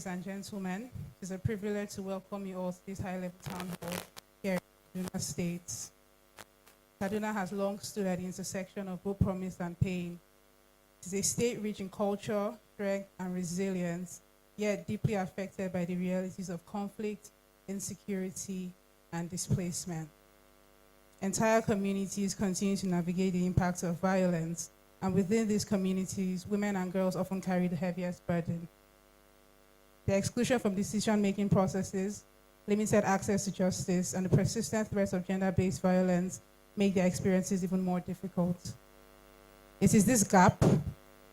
and gentlemen. It is a privilege to welcome you all to this high-level town hall here in Kaduna State. Kaduna has long stood at the intersection of both promise and pain. It is a state rich in culture, strength, and resilience, yet deeply affected by the realities of conflict, insecurity, and displacement. Entire communities continue to navigate the impacts of violence, and within these communities, women and girls often carry the heaviest burden. The exclusion from decision-making processes, limited access to justice, and the persistent threats of gender-based violence make their experiences even more difficult. It is this gap,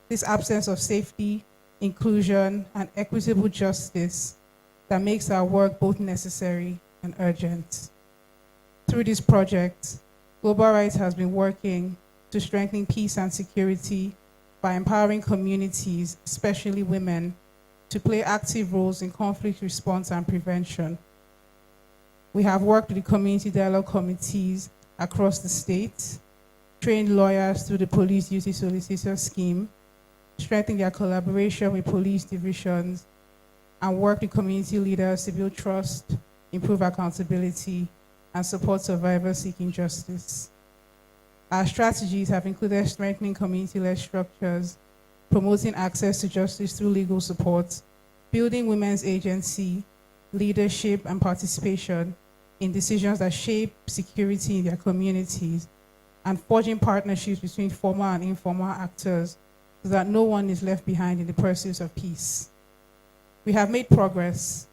this absence of safety, inclusion, and equitable justice that makes our work both necessary and urgent. Through this project, Global Rights has been working to strengthen peace and security by empowering communities, especially women, to play active roles in conflict response and prevention. We have worked with the community dialogue committees across the state, trained lawyers through the Police Duty Solicitor Scheme, strengthened their collaboration with police divisions, and worked with community leaders to build trust, improve accountability, and support survivors seeking justice. Our strategies have included strengthening community-led structures, promoting access to justice through legal support, building women's agency, leadership, and participation in decisions that shape security in their communities, and forging partnerships between formal and informal actors so that no one is left behind in the pursuit of peace. We have made progress,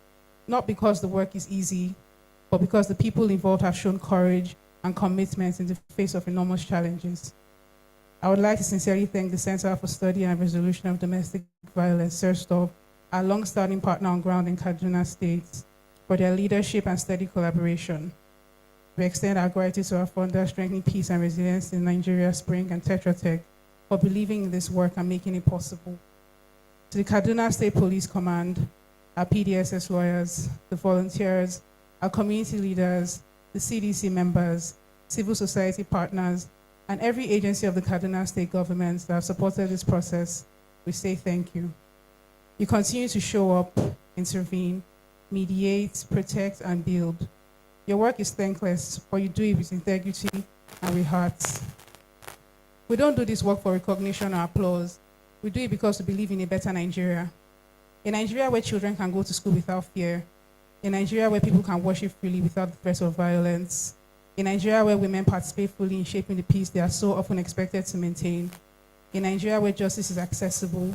not because the work is easy, but because the people involved have shown courage and commitment in the face of enormous challenges. I would like to sincerely thank the Center for Study and Resolution of Domestic Violence, CERSTOV, our long-standing partner on ground in Kaduna State, for their leadership and steady collaboration. We extend our gratitude to our founder, Strengthening Peace and Resilience in Nigeria, Spring, and Tetra Tech, for believing in this work and making it possible. To the Kaduna State Police Command, our PDSS lawyers, the volunteers, our community leaders, the CDC members, civil society partners, and every agency of the Kaduna State government that have supported this process, we say thank you. You continue to show up, intervene, mediate, protect, and build. Your work is thankless, but you do it with integrity and with heart. We don't do this work for recognition or applause. We do it because we believe in a better Nigeria. A Nigeria where children can go to school without fear. A Nigeria where people can worship freely without the threat of violence. A Nigeria where women participate fully in shaping the peace they are so often expected to maintain. A Nigeria where justice is accessible,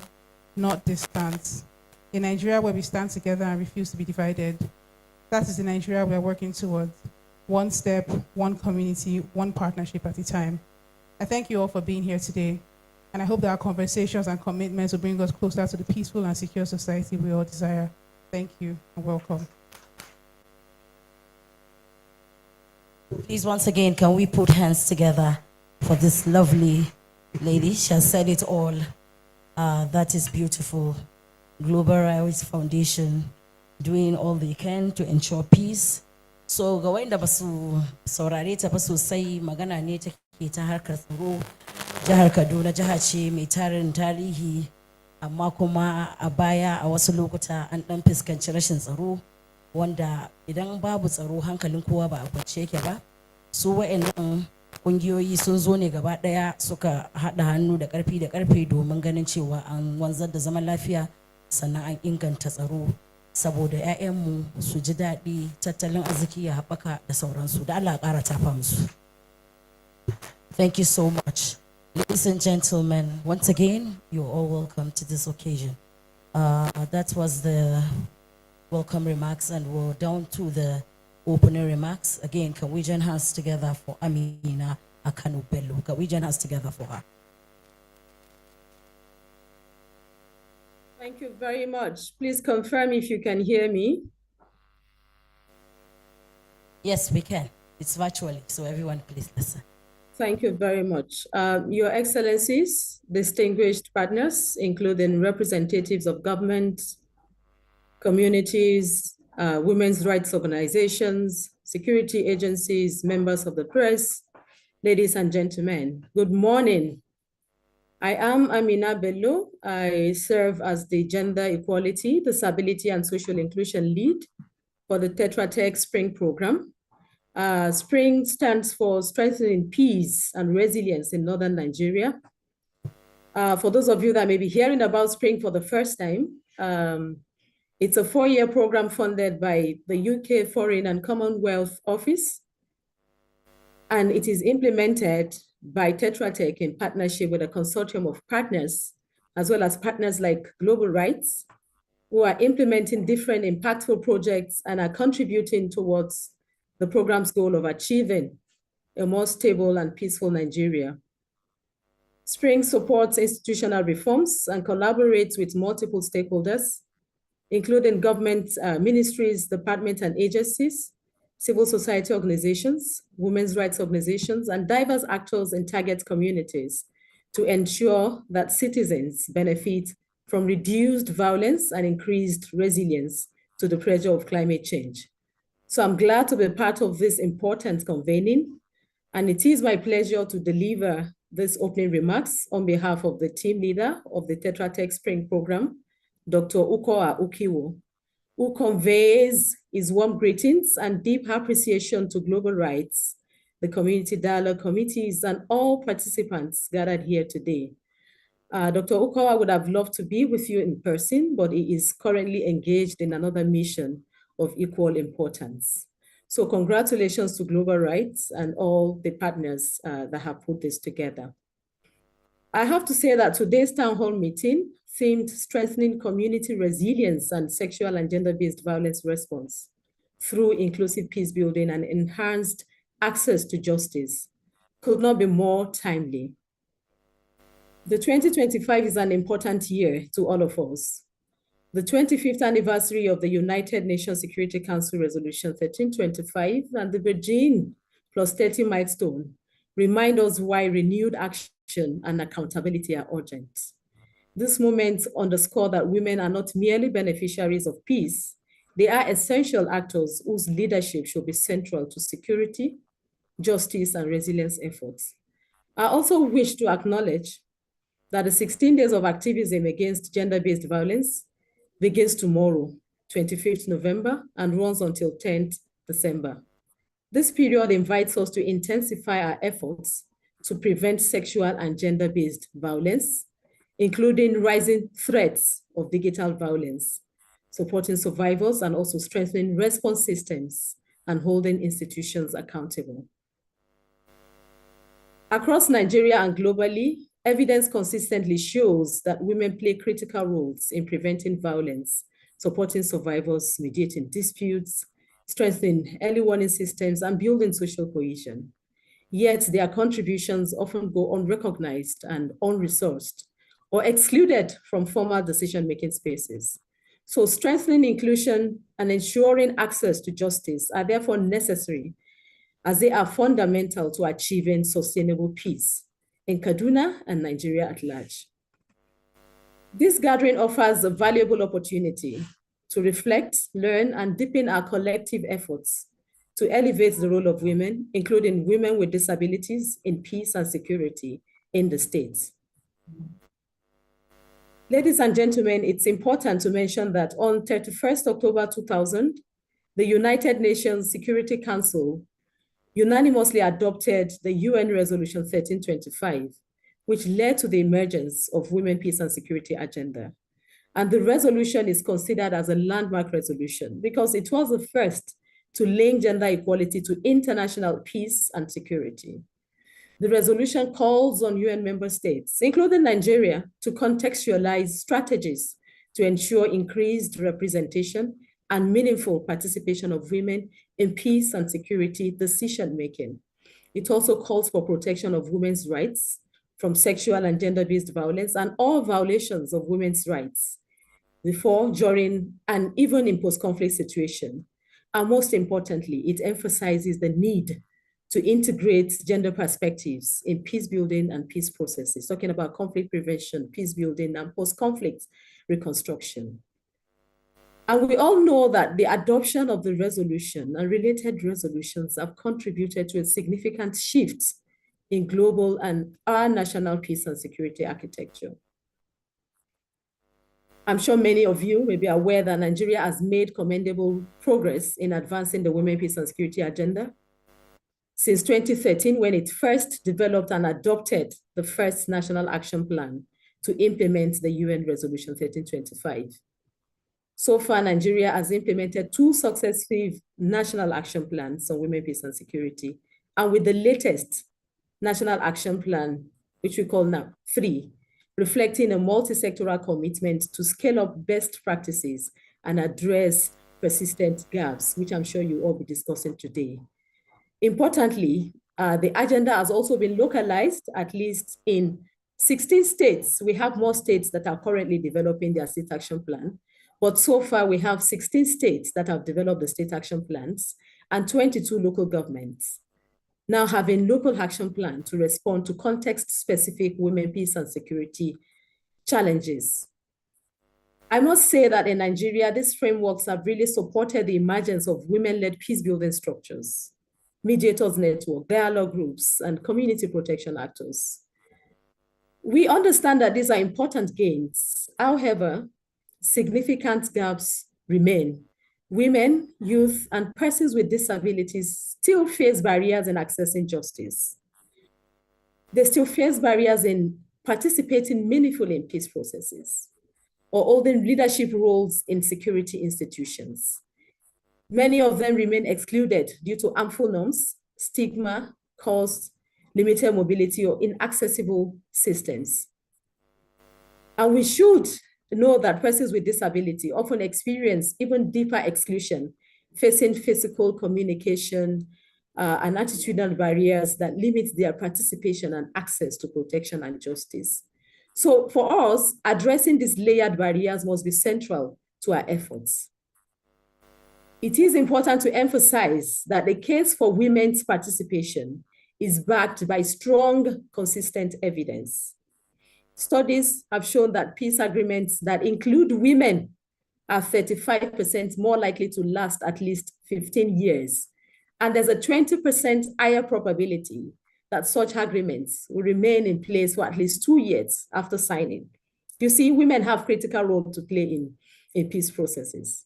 not distant. A Nigeria where we stand together and refuse to be divided. That is the Nigeria we are working towards. One step, one community, one partnership at a time. I thank you all for being here today, and I hope that our conversations and commitments will bring us closer to the peaceful and secure society we all desire. Thank you and welcome. Please, once again, can we put hands together for this lovely lady? She has said it all. That is beautiful. Global Rights Foundation doing all they can to ensure peace. So ga wanda ba su saurare ta ba sosai, magana ne take ta harkar tsaro. Jihar Kaduna jiha ce mai tarin tarihi, amma kuma a baya a wasu lokuta an dan fuskanci rashin tsaro, wanda idan babu tsaro hankalin kowa ba a kwance yake ba. Su wa'annan kungiyoyi sun zo ne gaba daya suka hada hannu da karfe domin ganin cewa an wanzar da zaman lafiya sannan an inganta tsaro saboda 'ya'yanmu su ji daɗi, tattalin arziki ya haɓaka da sauransu. Da Allah ƙara tafa musu. Thank you so much. Ladies and gentlemen, once again, you're all welcome to this occasion. That was the welcome remarks, and we're down to the opening remarks. Again, can we join hands together for Amina Akanu Bello? Can we join hands together for her? Thank you very much. Please confirm if you can hear me. Yes, we can. It's virtually, so everyone please listen. Thank you very much. Your Excellencies, distinguished partners, including representatives of government, communities, women's rights organizations, security agencies, members of the press, ladies and gentlemen, good morning. I am Amina Bello. I serve as the Gender Equality, Disability, and Social Inclusion Lead for the Tetra Tech Spring program. Spring stands for Strengthening Peace and Resilience in Northern Nigeria. For those of you that may be hearing about Spring for the first time, it's a 4-year program funded by the UK Foreign and Commonwealth Office, and it is implemented by Tetra Tech in partnership with a consortium of partners, as well as partners like Global Rights, who are implementing different impactful projects and are contributing towards the program's goal of achieving a more stable and peaceful Nigeria. Spring supports institutional reforms and collaborates with multiple stakeholders, including government ministries, departments, and agencies, civil society organizations, women's rights organizations, and diverse actors in target communities to ensure that citizens benefit from reduced violence and increased resilience to the pressure of climate change. So I'm glad to be part of this important convening, and it is my pleasure to deliver these opening remarks on behalf of the team leader of the Tetra Tech Spring program, Dr. Ukoa Ukiwo, who conveys his warm greetings and deep appreciation to Global Rights, the community dialogue committees, and all participants gathered here today. Dr. Ukoa would have loved to be with you in person, but he is currently engaged in another mission of equal importance. So congratulations to Global Rights and all the partners that have put this together. I have to say that today's town hall meeting themed strengthening community resilience and sexual and gender-based violence response through inclusive peace building and enhanced access to justice could not be more timely. The 2025 is an important year to all of us. The 25th anniversary of the United Nations Security Council Resolution 1325 and the Beijing +30 milestone remind us why renewed action and accountability are urgent. This moment underscores that women are not merely beneficiaries of peace, they are essential actors whose leadership should be central to security, justice, and resilience efforts. I also wish to acknowledge that the 16 days of activism against gender-based violence begins tomorrow, 25th November, and runs until 10th December. This period invites us to intensify our efforts to prevent sexual and gender-based violence, including rising threats of digital violence, supporting survivors, and also strengthening response systems and holding institutions accountable. Across Nigeria and globally, evidence consistently shows that women play critical roles in preventing violence, supporting survivors, mediating disputes, strengthening early warning systems, and building social cohesion. Yet their contributions often go unrecognized and unresourced or excluded from formal decision-making spaces. So strengthening inclusion and ensuring access to justice are therefore necessary, as they are fundamental to achieving sustainable peace in Kaduna and Nigeria at large. This gathering offers a valuable opportunity to reflect, learn, and deepen our collective efforts to elevate the role of women, including women with disabilities, in peace and security in the states. Ladies and gentlemen, it's important to mention that on 31st October 2000, the United Nations Security Council unanimously adopted the UN Resolution 1325, which led to the emergence of Women, Peace and Security Agenda. And the resolution is considered as a landmark resolution because it was the first to link gender equality to international peace and security. The resolution calls on UN member states, including Nigeria, to contextualize strategies to ensure increased representation and meaningful participation of women in peace and security decision-making. It also calls for protection of women's rights from sexual and gender-based violence and all violations of women's rights before, during, and even in post-conflict situation. And most importantly, it emphasizes the need to integrate gender perspectives in peace building and peace processes, talking about conflict prevention, peace building, and post-conflict reconstruction. And we all know that the adoption of the resolution and related resolutions have contributed to a significant shift in global and our national peace and security architecture. I'm sure many of you may be aware that Nigeria has made commendable progress in advancing the Women, Peace and Security agenda. Since 2013, when it first developed and adopted the first National Action Plan to implement the UN Resolution 1325. So far, Nigeria has implemented 2 successive National Action Plans on Women, Peace and Security. And with the latest National Action Plan, which we call now 3, reflecting a multi-sectoral commitment to scale up best practices and address persistent gaps, which I'm sure you'll all be discussing today. Importantly, the agenda has also been localized, at least in 16 states. We have more states that are currently developing their state action plan, but so far we have 16 states that have developed the state action plans and 22 local governments now having local action plan to respond to context-specific women, peace and security challenges. I must say that in Nigeria, these frameworks have really supported the emergence of women-led peace-building structures, mediators network, dialogue groups, and community protection actors. We understand that these are important gains. However, significant gaps remain. Women, youth, and persons with disabilities still face barriers in accessing justice. They still face barriers in participating meaningfully in peace processes or holding leadership roles in security institutions. Many of them remain excluded due to harmful norms, stigma, cost, limited mobility, or inaccessible systems. And we should know that persons with disability often experience even deeper exclusion, facing physical, communication, and attitudinal barriers that limit their participation and access to protection and justice. So for us, addressing these layered barriers must be central to our efforts. It is important to emphasize that the case for women's participation is backed by strong, consistent evidence. Studies have shown that peace agreements that include women are 35% more likely to last at least 15 years. And there's a 20% higher probability that such agreements will remain in place for at least 2 years after signing. You see, women have critical role to play in peace processes.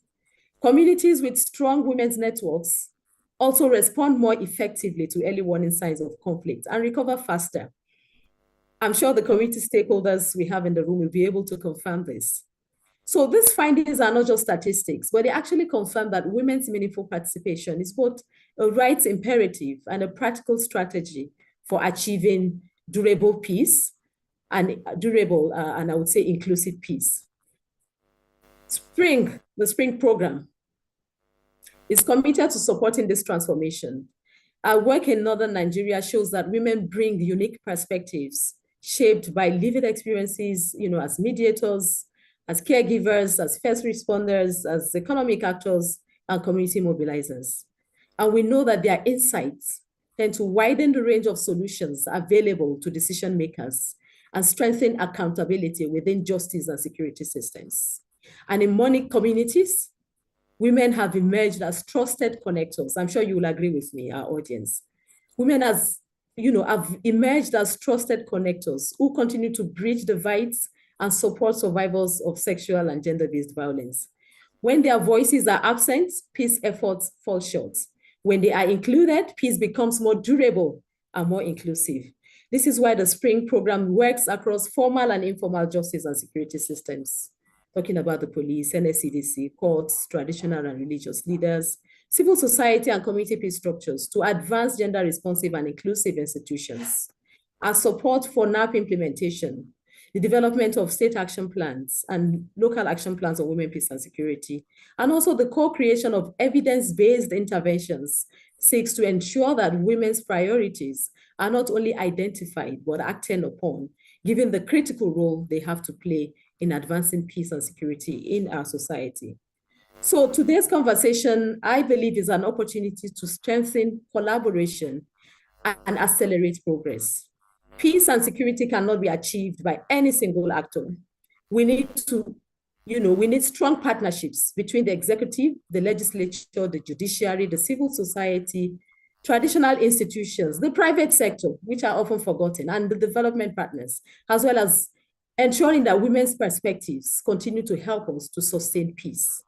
Communities with strong women's networks also respond more effectively to early warning signs of conflict and recover faster. I'm sure the community stakeholders we have in the room will be able to confirm this. So these findings are not just statistics, but they actually confirm that women's meaningful participation is both a rights imperative and a practical strategy for achieving durable peace and durable, and I would say inclusive peace. The Spring program is committed to supporting this transformation. Our work in Northern Nigeria shows that women bring unique perspectives shaped by lived experiences, as mediators, as caregivers, as first responders, as economic actors, and community mobilizers. And we know that their insights tend to widen the range of solutions available to decision makers and strengthen accountability within justice and security systems. And in many communities, women have emerged as trusted connectors. I'm sure you will agree with me, our audience. Women have emerged as trusted connectors who continue to bridge divides and support survivors of sexual and gender-based violence. When their voices are absent, peace efforts fall short. When they are included, peace becomes more durable and more inclusive. This is why the Spring program works across formal and informal justice and security systems, talking about the police, NSCDC, courts, traditional and religious leaders, civil society and community peace structures to advance gender-responsive and inclusive institutions, and support for NAP implementation, the development of state action plans and local action plans on women, peace and security, and also the co-creation of evidence-based interventions seeks to ensure that women's priorities are not only identified, but acted upon, given the critical role they have to play in advancing peace and security in our society. So today's conversation, I believe, is an opportunity to strengthen collaboration and accelerate progress. Peace and security cannot be achieved by any single actor. We need strong partnerships between the executive, the legislature, the judiciary, the civil society, traditional institutions, the private sector, which are often forgotten, and the development partners, as well as ensuring that women's perspectives continue to help us to sustain peace.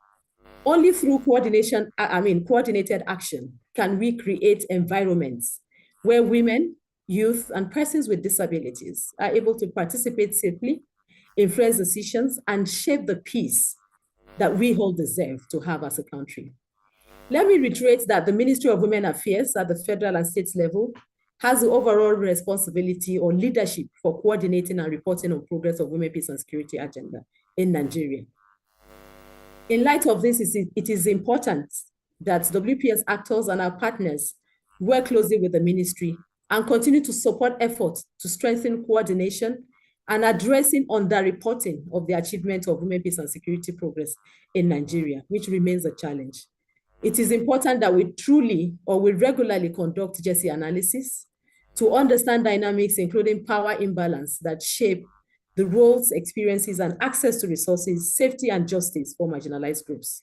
Only through coordinated action can we create environments where women, youth, and persons with disabilities are able to participate safely, influence decisions, and shape the peace that we all deserve to have as a country. Let me reiterate that the Ministry of Women Affairs at the federal and state level has the overall responsibility or leadership for coordinating and reporting on progress of women, peace, and security agenda in Nigeria. In light of this, it is important that WPS actors and our partners work closely with the ministry and continue to support efforts to strengthen coordination and addressing underreporting of the achievement of women, peace, and security progress in Nigeria, which remains a challenge. It is important that we regularly conduct GESI analysis to understand dynamics, including power imbalance that shape the roles, experiences, and access to resources, safety, and justice for marginalized groups.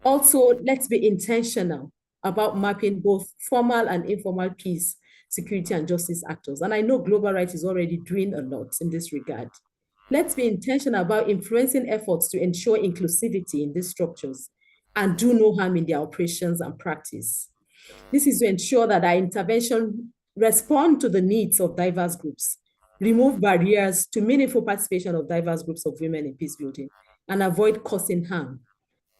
Also, let's be intentional about mapping both formal and informal peace, security, and justice actors. And I know Global Right is already doing a lot in this regard. Let's be intentional about influencing efforts to ensure inclusivity in these structures and do no harm in their operations and practice. This is to ensure that our intervention respond to the needs of diverse groups, remove barriers to meaningful participation of diverse groups of women in peace building, and avoid causing harm.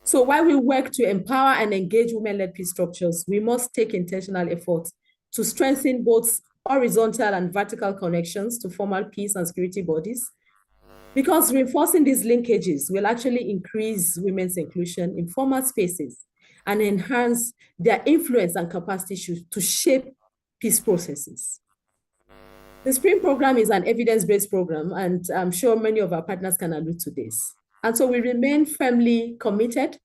So while we work to empower and engage women-led peace structures, we must take intentional efforts to strengthen both horizontal and vertical connections to formal peace and security bodies, because reinforcing these linkages will actually increase women's inclusion in formal spaces and enhance their influence and capacity to shape peace processes. The SPRING program is an evidence-based program, and I'm sure many of our partners can allude to this. And so we remain firmly committed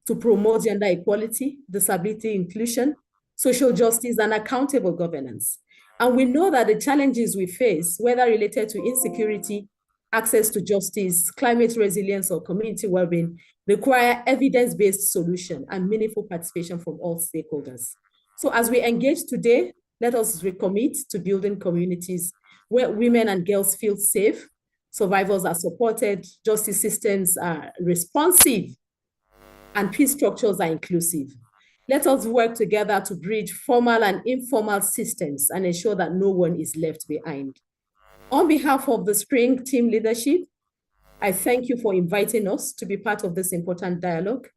to promote gender equality, disability inclusion, social justice, and accountable governance. And we know that the challenges we face, whether related to insecurity, access to justice, climate resilience, or community well-being, require evidence-based solution and meaningful participation from all stakeholders. So as we engage today, let us recommit to building communities where women and girls feel safe, survivors are supported, justice systems are responsive, and peace structures are inclusive. Let us work together to bridge formal and informal systems and ensure that no one is left behind. On behalf of the SPRING team leadership, I thank you for inviting us to be part of this important dialogue.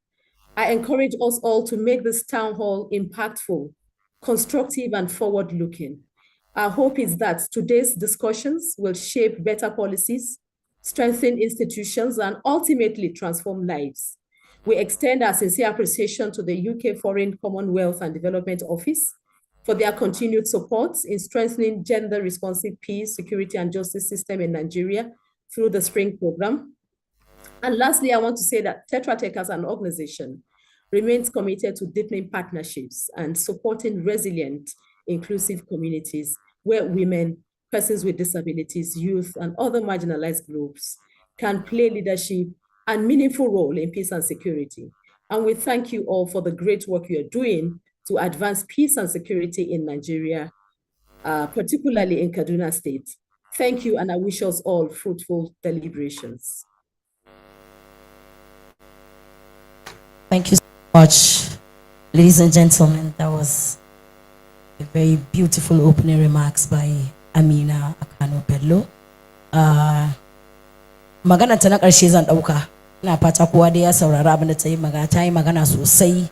I encourage us all to make this town hall impactful, constructive, and forward-looking. Our hope is that today's discussions will shape better policies, strengthen institutions, and ultimately transform lives. We extend our sincere appreciation to the UK Foreign, Commonwealth, and Development Office for their continued support in strengthening gender-responsive peace, security, and justice system in Nigeria through the SPRING program. And lastly, I want to say that Tetra Tech as an organization remains committed to deepening partnerships and supporting resilient, inclusive communities where women, persons with disabilities, youth, and other marginalized groups can play leadership and meaningful role in peace and security. And we thank you all for the great work you are doing to advance peace and security in Nigeria, particularly in Kaduna State. Thank you, and I wish us all fruitful deliberations. Thank you so much, ladies and gentlemen. That was a very beautiful opening remarks by Amina Akano Bello. Magana ta na ƙarshe zan ɗauka. Ina fata kowa dai ya saurara abin da ta yi magana sosai.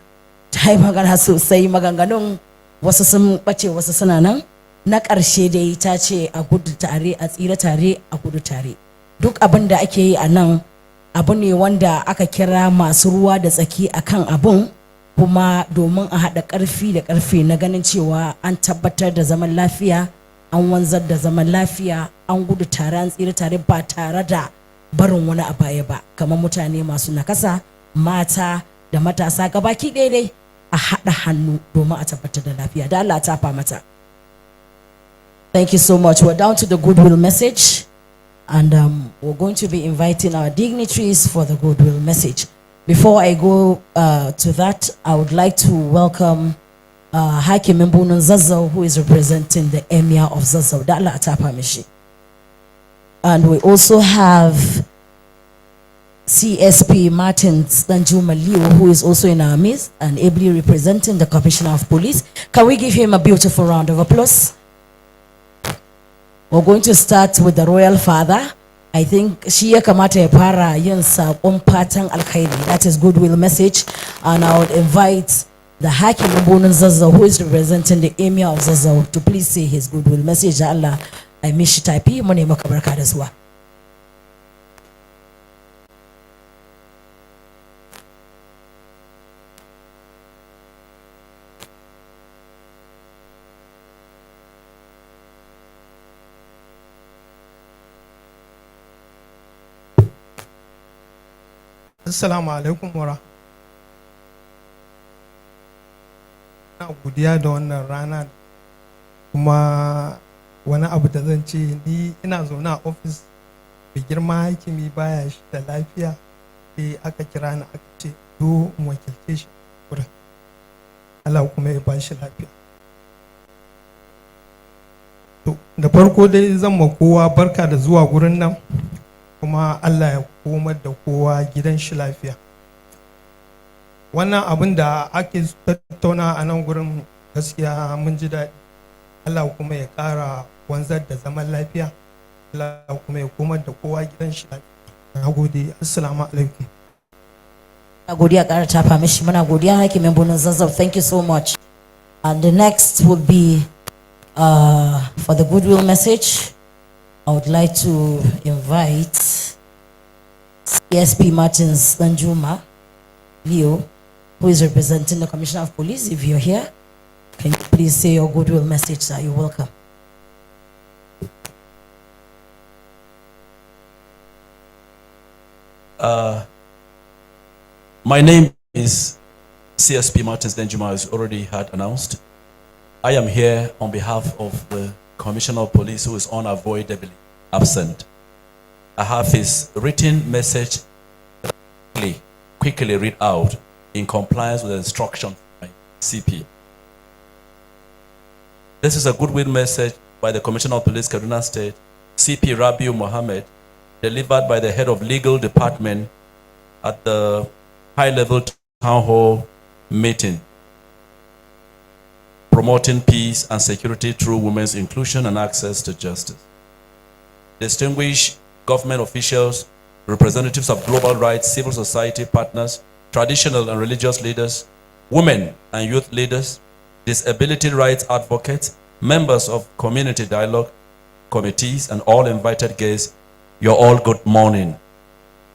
Ta yi magana sosai, maganganun wasu sun ɓace wasu suna nan. Na ƙarshe dai ta ce a gudu tare, a tsira tare, a gudu tare. Duk abin da ake yi a nan abu ne wanda aka kira masu ruwa da tsaki akan abun, kuma domin a haɗa ƙarfi da ƙarfe na ganin cewa an tabbatar da zaman lafiya, an wanzar da zaman lafiya, an gudu tare, an tsira tare ba tare da barin wani a baya ba, kamar mutane masu nakasa, mata da matasa gabaki ɗaya dai a haɗa hannu domin a tabbatar da lafiya. Da Allah ta fa mata. Thank you so much. We're down to the goodwill message, and we're going to be inviting our dignitaries for the goodwill message. Before I go to that, I would like to welcome Hakimin Bunun Zazzau, who is representing the Emir of Zazzau. Da Allah atapa mishi. And we also have CSP Martins Danjuma Leo, who is also in our midst and ably representing the Commissioner of Police. Can we give him a beautiful round of applause? We're going to start with the Royal Father. I think shi ya kamata ya fara yin saƙon fatan alkhairi, that is goodwill message, and I would invite the Hakim Bunun Zazzau, who is representing the Emir of Zazzau, to please say his goodwill message. Allah, I mishi taipi, mune maka barka da zuwa. Assalamu alaikum wara. Na godiya da wannan rana, kuma wani abu da zan ce, ni ina zaune a ofis da girma hakimi baya shi da lafiya, sai aka kira ni aka ce zo in wakilce shi wurin. Allah kuma ya ba shi lafiya. To da farko dai zan ma kowa barka da zuwa gurin nan, kuma Allah ya komar da kowa gidan shi lafiya. Wannan abin da ake tattauna a nan gurin gaskiya mun ji daɗi. Allah kuma ya ƙara wanzar da zaman lafiya. Allah kuma ya komar da kowa gidan shi lafiya. Na gode. Assalamu alaikum. Na godiya ƙara tafa mishi, muna godiya Hakimin Bunun Zazzau. Thank you so much. And the next will be for the goodwill message. I would like to invite CSP Martins Danjuma Leo, who is representing the Commissioner of Police. If you're here, can you please say your goodwill message, sir? You're welcome. My name is CSP Martins Danjuma, as already had announced. I am here on behalf of the Commissioner of Police, who is unavoidably absent. I have his written message quickly read out in compliance with the instructions by CP. This is a goodwill message by the Commissioner of Police, Kaduna State, CP Rabiu Mohammed, delivered by the head of legal department at the high-level town hall meeting, promoting peace and security through women's inclusion and access to justice. Distinguished government officials, representatives of global rights, civil society partners, traditional and religious leaders, women and youth leaders, disability rights advocates, members of community dialogue committees, and all invited guests, you're all good morning.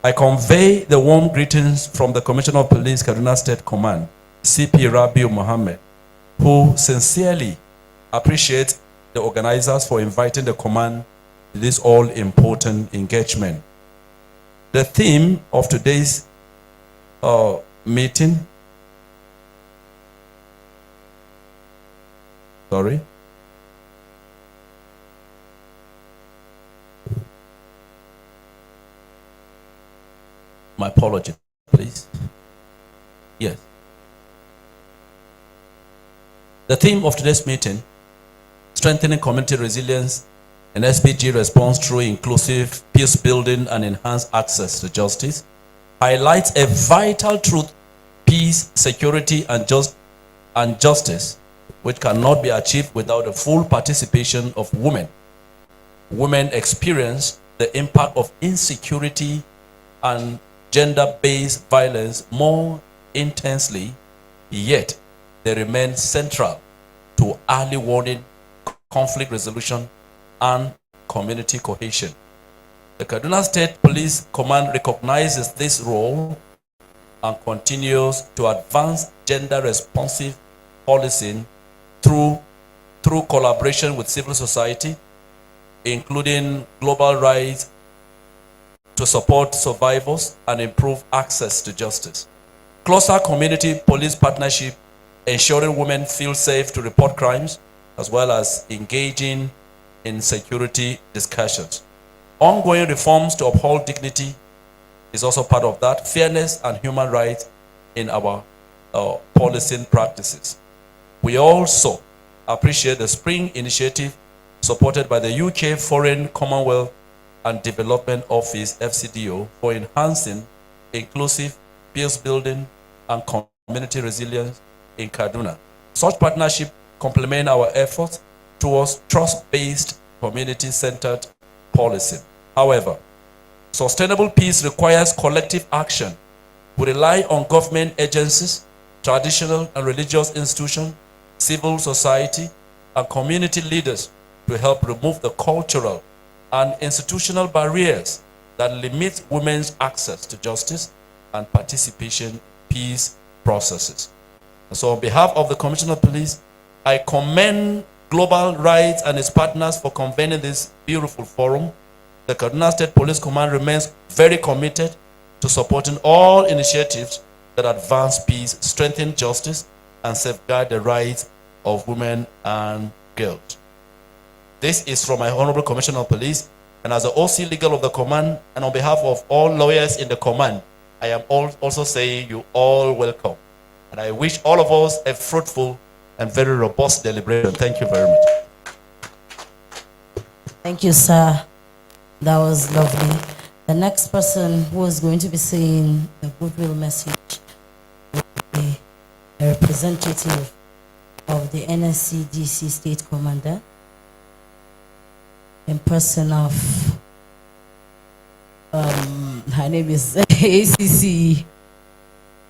I convey the warm greetings from the Commissioner of Police, Kaduna State Command, CP Rabiu Mohammed, who sincerely appreciates the organizers for inviting the command to this all-important engagement. The theme of today's meeting, my apology, please. Yes. The theme of today's meeting, strengthening community resilience and SPG response through inclusive peace building and enhanced access to justice, highlights a vital truth: peace, security, and justice, which cannot be achieved without the full participation of women. Women experience the impact of insecurity and gender-based violence more intensely, yet they remain central to early warning, conflict resolution, and community cohesion. The Kaduna State Police Command recognizes this role and continues to advance gender-responsive policing through collaboration with civil society, including global rights, to support survivors and improve access to justice. Closer community police partnership, ensuring women feel safe to report crimes, as well as engaging in security discussions. Ongoing reforms to uphold dignity is also part of that. Fairness and human rights in our policing practices. We also appreciate the Spring Initiative supported by the UK Foreign, Commonwealth and Development Office, FCDO, for enhancing inclusive peace building and community resilience in Kaduna. Such partnership complement our efforts towards trust-based, community-centered policing. However, sustainable peace requires collective action. We rely on government agencies, traditional and religious institutions, civil society, and community leaders to help remove the cultural and institutional barriers that limit women's access to justice and participation in peace processes. And so on behalf of the Commissioner of Police, I commend Global Rights and its partners for convening this beautiful forum. The Kaduna State Police Command remains very committed to supporting all initiatives that advance peace, strengthen justice, and safeguard the rights of women and girls. This is from my Honorable Commissioner of Police, and as the OC Legal of the Command, and on behalf of all lawyers in the Command, I am also saying you all welcome. And I wish all of us a fruitful and very robust deliberation. Thank you very much. Thank you, sir. That was lovely. The next person who is going to be saying the goodwill message will be a representative of the NSCDC State Commander in person of, her name is ACC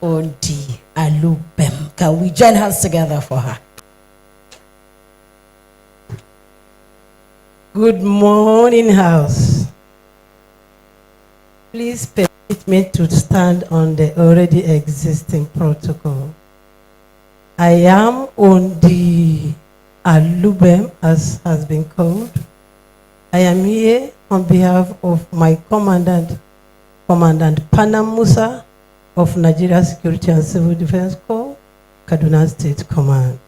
Ondi Alubem. Can we join hands together for her? Good morning, House. Please permit me to stand on the already existing protocol. I am on the Alubem, as has been called. I am here on behalf of my Commandant Panam Musa of Nigeria Security and Civil Defense Corps, Kaduna State Command.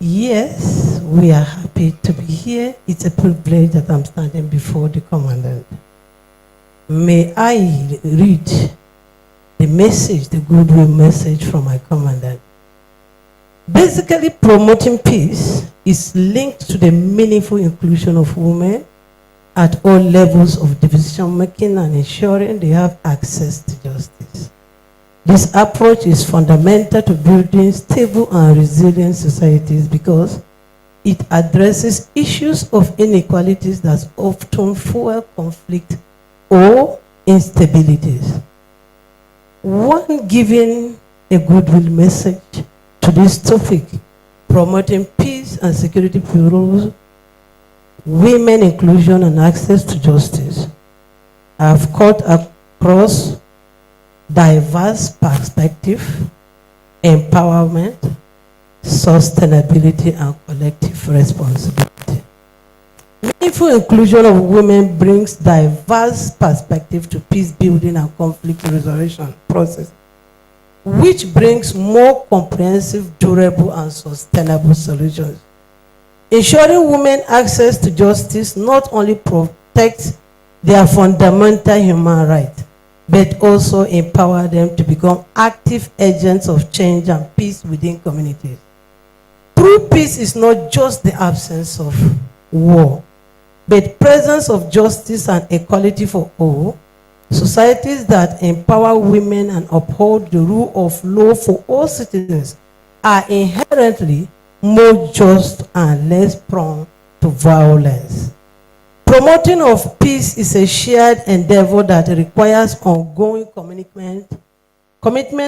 Yes, we are happy to be here. It's a privilege that I'm standing before the Commandant. May I read the message, the goodwill message from my Commandant. Basically, promoting peace is linked to the meaningful inclusion of women at all levels of decision making and ensuring they have access to justice. This approach is fundamental to building stable and resilient societies because it addresses issues of inequalities that often fuel conflict or instabilities. One giving a goodwill message to this topic, promoting peace and security bureaus, women inclusion and access to justice. I have cut across diverse perspective, empowerment, sustainability, and collective responsibility. Meaningful inclusion of women brings diverse perspective to peace building and conflict resolution process, which brings more comprehensive, durable, and sustainable solutions. Ensuring women access to justice not only protects their fundamental human rights, but also empower them to become active agents of change and peace within communities. True peace is not just the absence of war, but presence of justice and equality for all. Societies that empower women and uphold the rule of law for all citizens are inherently more just and less prone to violence. Promoting of peace is a shared endeavor that requires ongoing commitment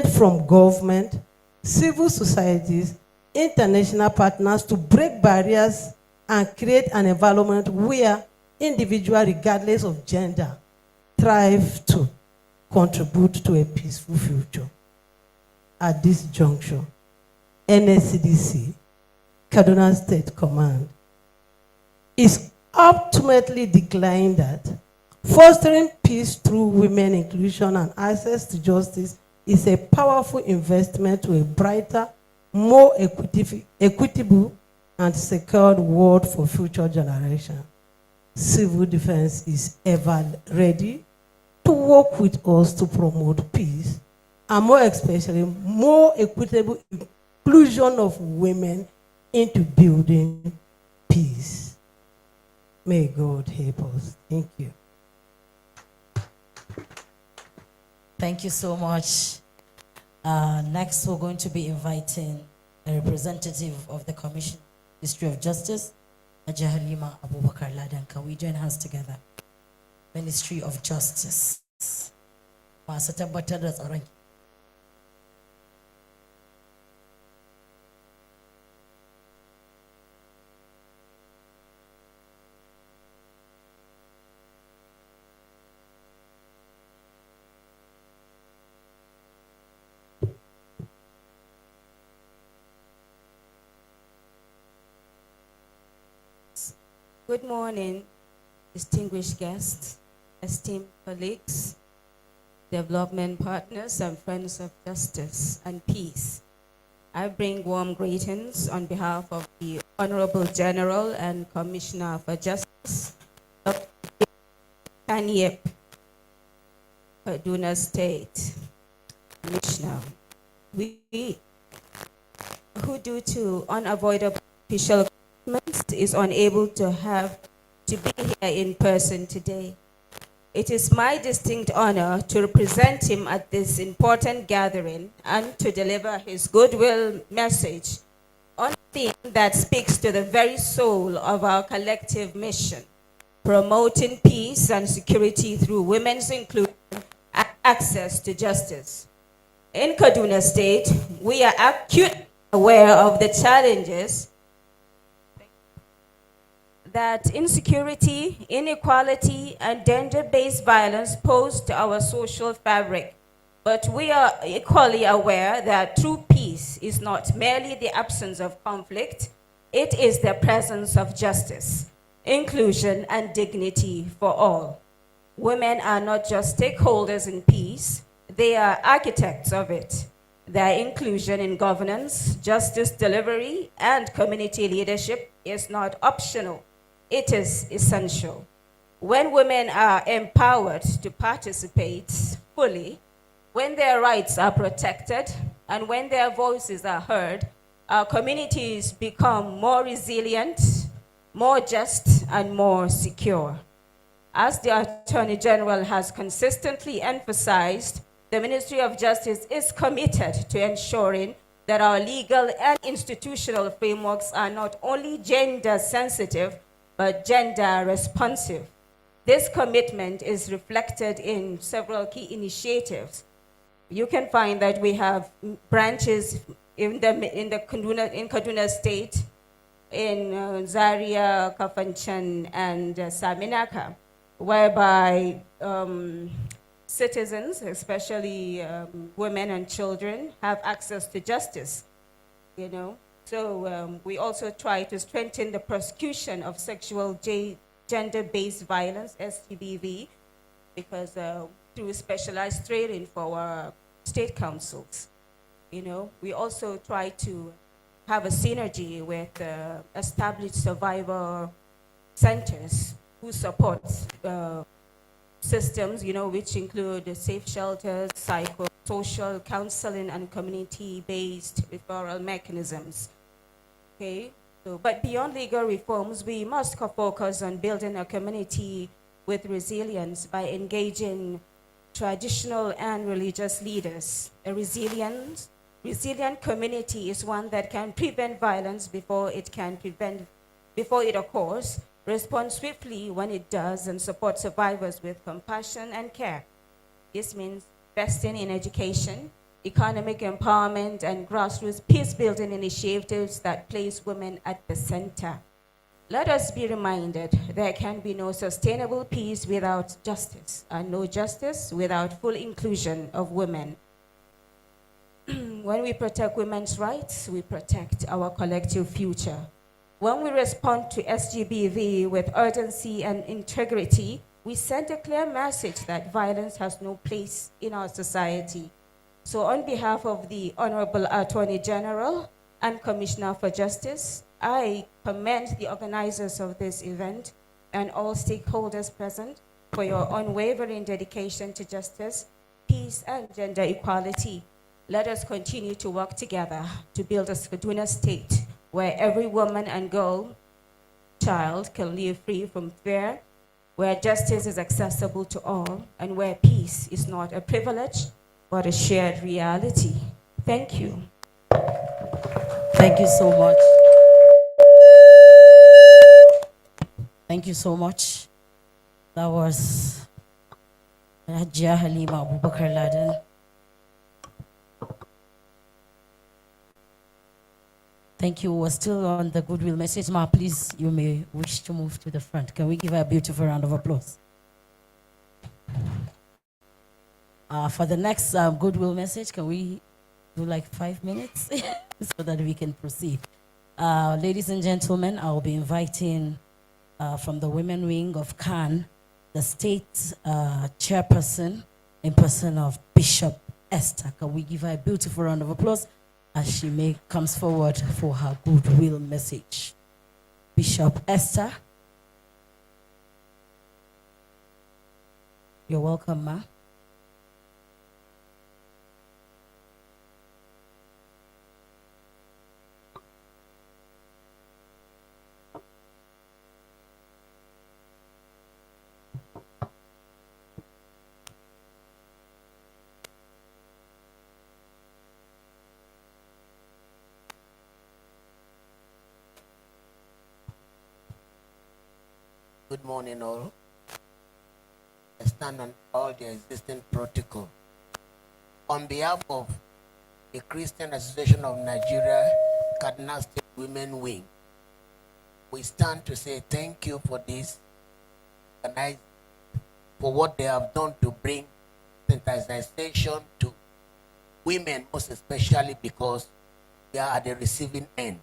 from government, civil societies, international partners to break barriers and create an environment where individuals, regardless of gender, thrive to contribute to a peaceful future. At this juncture, NSCDC, Kaduna State Command, is ultimately declaring that fostering peace through women inclusion and access to justice is a powerful investment to a brighter, more equitable, and secured world for future generations. Civil defense is ever ready to work with us to promote peace, and more especially, more equitable inclusion of women into building peace. May God help us. Thank you. Thank you so much. Next, we're going to be inviting a representative of the Commission, Ministry of Justice, Hajiya Halima Abubakar Ladan. Can we join hands together? Ministry of Justice. Masu tabbatar da tsaron. Good morning, distinguished guests, esteemed colleagues, development partners, and friends of justice and peace. I bring warm greetings on behalf of the Honorable General and Commissioner for Justice, Dr. Tanyep, Kaduna State Commissioner. We, who due to unavoidable official commitments is unable to be here in person today. It is my distinct honor to represent him at this important gathering and to deliver his goodwill message on a theme that speaks to the very soul of our collective mission, promoting peace and security through women's inclusion and access to justice. In Kaduna State, we are acutely aware of the challenges that insecurity, inequality, and gender-based violence pose to our social fabric. But we are equally aware that true peace is not merely the absence of conflict, it is the presence of justice, inclusion, and dignity for all. Women are not just stakeholders in peace, they are architects of it. Their inclusion in governance, justice delivery, and community leadership is not optional. It is essential. When women are empowered to participate fully, when their rights are protected, and when their voices are heard, our communities become more resilient, more just, and more secure. As the Attorney General has consistently emphasized, the Ministry of Justice is committed to ensuring that our legal and institutional frameworks are not only gender sensitive, but gender responsive. This commitment is reflected in several key initiatives. You can find that we have branches in Kaduna State, in Zaria, Kafanchan, and Saminaka, whereby citizens, especially women and children, have access to justice, you know. So we also try to strengthen the prosecution of sexual gender-based violence, SGBV, because through specialized training for our state councils. You know, we also try to have a synergy with established survivor centers who support systems, you know, which include safe shelters, psychosocial counseling, and community-based referral mechanisms. Okay, so, but beyond legal reforms, we must focus on building a community with resilience by engaging traditional and religious leaders. A resilient community is one that can prevent violence before it occurs, respond swiftly when it does, and support survivors with compassion and care. This means investing in education, economic empowerment, and grassroots peace-building initiatives that place women at the center. Let us be reminded there can be no sustainable peace without justice, and no justice without full inclusion of women. When we protect women's rights, we protect our collective future. When we respond to SGBV with urgency and integrity, we send a clear message that violence has no place in our society. So on behalf of the Honorable Attorney General and Commissioner for Justice, I commend the organizers of this event and all stakeholders present for your unwavering dedication to justice, peace, and gender equality. Let us continue to work together to build a Kaduna state where every woman and girl, child can live free from fear, where justice is accessible to all, and where peace is not a privilege, but a shared reality. Thank you. Thank you so much. Thank you so much. That was Hajia Halima Abubakar Laden. Thank you. We're still on the goodwill message. Ma, please, you may wish to move to the front. Can we give her a beautiful round of applause? For the next goodwill message, can we do like 5 minutes so that we can proceed? Ladies and gentlemen, I'll be inviting from the women wing of CAN, the state chairperson in person of Bishop Esther. Can we give her a beautiful round of applause as she comes forward for her goodwill message? Bishop Esther. You're welcome, ma. Good morning, all. I stand on all the existing protocol. On behalf of the Christian Association of Nigeria, Kaduna State Women Wing, we stand to say thank you for this, and for what they have done to bring sensitization to women, most especially because they are at the receiving end.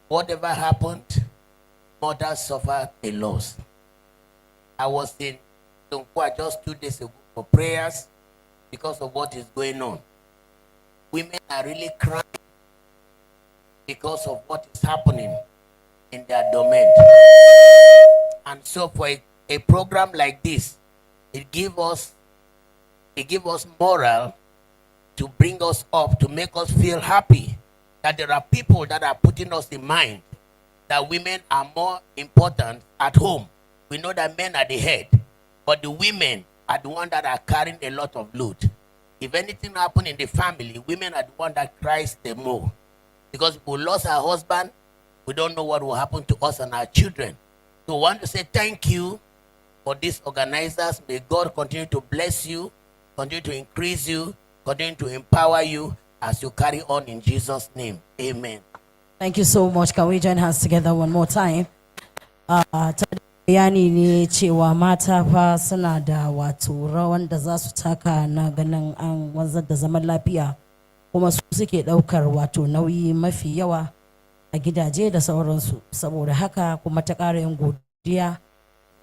Whatever happened, mothers suffer a loss. I was in Townhall just 2 days ago for prayers because of what is going on. Women are really crying because of what is happening in their domain. And so for a program like this, it gives us moral to bring us up, to make us feel happy that there are people that are putting us in mind that women are more important at home. We know that men are the head, but the women are the ones that are carrying a lot of load. If anything happens in the family, women are the one that cries the more. Because if we lost our husband, we don't know what will happen to us and our children. So I want to say thank you for these organizers. May God continue to bless you, continue to increase you, continue to empower you as you carry on in Jesus' name. Amen. Thank you so much. Can we join hands together one more time? Bayani ne cewa mata fa suna da wato rawan da za su taka na ganin an wanzar da zaman lafiya, kuma su suke daukar wato nauyi mafi yawa a gidaje da sauransu. Saboda haka kuma ta ƙara yin godiya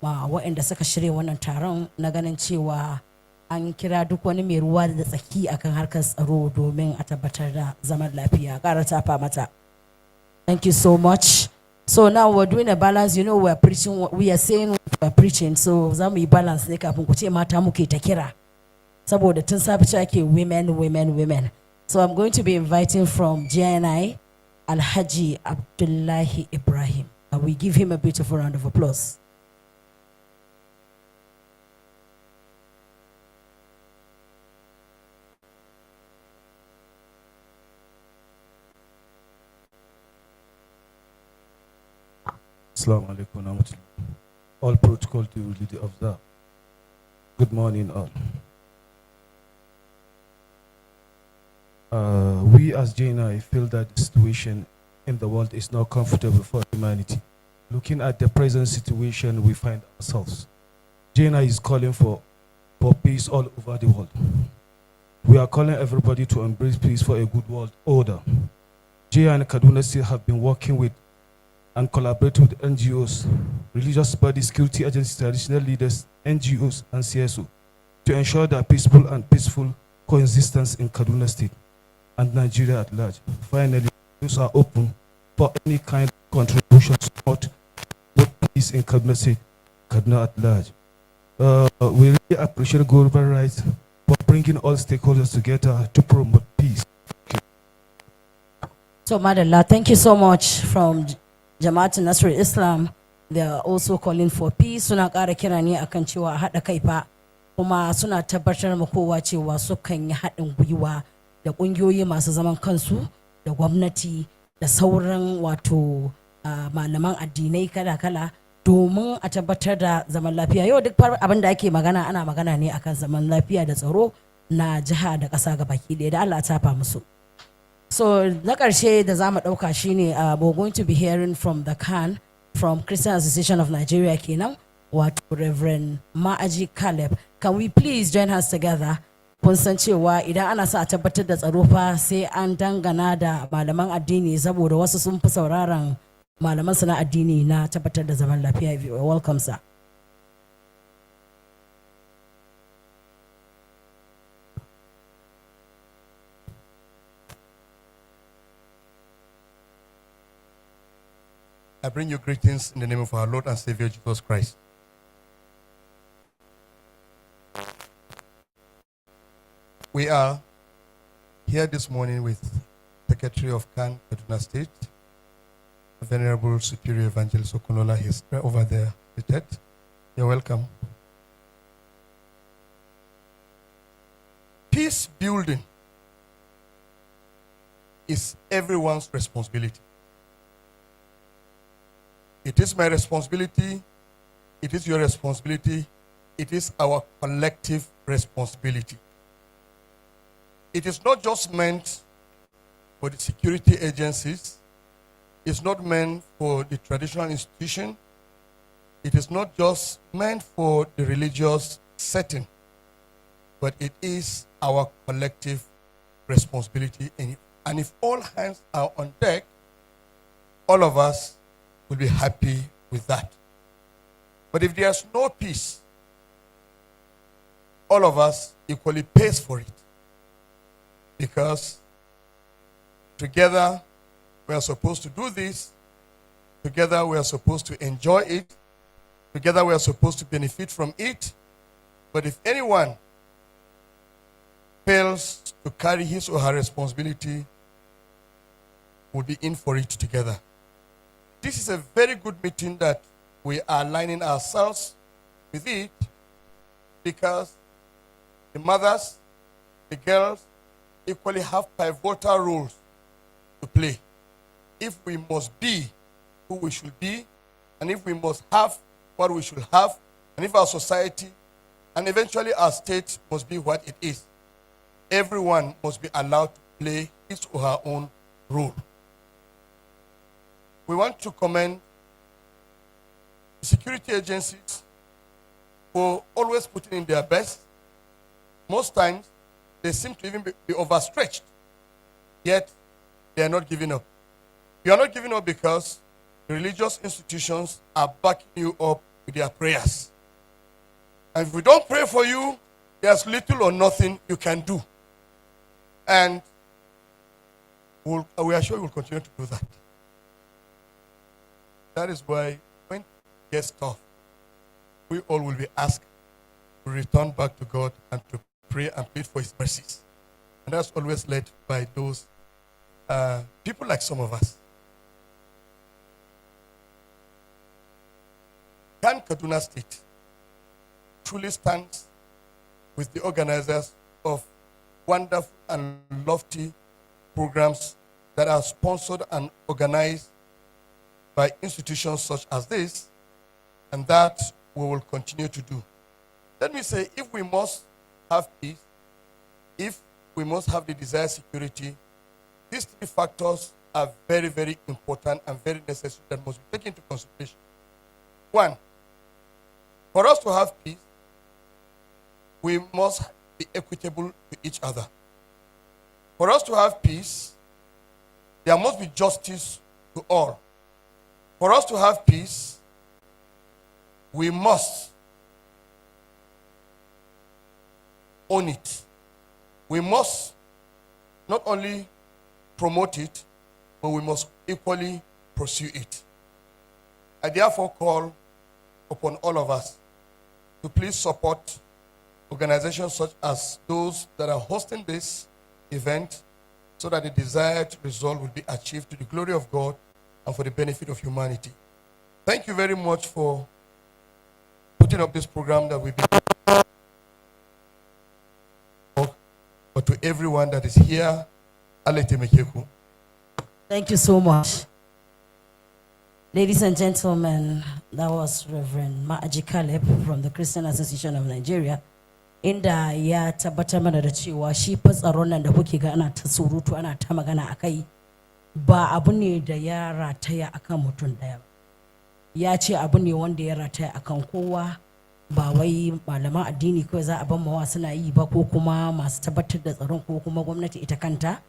ma waɗanda suka shirya wannan taron na ganin cewa an kira duk wani mai ruwa da tsaki akan harkar tsaro domin a tabbatar da zaman lafiya. Ƙara tafa mata. Thank you so much. So now we're doing a balance. You know, we're preaching, we are saying we're preaching. So zamu balance ne kafin ku ce mata muke ta kira. Saboda tun safi ake women, women, women. So I'm going to be inviting from GNI, Alhaji Abdullahi Ibrahim. And we give him a beautiful round of applause. Assalamu alaikum wa rahmatullah. All protocol duly observed. Good morning, all. We as JNI feel that the situation in the world is not comfortable for humanity. Looking at the present situation we find ourselves, JNI is calling for peace all over the world. We are calling everybody to embrace peace for a good world order. JNI and Kaduna State have been working with and collaborate with NGOs, religious bodies, security agencies, traditional leaders, NGOs, and CSO to ensure that peaceful coexistence in Kaduna State and Nigeria at large. Finally, those are open for any kind of contribution to support both peace in Kaduna State, Kaduna at large. We really appreciate global rights for bringing all stakeholders together to promote peace. So, Madalla, thank you so much from Jama'at Nasr Islam. They are also calling for peace. Suna ƙara kira ne akan cewa haɗa kai fa, kuma suna tabbatar ma kowa cewa sukan yi haɗin gwiwa da ƙungiyoyi masu zaman kansu, da gwamnati, da sauran wato malaman addinai kala-kala domin a tabbatar da zaman lafiya. Yau duk abin da ake magana ana magana ne akan zaman lafiya da tsaro na jiha da ƙasa gabaki ɗaya, da Allah ta fa musu. So na ƙarshe da za mu ɗauka shine we're going to be hearing from the Khan, from Christian Association of Nigeria kenan, wato Reverend Ma'aji Caleb. Can we please join hands together? Kun san cewa idan ana sa a tabbatar da tsaro fa sai an dangana da malaman addini, saboda wasu sun fi sauraron malaman su na addini na tabbatar da zaman lafiya. Welcome, sir. I bring you greetings in the name of our Lord and Savior Jesus Christ. We are here this morning with Secretary of Khan, Kaduna State, Venerable Superior Evangelist Okunola. He's over there seated. You're welcome. Peace building is everyone's responsibility. It is my responsibility. It is your responsibility. It is our collective responsibility. It is not just meant for the security agencies. It's not meant for the traditional institution. It is not just meant for the religious setting, but it is our collective responsibility. And if all hands are on deck, all of us will be happy with that. But if there's no peace, all of us equally pays for it. Because together we are supposed to do this, together we are supposed to enjoy it, together we are supposed to benefit from it. But if anyone fails to carry his or her responsibility, we'll be in for it together. This is a very good meeting that we are aligning ourselves with it, because the mothers, the girls, equally have pivotal roles to play. If we must be who we should be, and if we must have what we should have, and if our society and eventually our state must be what it is, everyone must be allowed to play his or her own role. We want to commend the security agencies for always putting in their best. Most times, they seem to even be overstretched, yet they are not giving up. You are not giving up because the religious institutions are backing you up with their prayers. And if we don't pray for you, there's little or nothing you can do. And we are sure we'll continue to do that. That is why when it gets tough, we all will be asked to return back to God and to pray and plead for his mercies. And that's always led by those people like some of us. Can Kaduna State truly stands with the organizers of wonderful and lofty programs that are sponsored and organized by institutions such as this, and that we will continue to do. Let me say, if we must have peace, if we must have the desired security, these three factors are very, very important and very necessary that must be taken into consideration. One, for us to have peace, we must be equitable to each other. For us to have peace, there must be justice to all. For us to have peace, we must own it. We must not only promote it, but we must equally pursue it. I therefore call upon all of us to please support organizations such as those that are hosting this event so that the desired result will be achieved to the glory of God and for the benefit of humanity. Thank you very much for putting up this program that we've been. But to everyone that is here, Alete Mekeku. Thank you so much. Ladies and gentlemen, that was Reverend Ma'aji Caleb from the Christian Association of Nigeria. Inda ya tabbatar mana da cewa shi fa tsaron nan da kuke ga ana ta surutu ana ta magana akai ba abu ne da ya rataya akan mutum daya ba. Ya ce abu ne wanda ya rataya akan kowa, ba wai malaman addini kawai za a ban mawa suna yi ba ko kuma masu tabbatar da tsaron ko kuma gwamnati ita kanta,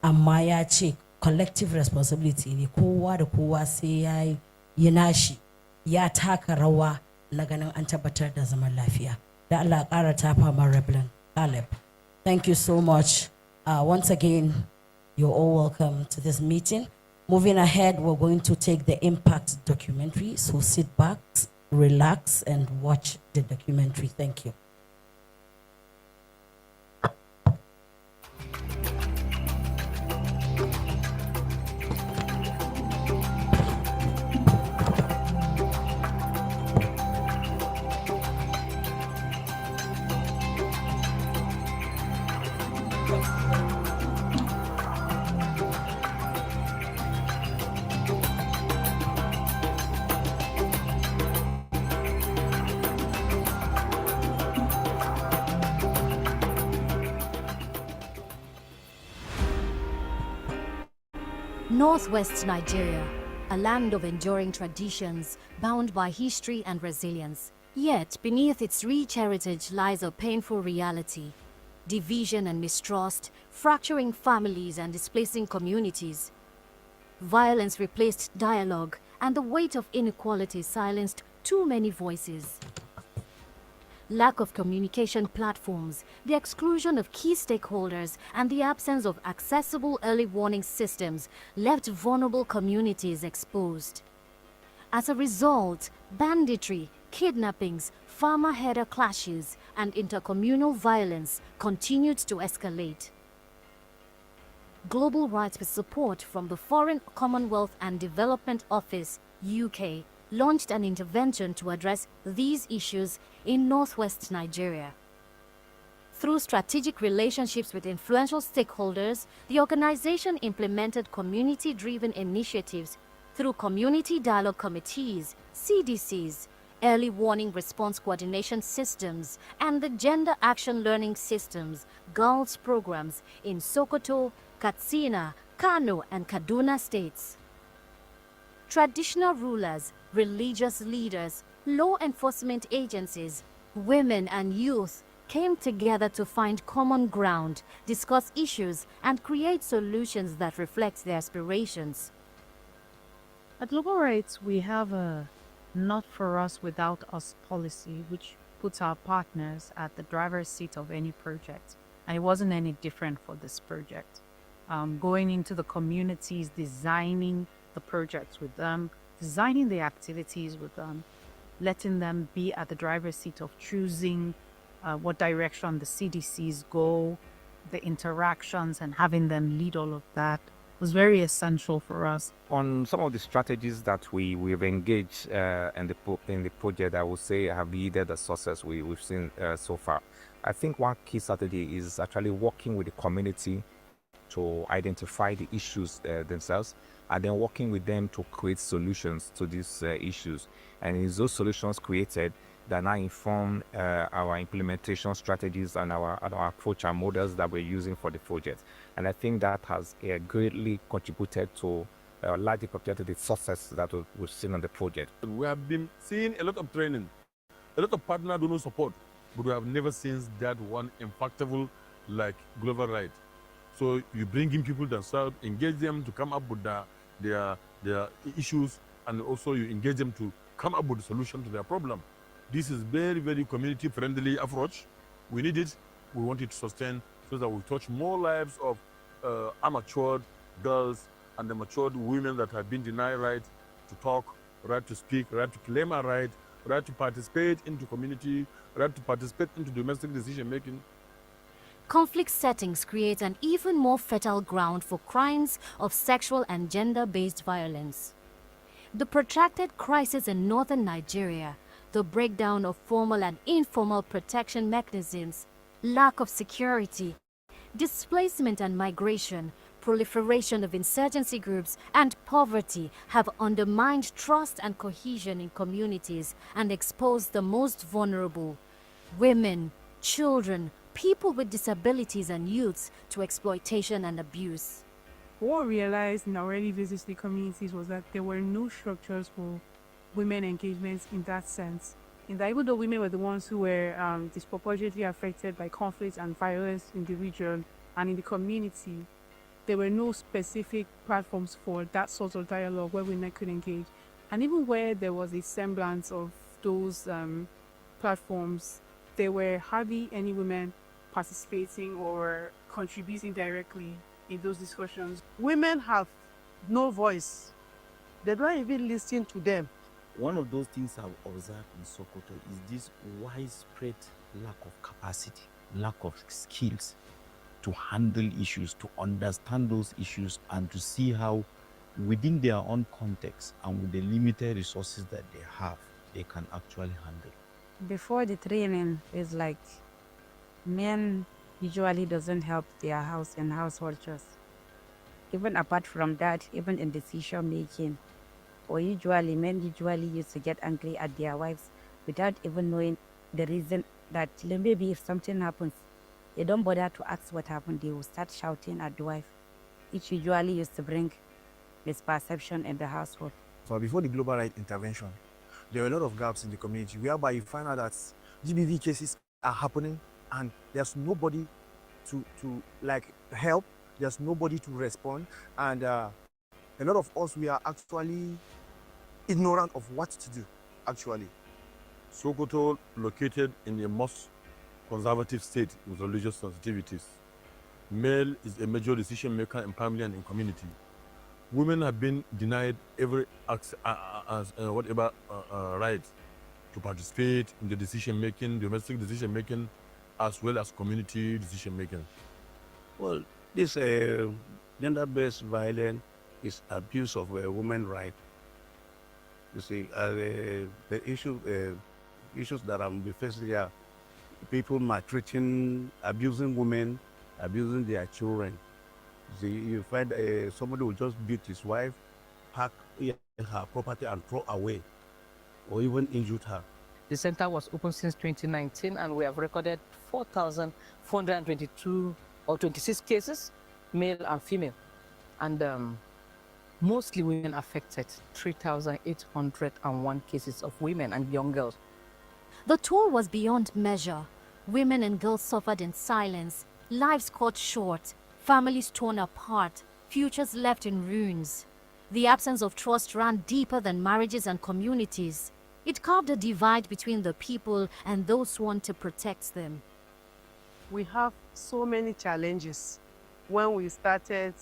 amma ya ce collective responsibility ne, kowa da kowa sai ya yi nashi, ya taka rawa na ganin an tabbatar da zaman lafiya. Da Allah ƙara tafa ma Reverend Caleb. Thank you so much. Once again, you're all welcome to this meeting. Moving ahead, we're going to take the impact documentary. So sit back, relax, and watch the documentary. Thank you. Northwest Nigeria, a land of enduring traditions, bound by history and resilience. Yet, beneath its rich heritage lies a painful reality: division and mistrust, fracturing families and displacing communities. Violence replaced dialogue, and the weight of inequality silenced too many voices. Lack of communication platforms, the exclusion of key stakeholders, and the absence of accessible early warning systems left vulnerable communities exposed. As a result, banditry, kidnappings, farmer-herder clashes, and intercommunal violence continued to escalate. Global Rights, with support from the Foreign, Commonwealth and Development Office, UK, launched an intervention to address these issues in northwest Nigeria. Through strategic relationships with influential stakeholders, the organization implemented community-driven initiatives through community dialogue committees, CDCs, early warning response coordination systems, and the gender action learning systems, girls programs in Sokoto, Katsina, Kano, and Kaduna states. Traditional rulers, religious leaders, law enforcement agencies, women and youth came together to find common ground, discuss issues, and create solutions that reflect their aspirations. At Global Rights, we have a not for us without us policy, which puts our partners at the driver's seat of any project. And it wasn't any different for this project. Going into the communities, designing the projects with them, designing the activities with them, letting them be at the driver's seat of choosing what direction the CDCs go, the interactions, and having them lead all of that was very essential for us. On some of the strategies that we've engaged in the project, I would say have yielded the success we've seen so far. I think one key strategy is actually working with the community to identify the issues themselves, and then working with them to create solutions to these issues. And it's those solutions created that now inform our implementation strategies and our approach and models that we're using for the project. And I think that has greatly contributed to largely contributed to the success that we've seen on the project. We have been seeing a lot of training, a lot of partners do not support, but we have never seen that one impactful like Global Rights. So you bring in people themselves, engage them to come up with their issues, and also you engage them to come up with a solution to their problem. This is very, very community-friendly approach. We need it. We want it to sustain so that we touch more lives of unmatured girls and the matured women that have been denied right to talk, right to speak, right to claim a right to participate into community, right to participate into domestic decision-making. Conflict settings create an even more fertile ground for crimes of sexual and gender-based violence. The protracted crisis in northern Nigeria, the breakdown of formal and informal protection mechanisms, lack of security, displacement and migration, proliferation of insurgency groups, and poverty have undermined trust and cohesion in communities and exposed the most vulnerable, women, children, people with disabilities and youths to exploitation and abuse. What we realized in our early visits to the communities was that there were no structures for women engagements in that sense. In that even though women were the ones who were disproportionately affected by conflict and violence in the region and in the community, there were no specific platforms for that sort of dialogue where women could engage. And even where there was a semblance of those platforms, there were hardly any women participating or contributing directly in those discussions. Women have no voice. They don't even listen to them. One of those things I've observed in Sokoto is this widespread lack of capacity, lack of skills to handle issues, to understand those issues, and to see how within their own context and with the limited resources that they have, they can actually handle. Before the training, it's like men usually doesn't help their house and household chores. Even apart from that, even in decision making, or men usually used to get angry at their wives without even knowing the reason. That maybe if something happens, they don't bother to ask what happened, they will start shouting at the wife, which usually used to bring misperception in the household. So before the global right intervention, there were a lot of gaps in the community whereby you find out that GBV cases are happening and there's nobody to like help, there's nobody to respond, and a lot of us, we are actually ignorant of what to do, actually. Sokoto, located in a most conservative state with religious sensitivities. Male is a major decision maker in family and in community. Women have been denied every right to participate in the decision making, domestic decision making, as well as community decision making. Well, this gender-based violence is abuse of women's rights. You see, the issues that I'm facing here, people maltreating, abusing women, abusing their children. See, you find somebody who just beat his wife, pack her property and throw away, or even injured her. The center was open since 2019, and we have recorded 4,422 or 26 cases, male and female, and mostly women affected, 3,801 cases of women and young girls. The toll was beyond measure. Women and girls suffered in silence, lives cut short, families torn apart, futures left in ruins. The absence of trust ran deeper than marriages and communities. It carved a divide between the people and those who want to protect them. We have so many challenges. When we started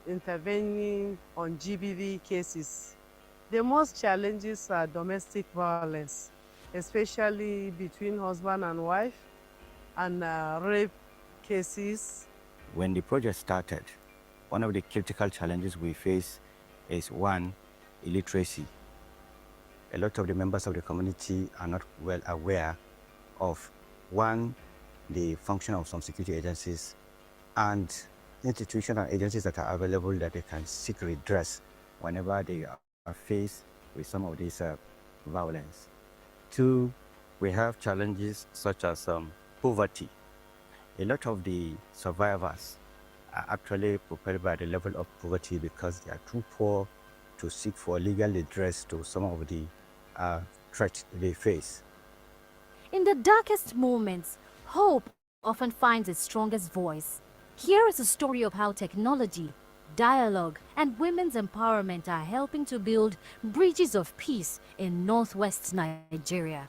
intervening on GBV cases, the most challenges are domestic violence, especially between husband and wife, and rape cases. When the project started, one of the critical challenges we face is one, illiteracy. A lot of the members of the community are not well aware of one, the function of some security agencies and institutional agencies that are available that they can seek redress whenever they are faced with some of this violence. Two, we have challenges such as poverty. A lot of the survivors are actually propelled by the level of poverty because they are too poor to seek for legal redress to some of the threats they face. In the darkest moments, hope often finds its strongest voice. Here is a story of how technology, dialogue, and women's empowerment are helping to build bridges of peace in northwest Nigeria.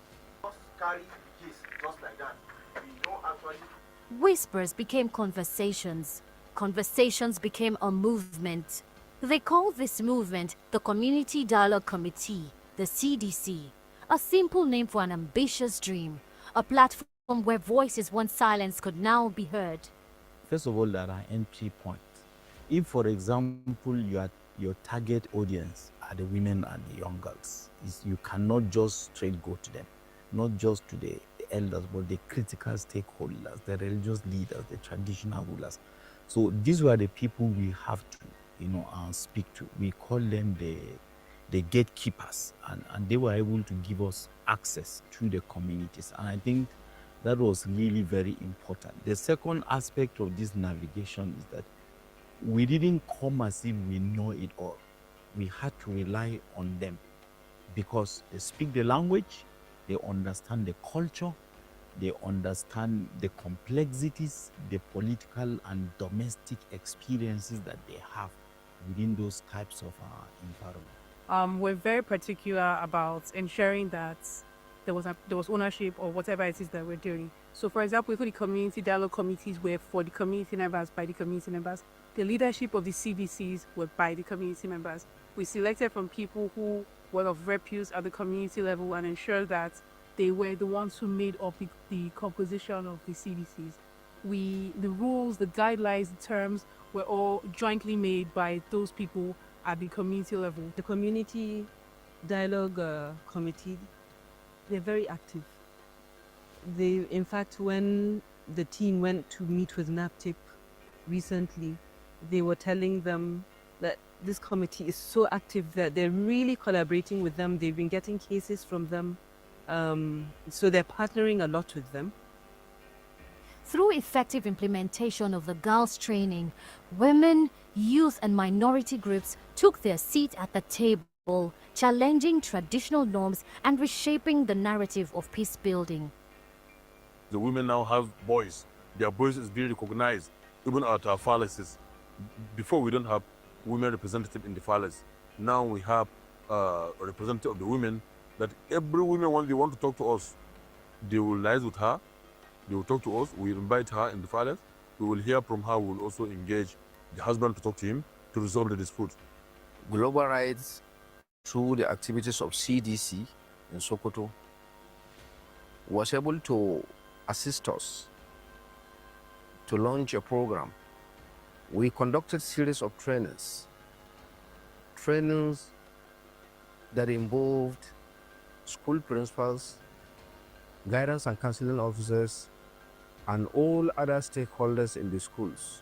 Whispers became conversations. Conversations became a movement. They call this movement the Community Dialogue Committee, the CDC, a simple name for an ambitious dream, a platform where voices once silenced could now be heard. First of all, there are entry points. If, for example, your target audience are the women and the young girls, you cannot just straight go to them, not just to the elders, but the critical stakeholders, the religious leaders, the traditional rulers. So these were the people we have to, speak to. We call them the gatekeepers, and they were able to give us access to the communities. And I think that was really very important. The second aspect of this navigation is that we didn't come as if we know it all. We had to rely on them because they speak the language, they understand the culture, they understand the complexities, the political and domestic experiences that they have within those types of environments. We're very particular about ensuring that there was ownership or whatever it is that we're doing. So, for example, we put the community dialogue committees were for the community members, by the community members. The leadership of the CBCs were by the community members. We selected from people who were of repute at the community level and ensured that they were the ones who made up the composition of the CBCs. The rules, the guidelines, the terms were all jointly made by those people at the community level. The community dialogue committee, they're very active. In fact, when the team went to meet with NAPTIP recently, they were telling them that this committee is so active that they're really collaborating with them. They've been getting cases from them. So they're partnering a lot with them. Through effective implementation of the girls' training, women, youth, and minority groups took their seat at the table, challenging traditional norms and reshaping the narrative of peace building. The women now have voice. Their voice is being recognized, even at our palaces. Before, we don't have women representative in the palace. Now we have a representative of the women, that every woman, when they want to talk to us, they will liaise with her, they will talk to us, we invite her in the palace, we will hear from her, we will also engage the husband to talk to him to resolve the dispute. Global Rights, through the activities of CDC in Sokoto, was able to assist us to launch a program. We conducted a series of trainings that involved school principals, guidance and counseling officers, and all other stakeholders in the schools,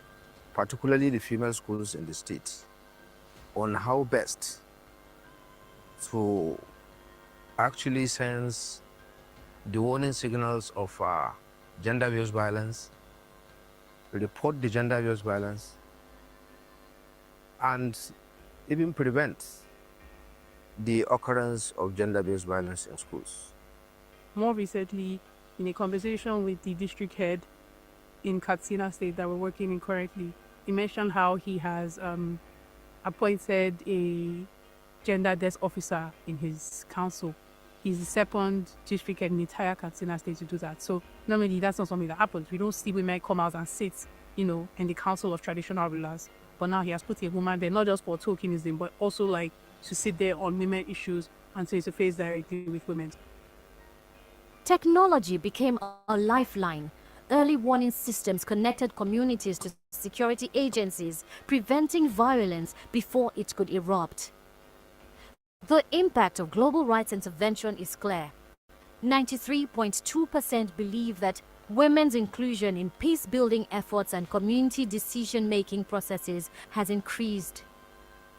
particularly the female schools in the state, on how best to actually sense the warning signals of gender-based violence, report the gender-based violence, and even prevent the occurrence of gender-based violence in schools. More recently, in a conversation with the district head in Kaduna State that we're working in currently, he mentioned how he has appointed a gender desk officer in his council. He's the second district head in the entire Kaduna State to do that. So normally that's not something that happens. We don't see women come out and sit, in the council of traditional rulers. But now he has put a woman there, not just for tokenism, but also like to sit there on women issues and to face directly with women. Technology became a lifeline. Early warning systems connected communities to security agencies, preventing violence before it could erupt. The impact of global rights intervention is clear. 93.2% believe that women's inclusion in peace-building efforts and community decision-making processes has increased.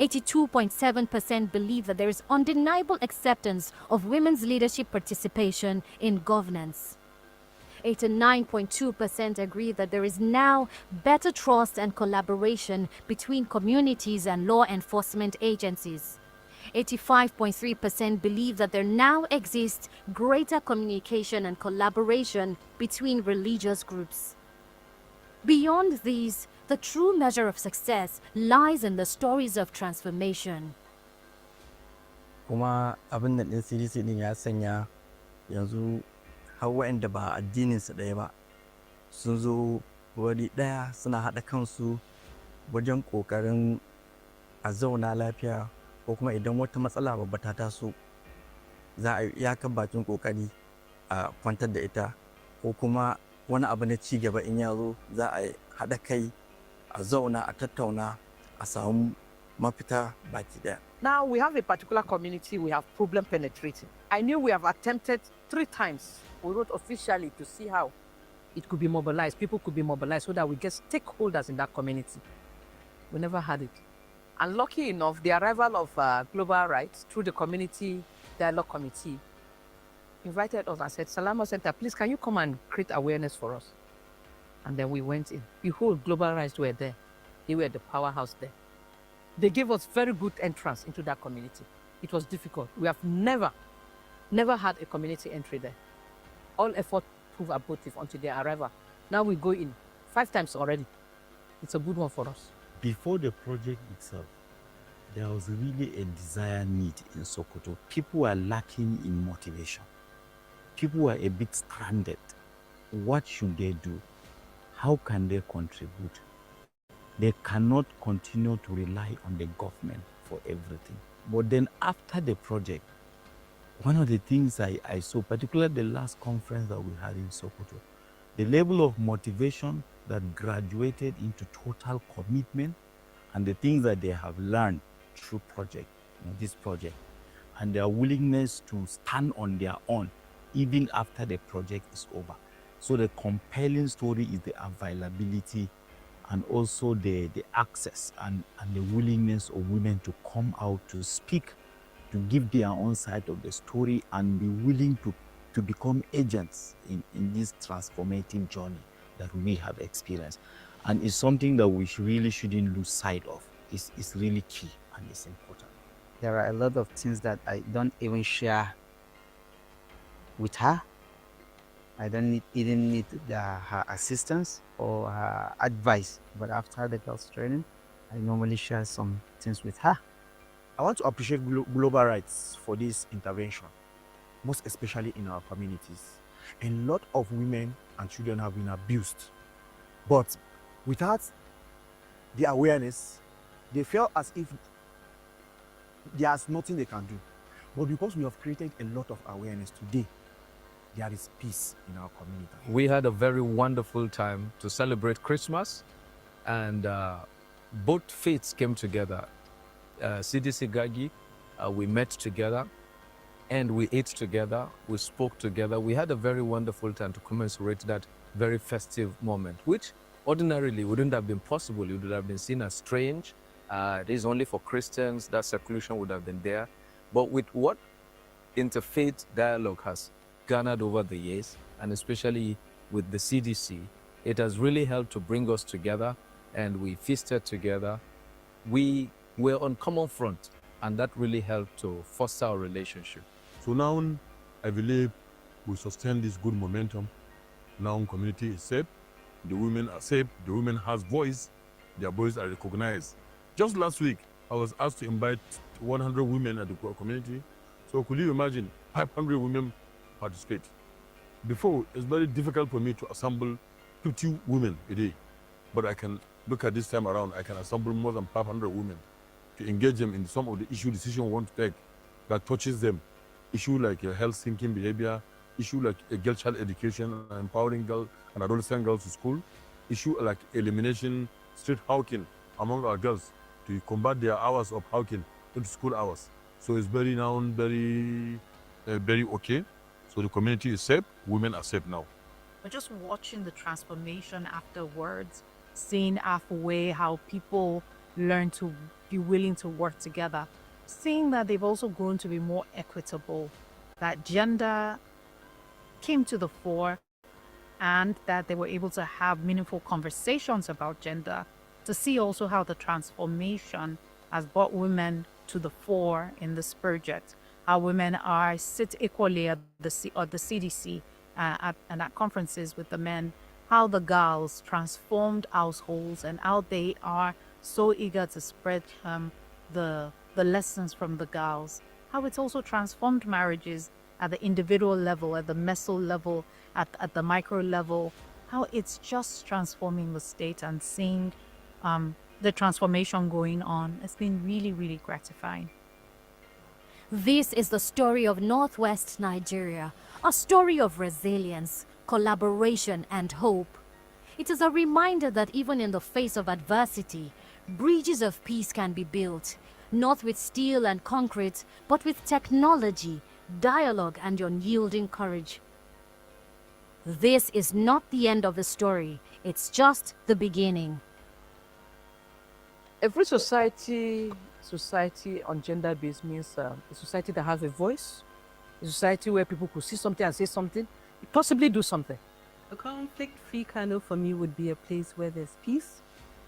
82.7% believe that there is undeniable acceptance of women's leadership participation in governance. 89.2% agree that there is now better trust and collaboration between communities and law enforcement agencies. 85.3% believe that there now exists greater communication and collaboration between religious groups. Beyond these, the true measure of success lies in the stories of transformation. Kuma abin da ɗin CDC ɗin ya sanya yanzu har waɗanda ba addininsu ɗaya ba sun zo wuri ɗaya suna haɗa kansu wajen ƙoƙarin a zauna lafiya, ko kuma idan wata matsala babba ta taso za a yi iyakan bakin ƙoƙari a kwantar da ita ko kuma wani abu na ci gaba in ya zo za a haɗa kai a zauna a tattauna a samu mafita baki ɗaya. Now we have a particular community we have problem penetrating. I knew we have attempted 3 times. We wrote officially to see how it could be mobilized, people could be mobilized so that we get stakeholders in that community. We never had it. And lucky enough, the arrival of Global Rights through the Community Dialogue Committee invited us and said, Salama Center, please can you come and create awareness for us? And then we went in. Behold, Global Rights were there. They were the powerhouse there. They gave us very good entrance into that community. It was difficult. We have never had a community entry there. All effort proved abortive until their arrival. Now we go in 5 times already. It's a good one for us. Before the project itself, there was really a dire need in Sokoto. People were lacking in motivation. People were a bit stranded. What should they do? How can they contribute? They cannot continue to rely on the government for everything. But then after the project, one of the things I saw, particularly the last conference that we had in Sokoto, the level of motivation that graduated into total commitment and the things that they have learned through this project, and their willingness to stand on their own even after the project is over. So the compelling story is the availability and also the access and the willingness of women to come out to speak, to give their own side of the story and be willing to become agents in this transformative journey that we have experienced. And it's something that we really shouldn't lose sight of. It's really key and it's important. There are a lot of things that I don't even share with her. I don't even need her assistance or her advice. But after the girls' training, I normally share some things with her. I want to appreciate Global Rights for this intervention, most especially in our communities. A lot of women and children have been abused. But without the awareness, they feel as if there's nothing they can do. But because we have created a lot of awareness today, there is peace in our community. We had a very wonderful time to celebrate Christmas, and both faiths came together. CDC Gagi, we met together, and we ate together, we spoke together. We had a very wonderful time to commemorate that very festive moment, which ordinarily wouldn't have been possible. It would have been seen as strange. It is only for Christians, that seclusion would have been there. But with what interfaith dialogue has garnered over the years, and especially with the CDC, it has really helped to bring us together, and we feasted together. We were on common front, and that really helped to foster our relationship. So now I believe we sustain this good momentum. Now community is safe, the women are safe, the women has voice, their voice are recognized. Just last week, I was asked to invite 100 women at the community. So could you imagine 500 women participate? Before, it's very difficult for me to assemble 50 women a day. But I can look at this time around, I can assemble more than 500 women to engage them in some of the issue decisions we want to take that touches them. Issue like health thinking behavior, issue like girl child education, empowering girls and adolescent girls to school, issue like elimination street hawking among our girls to combat their hours of hawking into school hours. So it's very now very okay. So the community is safe, women are safe now. But just watching the transformation afterwards, seeing halfway how people learn to be willing to work together, seeing that they've also grown to be more equitable, that gender came to the fore, and that they were able to have meaningful conversations about gender, to see also how the transformation has brought women to the fore in this project, how women sit equally at the CDC and at conferences with the men, how the girls transformed households and how they are so eager to spread the lessons from the girls, how it's also transformed marriages at the individual level, at the meso level, at the micro level, how it's just transforming the state and seeing the transformation going on. It's been really, really gratifying. This is the story of Northwest Nigeria, a story of resilience, collaboration, and hope. It is a reminder that even in the face of adversity, bridges of peace can be built, not with steel and concrete, but with technology, dialogue, and unyielding courage. This is not the end of the story, it's just the beginning. Every society on gender-based means a society that has a voice, a society where people could see something and say something, possibly do something. A conflict-free Kano for me would be a place where there's peace,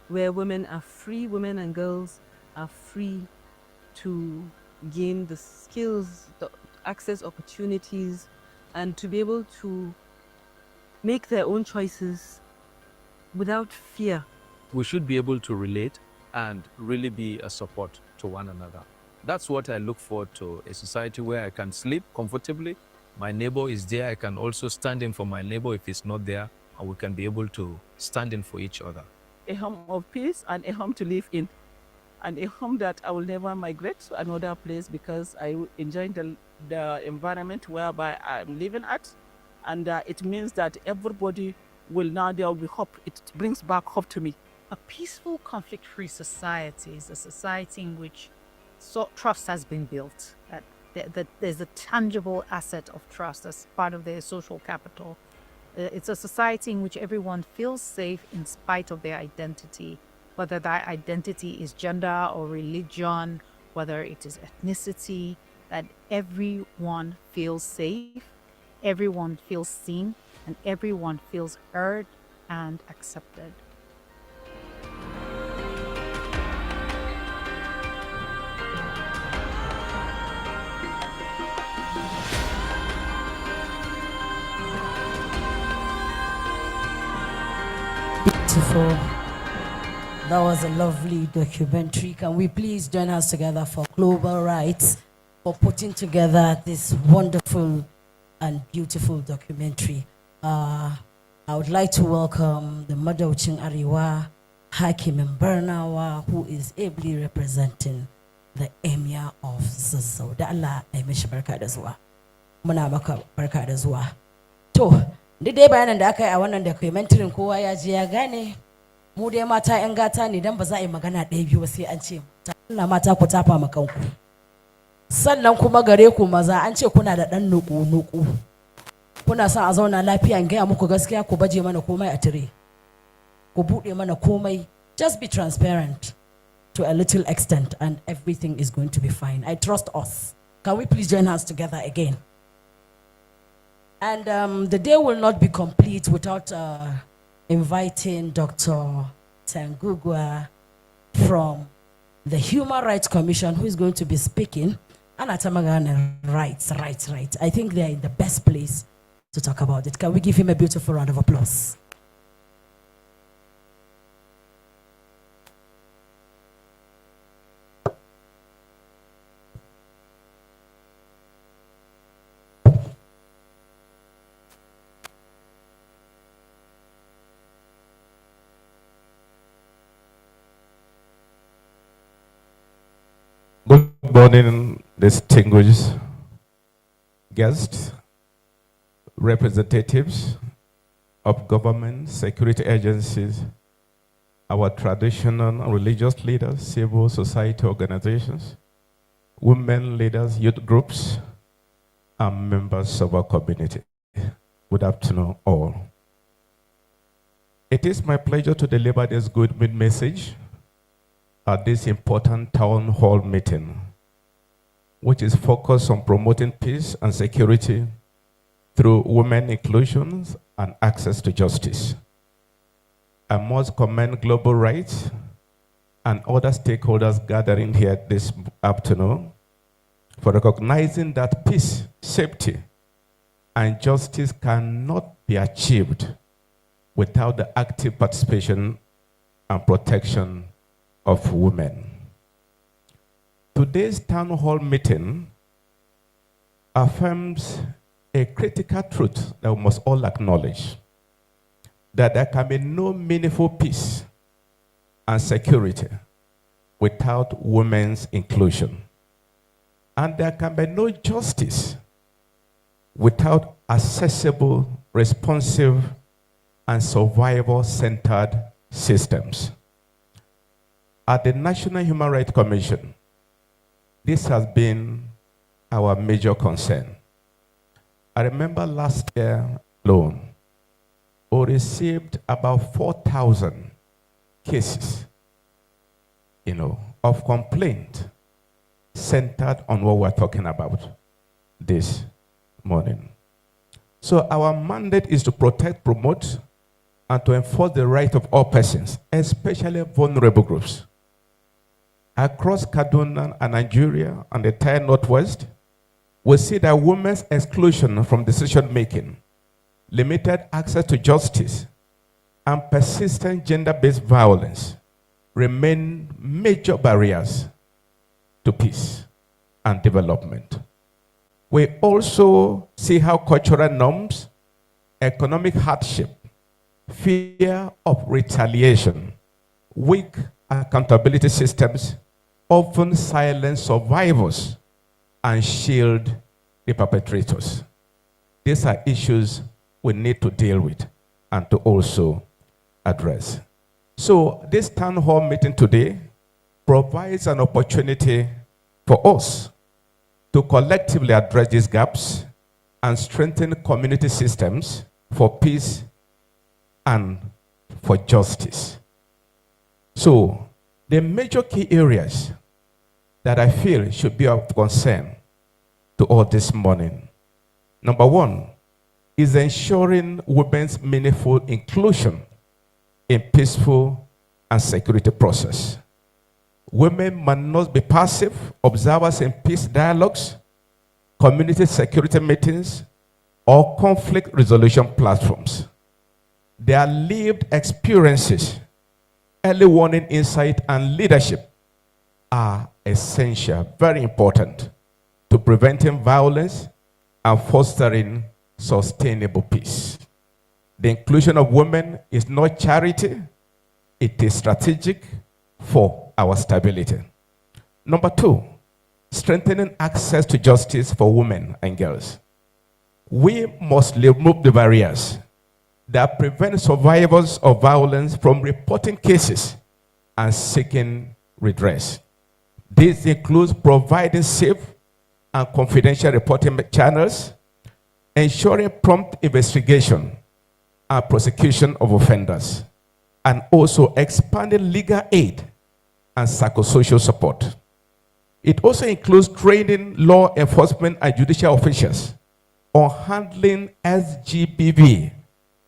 where women are free, women and girls are free to gain the skills, the access opportunities, and to be able to make their own choices without fear. We should be able to relate and really be a support to one another. That's what I look forward to, a society where I can sleep comfortably. My neighbor is there, I can also stand in for my neighbor if he's not there, and we can be able to stand in for each other. A home of peace and a home to live in, and a home that I will never migrate to another place because I enjoy the environment whereby I'm living at, and it means that everybody will now, there will be hope. It brings back hope to me. A peaceful, conflict-free society is a society in which trust has been built, that there's a tangible asset of trust as part of their social capital. It's a society in which everyone feels safe in spite of their identity, whether that identity is gender or religion, whether it is ethnicity, that everyone feels safe, everyone feels seen, and everyone feels heard and accepted. Beautiful. That was a lovely documentary. Can we please join us together for Global Rights for putting together this wonderful and beautiful documentary. I would like to welcome the Madauchin Ariwa Hakim Mbernawa, who is ably representing the Emir of Zazzau. Da Allah ya mishi barka da zuwa. Muna maka barka da zuwa. To, dai bayanan da aka yi a wannan documentary kowa ya ji ya gane, mu dai mata 'yan gata ne dan ba za a yi magana ɗaya biyu sai an ce Allah mata ku tafa ma kanku. Sannan kuma gare ku maza an ce kuna da ɗan nuku-nuku. Kuna son a zauna lafiya in gaya muku gaskiya, ku baje mana komai a tire. Ku buɗe mana komai. Just be transparent to a little extent and everything is going to be fine. I trust us. Can we please join hands together again? And the day will not be complete without inviting Dr. Tangugwa from the Human Rights Commission, who is going to be speaking. Anatamagana rights. I think they are in the best place to talk about it. Can we give him a beautiful round of applause? Good morning, distinguished guests, representatives of government, security agencies, our traditional and religious leaders, civil society organizations, women leaders, youth groups, and members of our community. Good afternoon, all. It is my pleasure to deliver this good message at this important town hall meeting, which is focused on promoting peace and security through women inclusion and access to justice. I must commend Global Rights and other stakeholders gathering here this afternoon for recognizing that peace, safety, and justice cannot be achieved without the active participation and protection of women. Today's town hall meeting affirms a critical truth that we must all acknowledge, that there can be no meaningful peace and security without women's inclusion. And there can be no justice without accessible responsive, and survival-centered systems. At the National Human Rights Commission, this has been our major concern. I remember last year alone, we received about 4,000 cases, of complaint centered on what we're talking about this morning. So our mandate is to protect, promote, and to enforce the right of all persons, especially vulnerable groups. Across Kaduna and Nigeria and the entire Northwest, we see that women's exclusion from decision-making, limited access to justice, and persistent gender-based violence remain major barriers to peace and development. We also see how cultural norms, economic hardship, fear of retaliation, weak accountability systems often silence survivors and shield the perpetrators. These are issues we need to deal with and to also address. So this town hall meeting today provides an opportunity for us to collectively address these gaps and strengthen community systems for peace and for justice. So the major key areas that I feel should be of concern to all this morning. Number one is ensuring women's meaningful inclusion in peaceful and security process. Women must not be passive observers in peace dialogues, community security meetings, or conflict resolution platforms. Their lived experiences, early warning insight, and leadership are essential, very important, to preventing violence and fostering sustainable peace. The inclusion of women is not charity, it is strategic for our stability. Number two, strengthening access to justice for women and girls. We must remove the barriers that prevent survivors of violence from reporting cases and seeking redress. This includes providing safe and confidential reporting channels, ensuring prompt investigation and prosecution of offenders, and also expanding legal aid and psychosocial support. It also includes training law enforcement and judicial officials on handling SGBV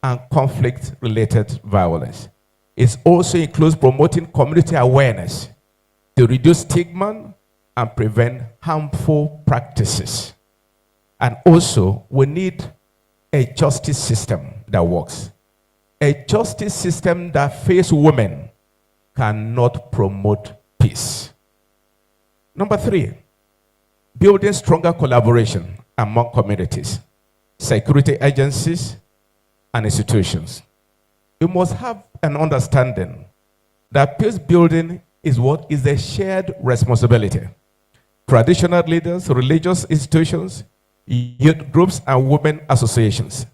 and conflict-related violence. It also includes promoting community awareness to reduce stigma and prevent harmful practices. And also, we need a justice system that works. A justice system that fails women cannot promote peace. Number three, building stronger collaboration among communities, security agencies, and institutions. We must have an understanding that peace building is what is a shared responsibility. Traditional leaders, religious institutions, youth groups, and women associations,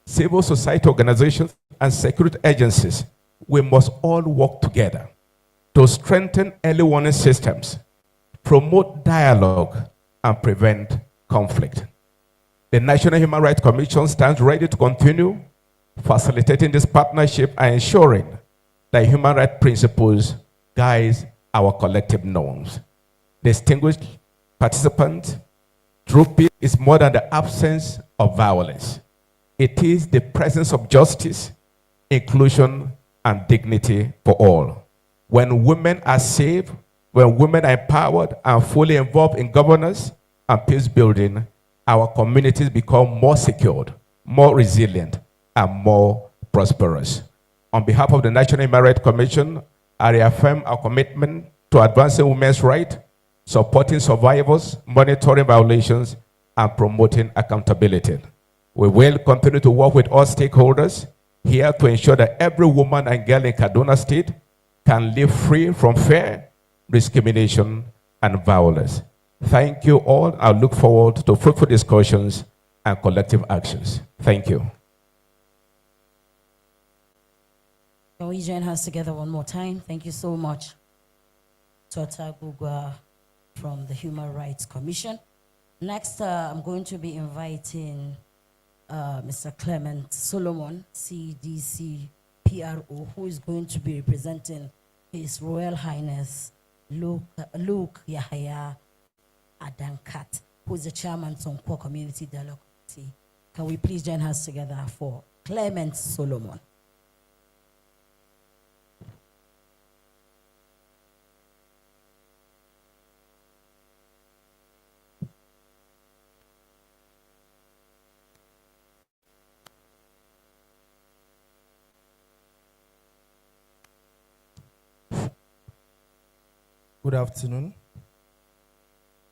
civil society organizations, and security agencies, we must all work together to strengthen early warning systems, promote dialogue, and prevent conflict. The National Human Rights Commission stands ready to continue facilitating this partnership and ensuring that human rights principles guide our collective norms. Distinguished participants, true peace is more than the absence of violence. It is the presence of justice, inclusion, and dignity for all. When women are safe, when women are empowered and fully involved in governance and peace building, our communities become more secured, more resilient, and more prosperous. On behalf of the National Human Rights Commission, I reaffirm our commitment to advancing women's rights, supporting survivors, monitoring violations, and promoting accountability. We will continue to work with all stakeholders here to ensure that every woman and girl in Kaduna State can live free from fear, discrimination, and violence. Thank you all. I look forward to fruitful discussions and collective actions. Thank you. Can we join hands together one more time? Thank you so much. Tota Gugwa from the Human Rights Commission. Next, I'm going to be inviting Mr. Clement Solomon, CDC PRO, who is going to be representing His Royal Highness Luke Yahya Adankat, who is the chairman of Core Community Dialogue Committee. Can we please join hands together for Clement Solomon? Good afternoon.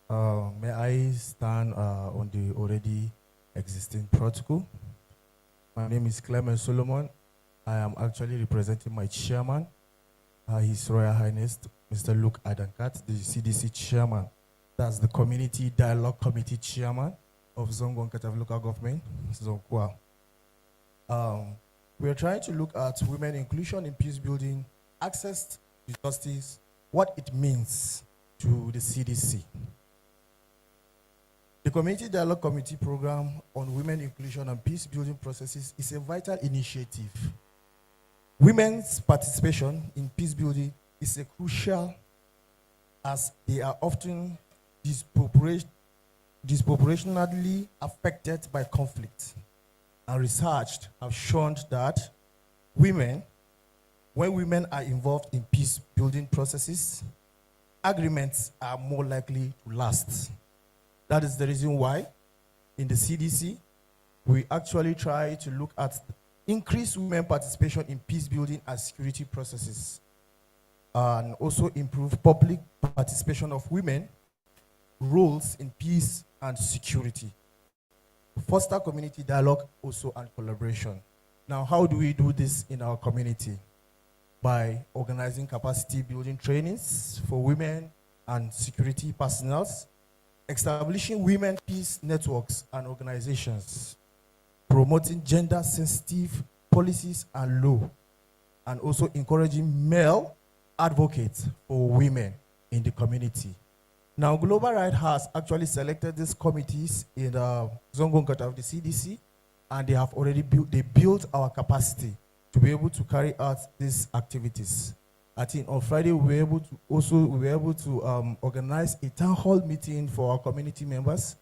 May I stand on the already existing protocol? My name is Clement Solomon. I am actually representing my chairman, His Royal Highness, Mr. Luke Adankat, the CDC chairman. That's the Community Dialogue Committee chairman of Zongo Nkatav Local Government, Zonkwa. We are trying to look at women inclusion in peace building, access to justice, what it means to the CDC. The Community Dialogue Committee program on women inclusion and peace building processes is a vital initiative. Women's participation in peace building is a crucial, as they are often disproportionately affected by conflict. And research have shown that when women are involved in peace building processes, agreements are more likely to last. That is the reason why in the CDC, we actually try to look at increased women participation in peace building and security processes, and also improve public participation of women roles in peace and security. Foster community dialogue also and collaboration. Now, how do we do this in our community? By organizing capacity building trainings for women and security personnel, establishing women peace networks and organizations, promoting gender sensitive policies and law, and also encouraging male advocates for women in the community. Now, Global Right has actually selected these committees in the Zongo Nkata of the CDC, and they have already built our capacity to be able to carry out these activities. I think on Friday we were able to organize a town hall meeting for our community members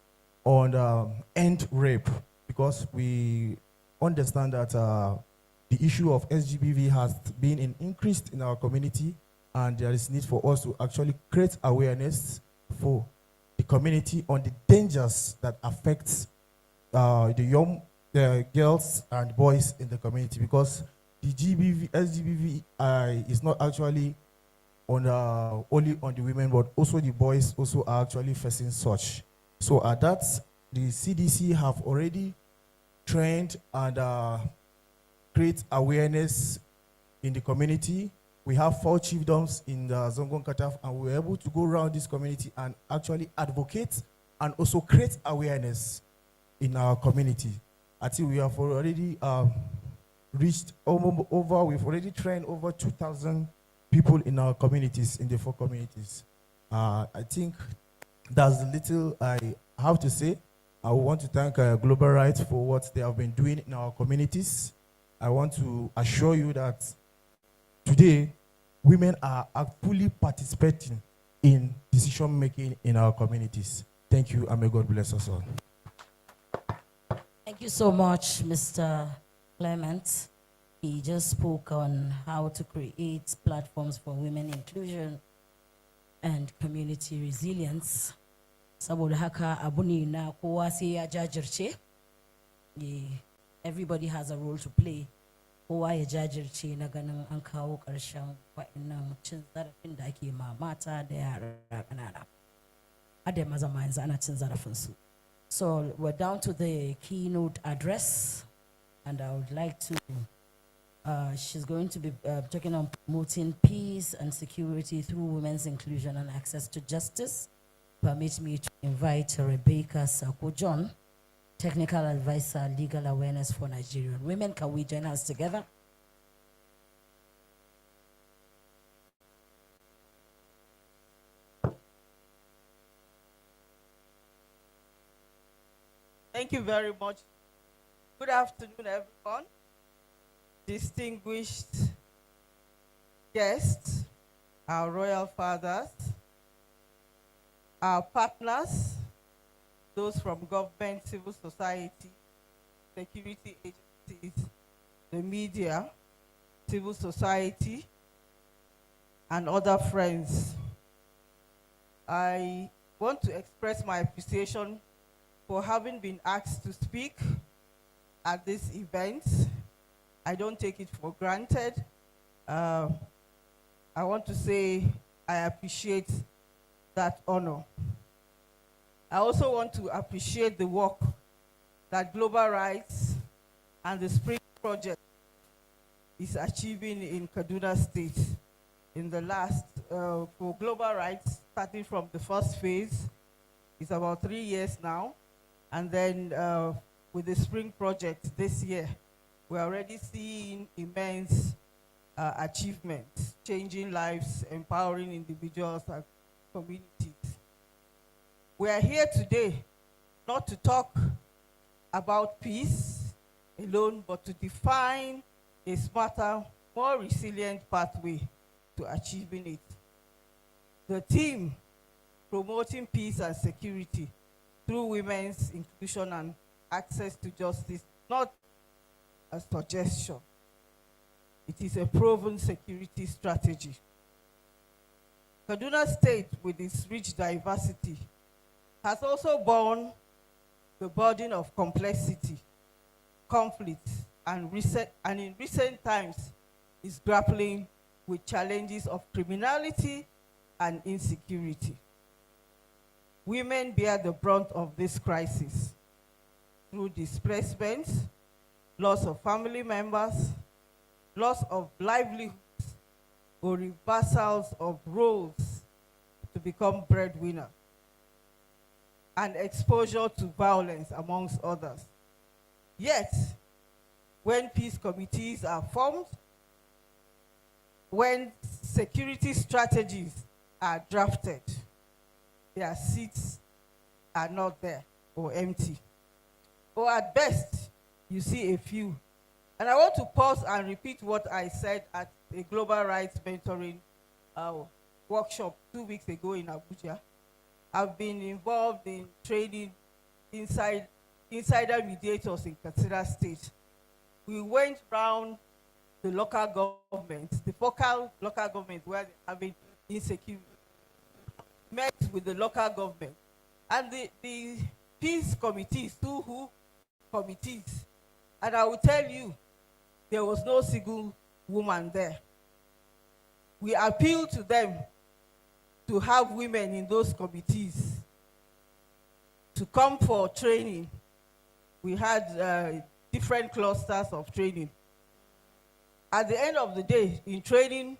on end rape, because we understand that the issue of SGBV has been increased in our community, and there is need for us to actually create awareness for the community on the dangers that affects the girls and boys in the community, because the SGBV is not actually on only on the women, but also the boys also are actually facing such. So at that, the CDC have already trained and create awareness in the community. We have 4 chiefdoms in the Zongo Nkata, and we were able to go around this community and actually advocate and also create awareness in our community. I think we have already reached we've already trained over 2,000 people in our communities, in the 4 communities. I think that's the little I have to say. I want to thank Global Rights for what they have been doing in our communities. I want to assure you that today, women are fully participating in decision making in our communities. Thank you, and may God bless us all. Thank you so much, Mr. Clement. He just spoke on how to create platforms for women inclusion and community resilience. Saboda haka abuni na kowa sai ya jajirce. Everybody has a role to play. Kowa ya jajirce na ganin an kawo ƙarshen wa'annan cin zarafin da ake ma mata da yara ƙanana. Hada maza ma yanzu ana cin zarafin su. So we're down to the keynote address, and I would like to, she's going to be talking on promoting peace and security through women's inclusion and access to justice. Permit me to invite Rebecca Sako-John, Technical Advisor, Legal Awareness for Nigerian Women. Can we join us together? Thank you very much. Good afternoon, everyone. Distinguished guests, our royal fathers, our partners, those from government, civil society, security agencies, the media, civil society, and other friends. I want to express my appreciation for having been asked to speak at this event. I don't take it for granted. I want to say I appreciate that honor. I also want to appreciate the work that Global Rights and the Spring Project is achieving in Kaduna State. In the last, for Global Rights, starting from the first phase, it's about 3 years now. And then with the Spring Project this year, we're already seeing immense achievements, changing lives, empowering individuals and communities. We are here today not to talk about peace alone, but to define a smarter, more resilient pathway to achieving it. The theme, promoting peace and security through women's inclusion and access to justice, not a suggestion. It is a proven security strategy. Kaduna State, with its rich diversity, has also borne the burden of complexity, conflict, and in recent times is grappling with challenges of criminality and insecurity. Women bear the brunt of this crisis through displacement, loss of family members, loss of livelihoods, or reversals of roles to become breadwinner, and exposure to violence, amongst others. Yet, when peace committees are formed, when security strategies are drafted, their seats are not there or empty. Or at best, you see a few. And I want to pause and repeat what I said at a Global Rights Mentoring workshop 2 weeks ago in Abuja. I've been involved in training insider mediators in Katsina State. We went round the local government, the focal local government where they're having insecurity, met with the local government, and the peace committees, two committees, and I will tell you, there was no single woman there. We appealed to them to have women in those committees to come for training. We had different clusters of training. At the end of the day, in training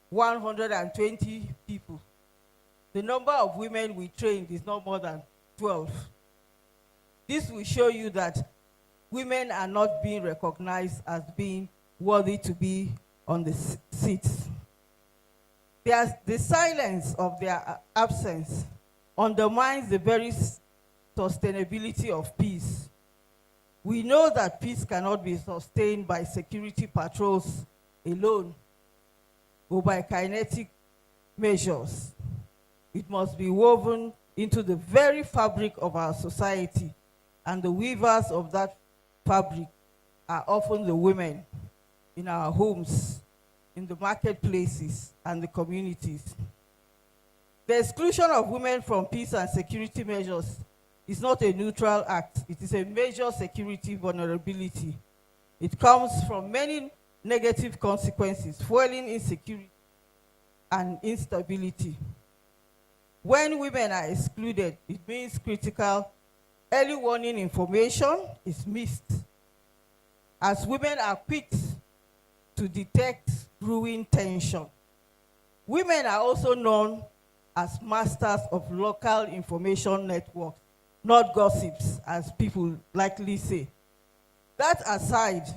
120 people, the number of women we trained is not more than 12. This will show you that women are not being recognized as being worthy to be on the seats. The silence of their absence undermines the very sustainability of peace. We know that peace cannot be sustained by security patrols alone or by kinetic measures. It must be woven into the very fabric of our society, and the weavers of that fabric are often the women in our homes, in the marketplaces, and the communities. The exclusion of women from peace and security measures is not a neutral act. It is a major security vulnerability. It comes from many negative consequences, fueling insecurity and instability. When women are excluded, it means critical early warning information is missed, as women are quick to detect brewing tension. Women are also known as masters of local information networks, not gossips, as people likely say. That aside,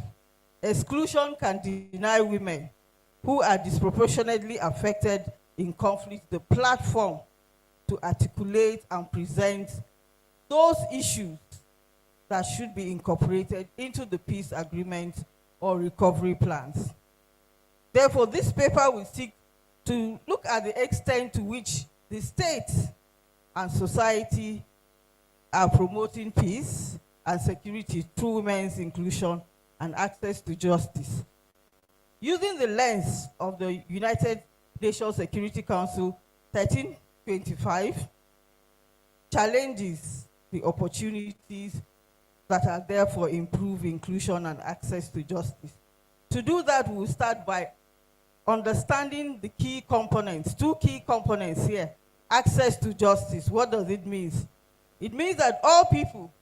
exclusion can deny women who are disproportionately affected in conflict the platform to articulate and present those issues that should be incorporated into the peace agreement or recovery plans. Therefore, this paper will seek to look at the extent to which the state and society are promoting peace and security through women's inclusion and access to justice. Using the lens of the United Nations Security Council 1325, challenges the opportunities that are there for improved inclusion and access to justice. To do that, we'll start by understanding the key components, two key components here. Access to justice, what does it mean? It means that all people,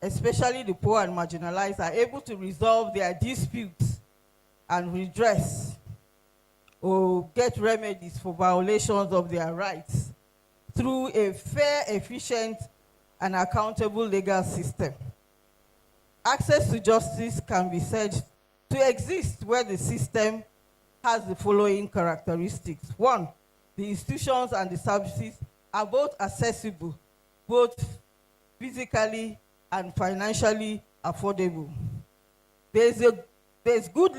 especially the poor and marginalized, are able to resolve their disputes and redress or get remedies for violations of their rights through a fair, efficient, and accountable legal system. Access to justice can be said to exist where the system has the following characteristics. One, the institutions and the services are both accessible, both physically and financially affordable. There's good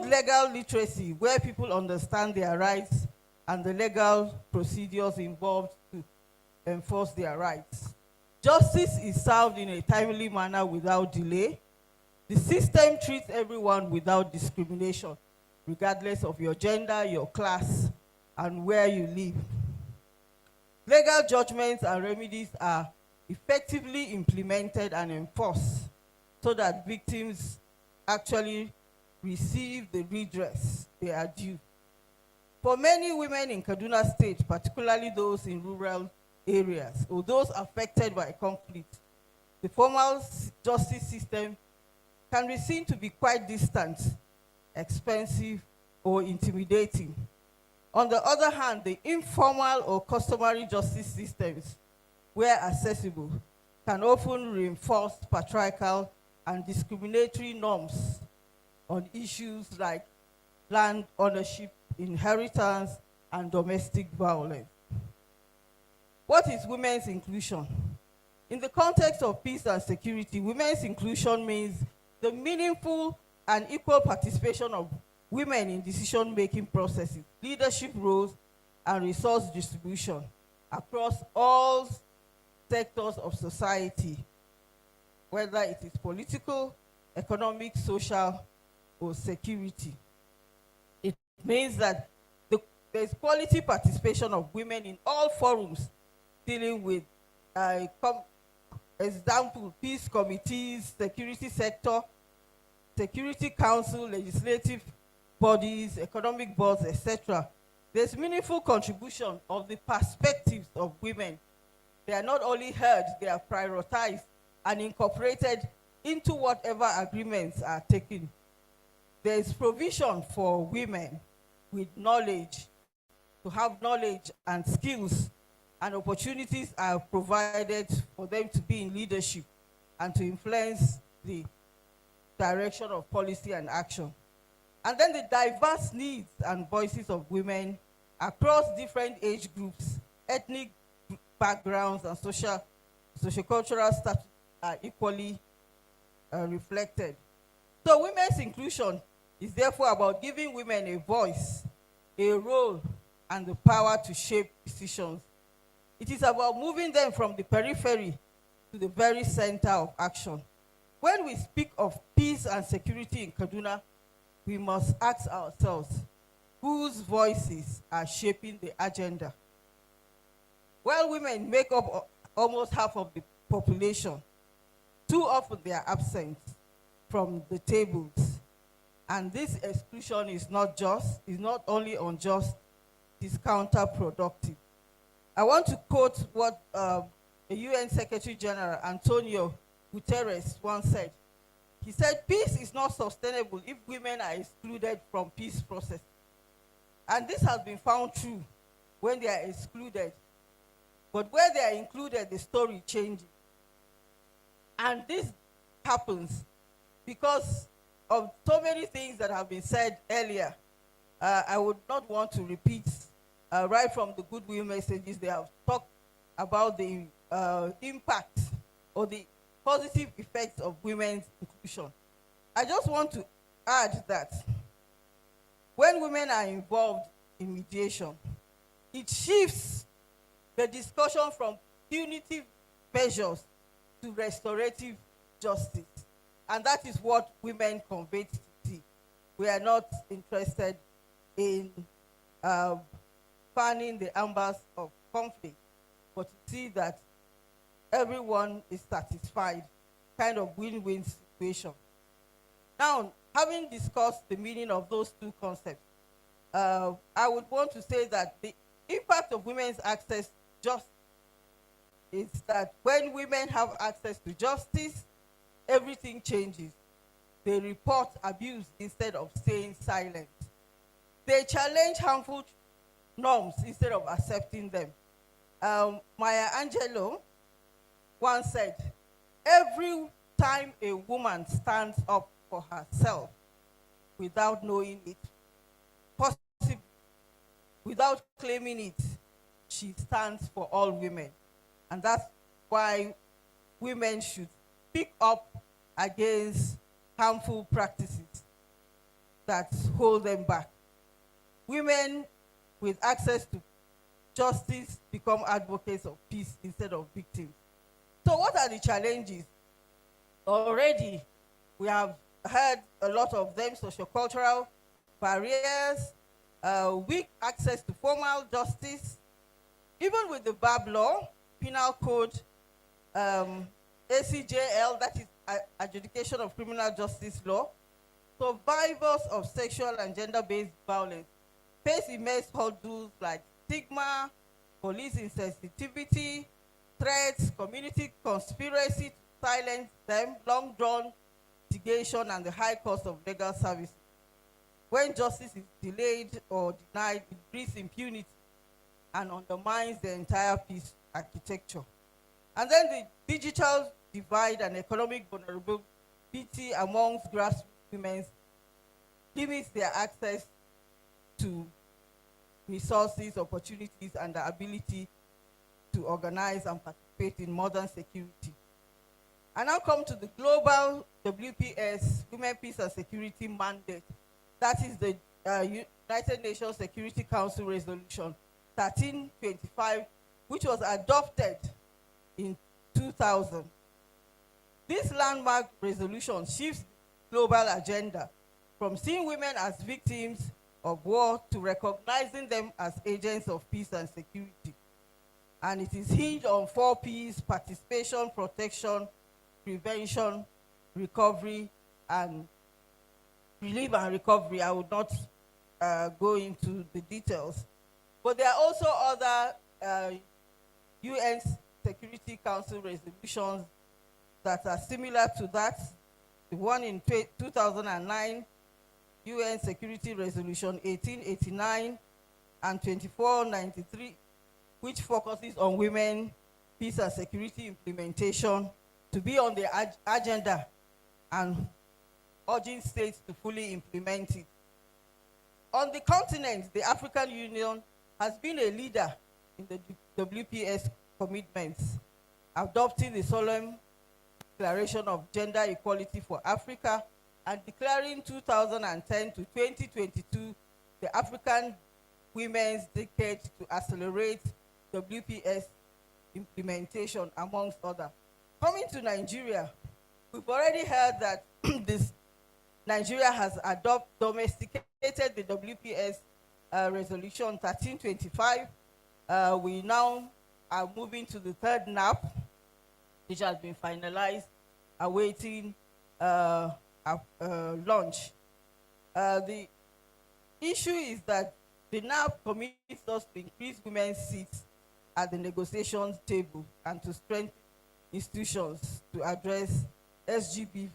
legal literacy where people understand their rights and the legal procedures involved to enforce their rights. Justice is served in a timely manner without delay. The system treats everyone without discrimination, regardless of your gender, your class, and where you live. Legal judgments and remedies are effectively implemented and enforced so that victims actually receive the redress they are due. For many women in Kaduna State, particularly those in rural areas or those affected by conflict, the formal justice system can be seen to be quite distant, expensive, or intimidating. On the other hand, the informal or customary justice systems, where accessible, can often reinforce patriarchal and discriminatory norms on issues like land ownership, inheritance, and domestic violence. What is women's inclusion? In the context of peace and security, women's inclusion means the meaningful and equal participation of women in decision-making processes, leadership roles, and resource distribution across all sectors of society, whether it is political, economic, social, or security. It means that there's quality participation of women in all forums dealing with, example, peace committees, security sector, security council, legislative bodies, economic boards, etc. There's meaningful contribution of the perspectives of women. They are not only heard, they are prioritized and incorporated into whatever agreements are taken. There is provision for women with knowledge, to have knowledge and skills, and opportunities are provided for them to be in leadership and to influence the direction of policy and action. And then the diverse needs and voices of women across different age groups, ethnic backgrounds, and sociocultural status are equally reflected. So women's inclusion is therefore about giving women a voice, a role, and the power to shape decisions. It is about moving them from the periphery to the very center of action. When we speak of peace and security in Kaduna, we must ask ourselves, whose voices are shaping the agenda? While women make up almost half of the population, too often they are absent from the tables. And this exclusion is not only unjust, it is counterproductive. I want to quote what the UN Secretary General Antonio Guterres once said. He said, peace is not sustainable if women are excluded from peace process. And this has been found true when they are excluded. But where they are included, the story changes. And this happens because of so many things that have been said earlier. I would not want to repeat right from the goodwill messages they have talked about the impact or the positive effects of women's inclusion. I just want to add that when women are involved in mediation, it shifts the discussion from punitive measures to restorative justice. And that is what women convey to see. We are not interested in fanning the embers of conflict, but to see that everyone is satisfied, kind of win-win situation. Now, having discussed the meaning of those two concepts, I would want to say that the impact of women's access to justice is that when women have access to justice, everything changes. They report abuse instead of staying silent. They challenge harmful norms instead of accepting them. Maya Angelou once said, every time a woman stands up for herself without knowing it, possibly without claiming it, she stands for all women. And that's why women should speak up against harmful practices that hold them back. Women with access to justice become advocates of peace instead of victims. So what are the challenges? Already, we have heard a lot of them: sociocultural barriers, weak access to formal justice. Even with the BAB law, Penal Code, ACJL, that is Adjudication of Criminal Justice Law, survivors of sexual and gender-based violence face immense hurdles like stigma, police insensitivity, threats, community conspiracy to silence them, long-drawn litigation, and the high cost of legal services. When justice is delayed or denied, it breeds impunity and undermines the entire peace architecture. And then the digital divide and economic vulnerability amongst grassroots women limits their access to resources, opportunities, and the ability to organize and participate in modern security. I now come to the global WPS, Women, Peace and Security mandate. That is the United Nations Security Council Resolution 1325, which was adopted in 2000. This landmark resolution shifts the global agenda from seeing women as victims of war to recognizing them as agents of peace and security. And it is hinged on 4 P's: participation, protection, prevention, recovery, and relief and recovery. I would not go into the details. But there are also other UN Security Council resolutions that are similar to that. The one in 2009, UN Security Resolution 1889 and 2493, which focuses on women, peace and security implementation to be on the agenda and urging states to fully implement it. On the continent, the African Union has been a leader in the WPS commitments, adopting the solemn Declaration of Gender Equality for Africa and declaring 2010 to 2022 the African Women's Decade to accelerate WPS implementation, amongst others. Coming to Nigeria, we've already heard that Nigeria has domesticated the WPS resolution 1325. We now are moving to the 3rd NAP, which has been finalized, awaiting launch. The issue is that the NAP commits us to increase women's seats at the negotiation table and to strengthen institutions to address SGB.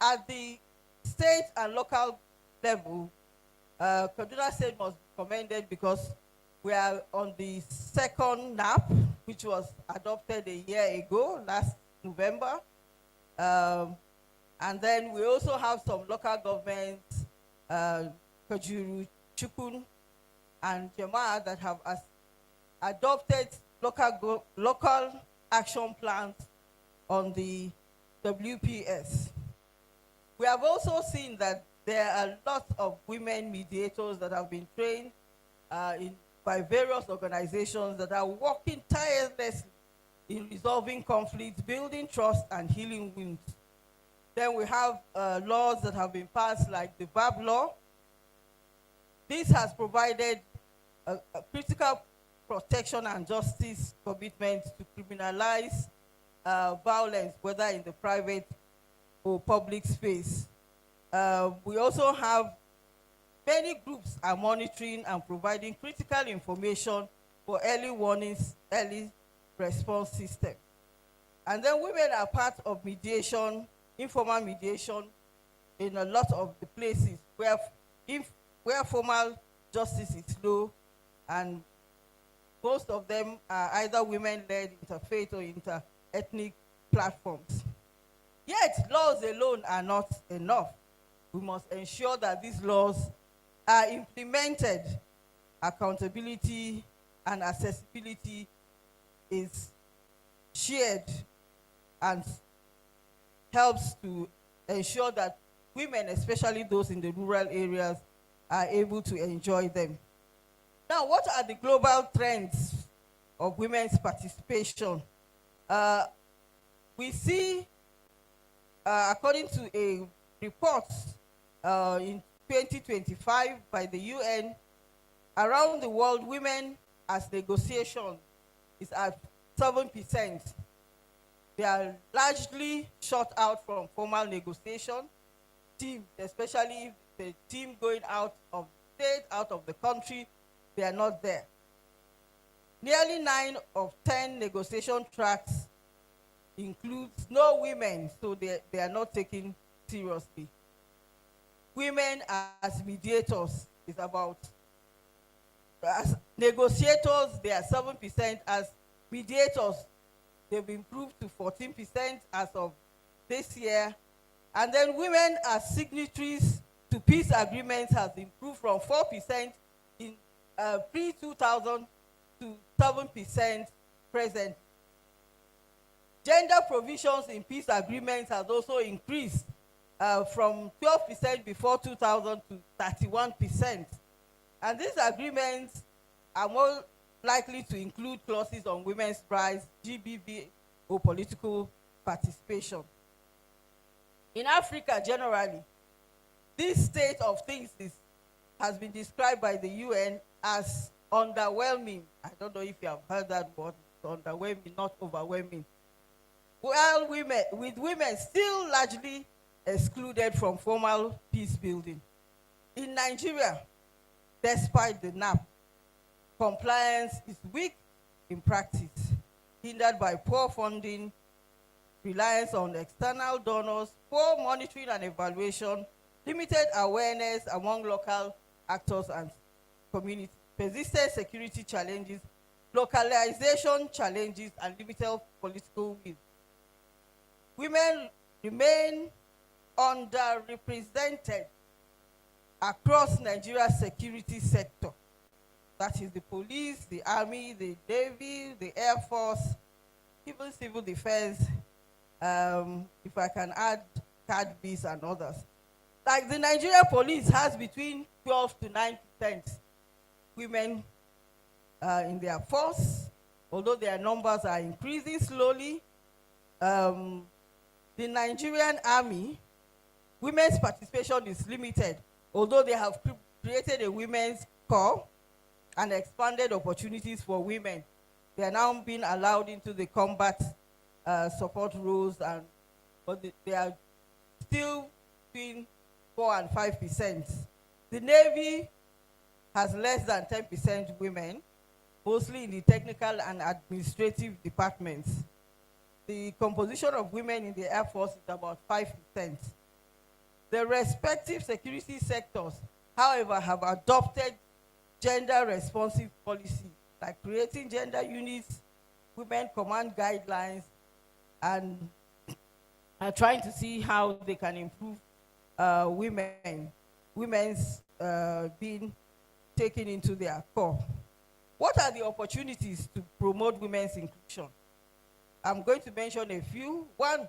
At the state and local level, Kaduna State must be commended because we are on the 2nd NAP, which was adopted a year ago, last November. And then we also have some local governments, Kajuru, Chukun, and Jema, that have adopted local action plans on the WPS. We have also seen that there are lots of women mediators that have been trained by various organizations that are working tirelessly in resolving conflicts, building trust, and healing wounds. Then we have laws that have been passed, like the VAB law. This has provided a critical protection and justice commitment to criminalize violence, whether in the private or public space. We also have many groups are monitoring and providing critical information for early warnings, early response system. And then women are part of mediation, informal mediation, in a lot of the places where formal justice is low, and most of them are either women-led, interfaith, or inter-ethnic platforms. Yet, laws alone are not enough. We must ensure that these laws are implemented, accountability and accessibility is shared, and helps to ensure that women, especially those in the rural areas, are able to enjoy them. Now, what are the global trends of women's participation? We see, according to a report in 2025 by the UN, around the world, women as negotiation is at 7%. They are largely shut out from formal negotiation. Teams, especially the team going out of the state, out of the country, they are not there. Nearly 9 of 10 negotiation tracks includes no women, so they are not taken seriously. Women as mediators is about, as negotiators, they are 7%. As mediators, they've improved to 14% as of this year. And then women as signatories to peace agreements has improved from 4% in pre-2000 to 7% present. Gender provisions in peace agreements has also increased from 12% before 2000 to 31%. And these agreements are more likely to include clauses on women's rights, GBV, or political participation. In Africa generally, this state of things has been described by the UN as underwhelming. I don't know if you have heard that word, underwhelming, not overwhelming. Well, women still largely excluded from formal peace building. In Nigeria, despite the NAP, compliance is weak in practice, hindered by poor funding, reliance on external donors, poor monitoring and evaluation, limited awareness among local actors and communities, persistent security challenges, localization challenges, and limited political will. Women remain underrepresented across Nigeria's security sector. That is the police, the army, the navy, the air force, even civil defense, if I can add CADBs and others. Like the Nigeria police has between 12 to 9% women in their force, although their numbers are increasing slowly. The Nigerian army, women's participation is limited, although they have created a women's corps and expanded opportunities for women. They are now being allowed into the combat support roles, but they are still between 4 and 5%. The Navy has less than 10% women, mostly in the technical and administrative departments. The composition of women in the Air Force is about 5%. The respective security sectors, however, have adopted gender-responsive policy, like creating gender units, women command guidelines, and are trying to see how they can improve women's being taken into their core. What are the opportunities to promote women's inclusion? I'm going to mention a few. One,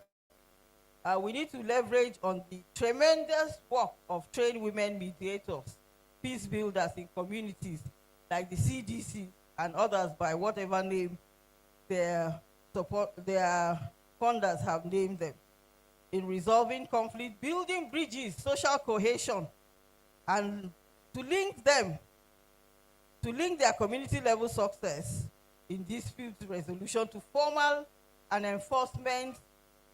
we need to leverage on the tremendous work of trained women mediators, peace builders in communities like the CDC and others by whatever name their funders have named them, in resolving conflict, building bridges, social cohesion, and to link their community level success in dispute resolution to formal and enforcement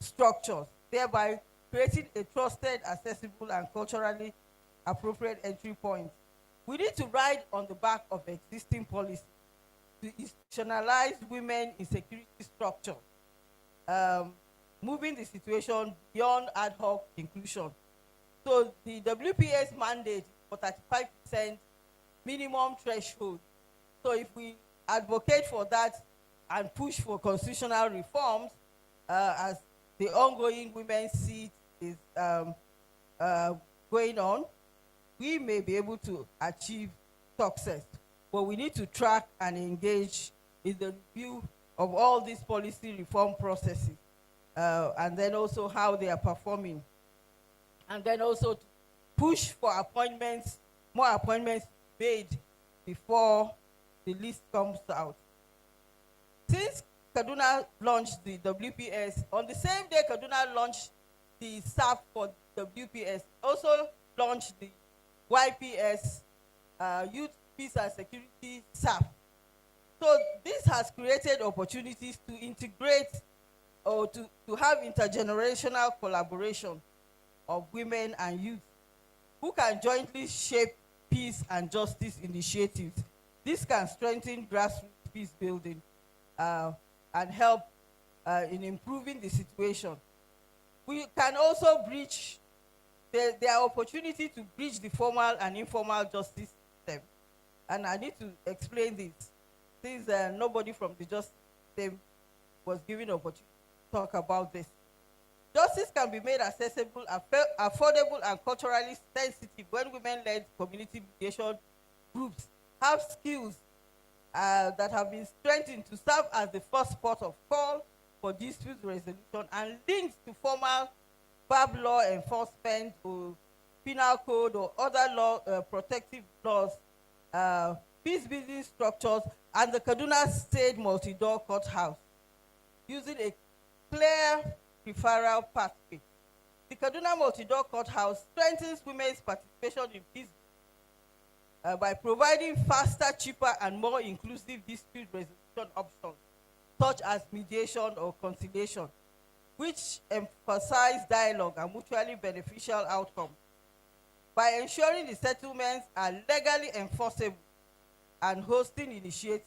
structures, thereby creating a trusted, accessible, and culturally appropriate entry point. We need to ride on the back of existing policy to institutionalize women in security structure, moving the situation beyond ad hoc inclusion. So the WPS mandate for 35% minimum threshold. So if we advocate for that and push for constitutional reforms, as the ongoing women's seat is going on, we may be able to achieve success. But we need to track and engage in the review of all these policy reform processes, and then also how they are performing. And then also to push for appointments, more appointments made before the list comes out. Since Kaduna launched the WPS, on the same day Kaduna launched the SAP for WPS, also launched the YPS, Youth Peace and Security SAP. So this has created opportunities to integrate or to have intergenerational collaboration of women and youth who can jointly shape peace and justice initiatives. This can strengthen grassroots peace building and help in improving the situation. We can also bridge, there are opportunities to bridge the formal and informal justice system. And I need to explain this, since nobody from the justice system was given opportunity to talk about this. Justice can be made accessible, affordable, and culturally sensitive when women-led community mediation groups have skills that have been strengthened to serve as the first port of call for dispute resolution and linked to formal BAB law enforcement or penal code or other law protective laws, peace-building structures, and the Kaduna State Multi-Door Courthouse, using a clear referral pathway. The Kaduna Multi-Door Courthouse strengthens women's participation in peace by providing faster, cheaper, and more inclusive dispute resolution options, such as mediation or conciliation, which emphasize dialogue and mutually beneficial outcomes. By ensuring the settlements are legally enforceable and hosting initiatives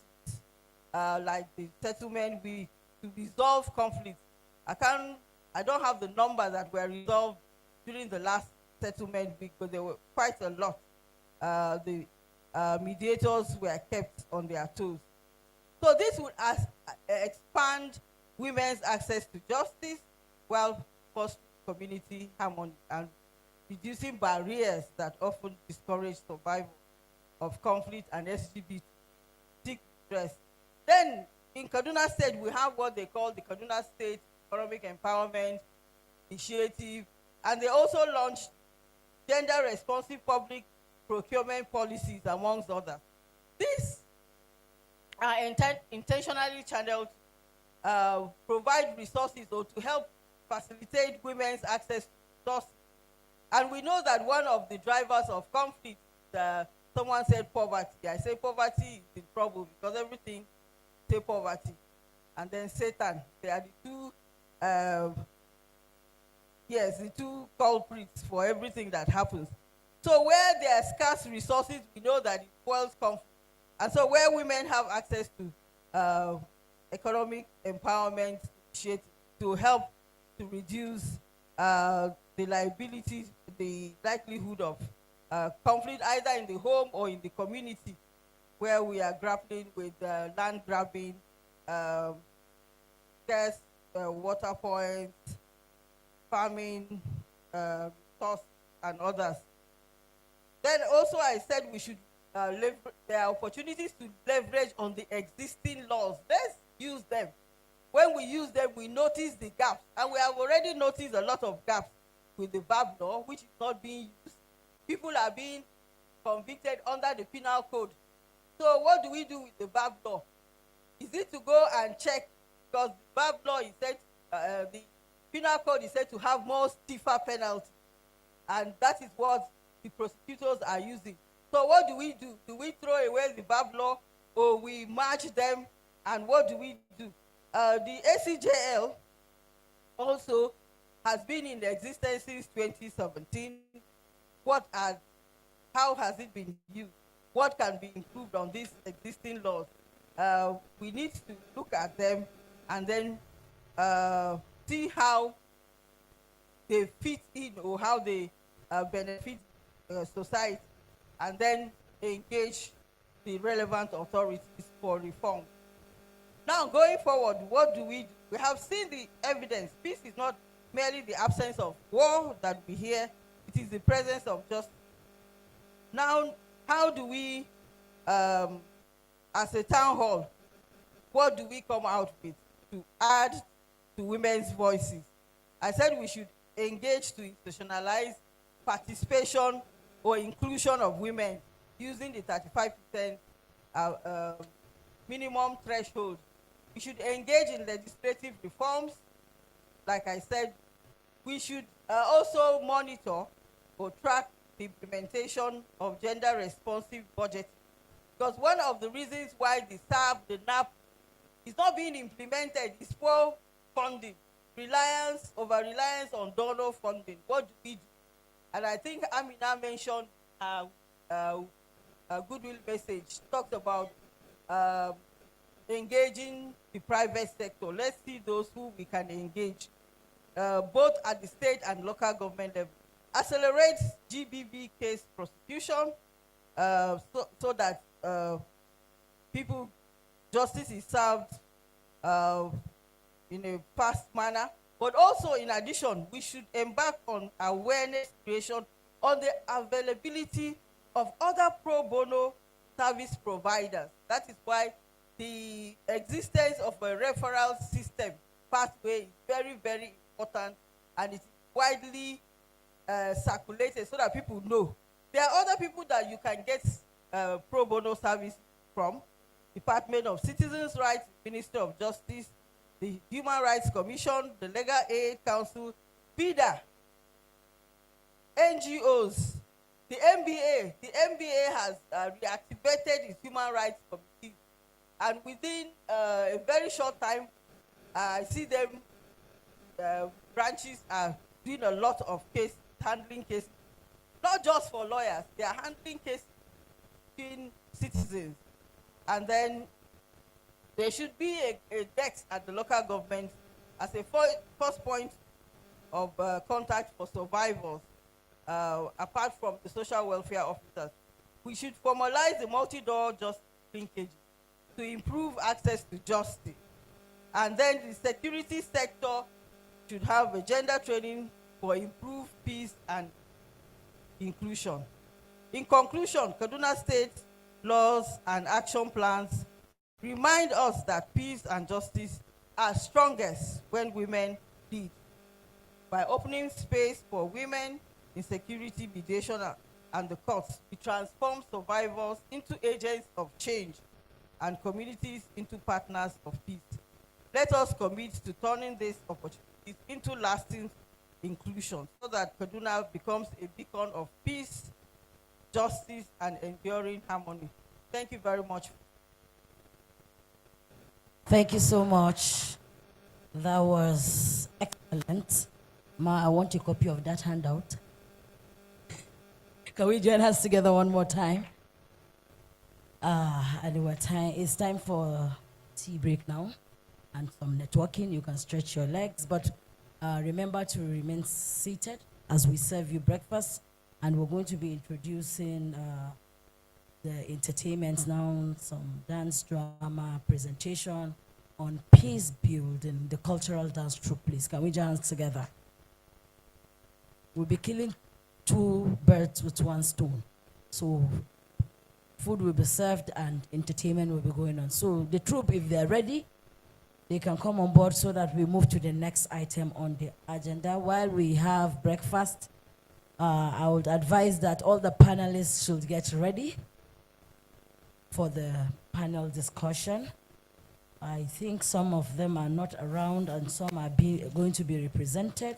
like the settlement week to resolve conflicts. I don't have the number that were resolved during the last settlement week, but there were quite a lot. The mediators were kept on their toes. So this would expand women's access to justice while fostering community harmony and reducing barriers that often discourage survival of conflict and LGBT stress. Then in Kaduna State, we have what they call the Kaduna State Economic Empowerment Initiative, and they also launched gender-responsive public procurement policies, amongst others. These are intentionally channeled to provide resources or to help facilitate women's access to resources. And we know that one of the drivers of conflict, someone said poverty. I say poverty is in trouble because everything say poverty. And then Satan, they are the two, the two culprits for everything that happens. So where there are scarce resources, we know that it fuels conflict. And so where women have access to economic empowerment initiatives to help to reduce the liability, the likelihood of conflict either in the home or in the community where we are grappling with land grabbing, scarce water points, farming, source, and others. Then also I said we should there are opportunities to leverage on the existing laws. Let's use them. When we use them, we notice the gaps, and we have already noticed a lot of gaps with the VAB law, which is not being used. People are being convicted under the penal code. So what do we do with the VAB law? Is it to go and check, because the VAB law is said, the penal code is said to have more stiffer penalty, and that is what the prosecutors are using. So what do we do? Do we throw away the VAB law, or we match them, and what do we do? The ACJL also has been in existence since 2017. How has it been used? What can be improved on these existing laws? We need to look at them and then see how they fit in, or how they benefit society, and then engage the relevant authorities for reform. Now, going forward, what do? We have seen the evidence. Peace is not merely the absence of war that we hear, it is the presence of justice. Now, how do we, as a town hall, what do we come out with to add to women's voices? I said we should engage to institutionalize participation or inclusion of women using the 35% minimum threshold. We should engage in legislative reforms. Like I said, we should also monitor or track the implementation of gender-responsive budgeting. Because one of the reasons why the SAP, the NAP, is not being implemented is poor funding, over-reliance on donor funding. What do we do? And I think Amina mentioned a goodwill message, talked about engaging the private sector. Let's see those who we can engage, both at the state and local government level. Accelerate GBV case prosecution so that justice is served in a fast manner. But also, in addition, we should embark on awareness creation on the availability of other pro bono service providers. That is why the existence of a referral system pathway is very, very important, and it's widely circulated so that people know. There are other people that you can get pro bono service from: Department of Citizens Rights, Ministry of Justice, the Human Rights Commission, the Legal Aid Council, PIDA, NGOs, the NBA. The NBA has reactivated its Human Rights Committee, and within a very short time, I see them, branches are doing a lot of handling cases, not just for lawyers, they are handling cases between citizens. And then there should be a desk at the local government as a first point of contact for survivors, apart from the social welfare officers. We should formalize the multi-door justice linkage to improve access to justice. And then the security sector should have a gender training for improved peace and inclusion. In conclusion, Kaduna State laws and action plans remind us that peace and justice are strongest when women lead. By opening space for women in security, mediation, and the courts, we transform survivors into agents of change and communities into partners of peace. Let us commit to turning these opportunities into lasting inclusion so that Kaduna becomes a beacon of peace, justice, and enduring harmony. Thank you very much. Thank you so much. That was excellent. Ma, I want a copy of that handout. Can we join us together one more time? It's time for tea break now and some networking. You can stretch your legs, but remember to remain seated as we serve you breakfast. And we're going to be introducing the entertainment now, some dance drama presentation on peace building, the cultural dance troupe. Please, can we join us together? We'll be killing two birds with one stone. So food will be served and entertainment will be going on. So the troop, if they're ready, they can come on board so that we move to the next item on the agenda. While we have breakfast, I would advise that all the panelists should get ready for the panel discussion. I think some of them are not around and some are going to be represented.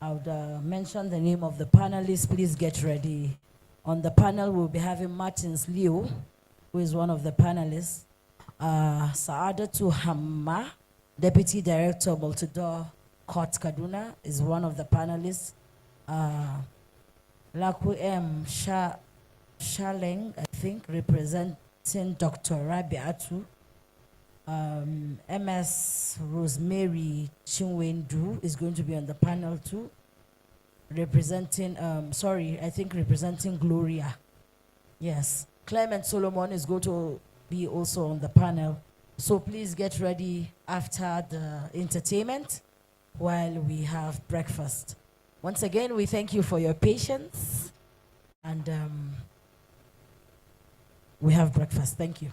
I would mention the name of the panelists. Please get ready. On the panel, we'll be having Martins Leo, who is one of the panelists. Saadatu Hamma, Deputy Director, Multidor Court Kaduna, is one of the panelists. Laku M. Shaleng, I think, representing Dr. Rabiatu. MS Rosemary Chinwendu is going to be on the panel too, representing, representing Gloria. Yes, Clement Solomon is going to be also on the panel. So please get ready after the entertainment while we have breakfast. Once again, we thank you for your patience, and we have breakfast. Thank you.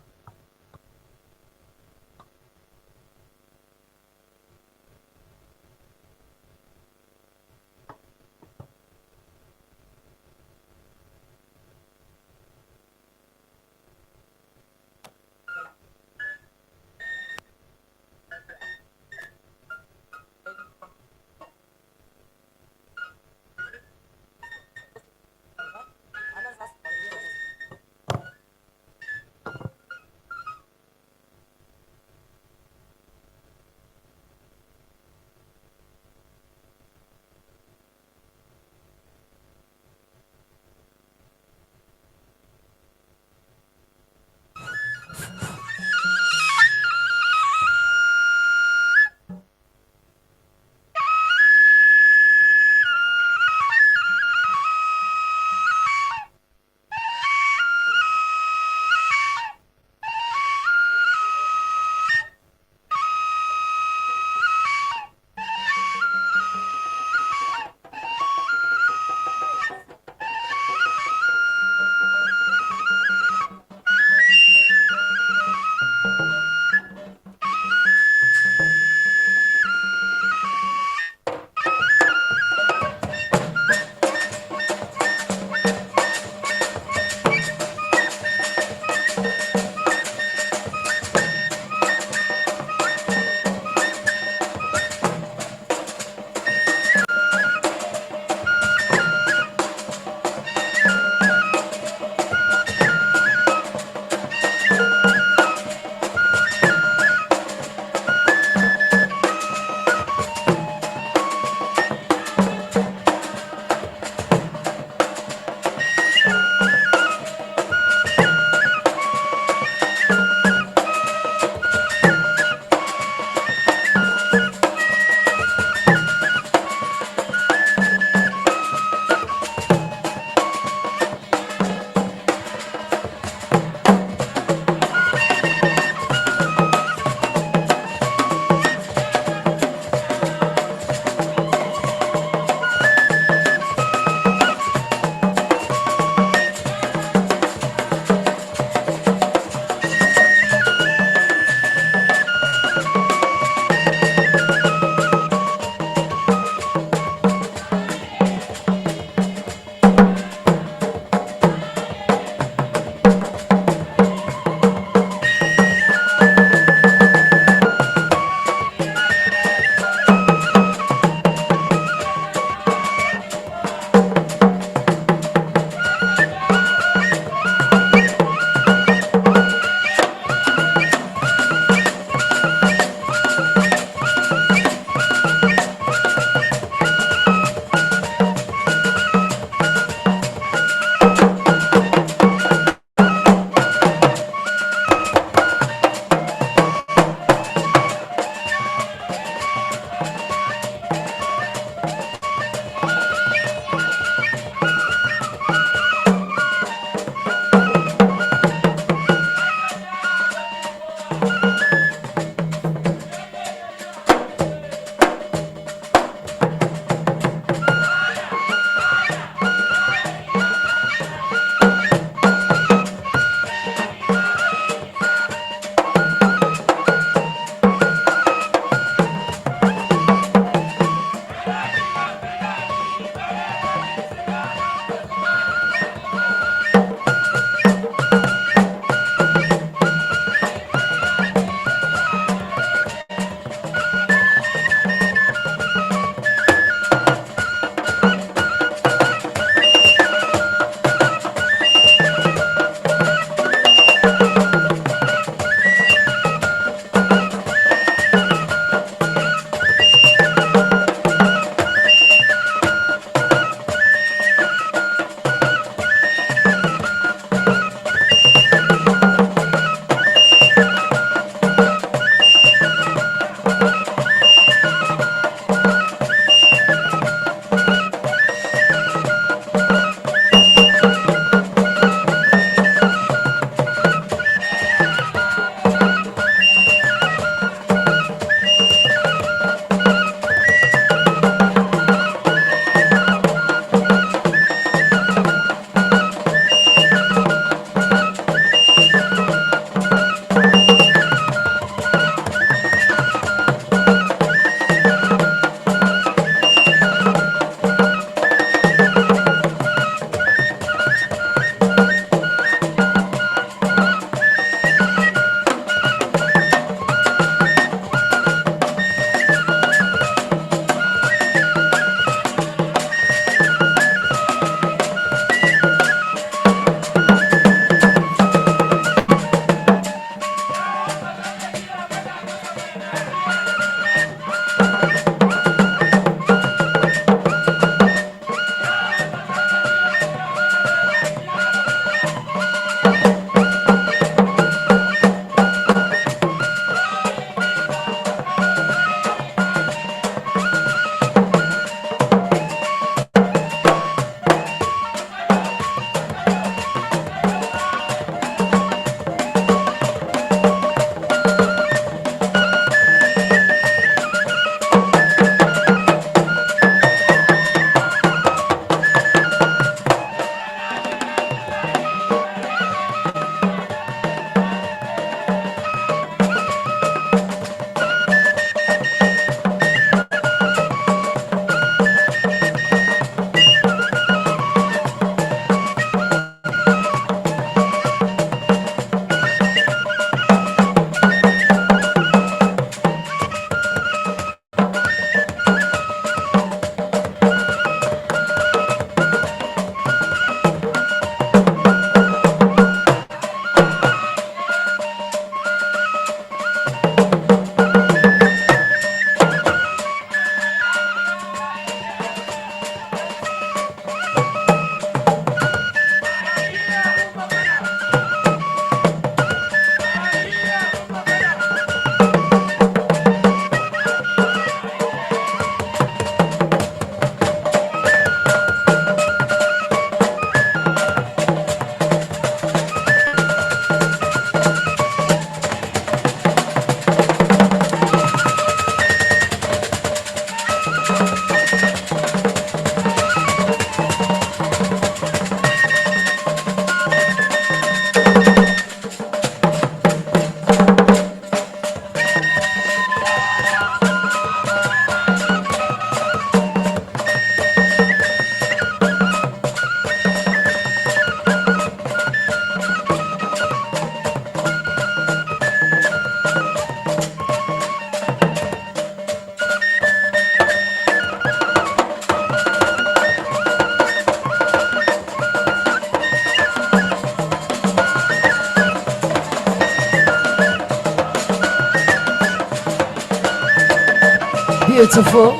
Beautiful.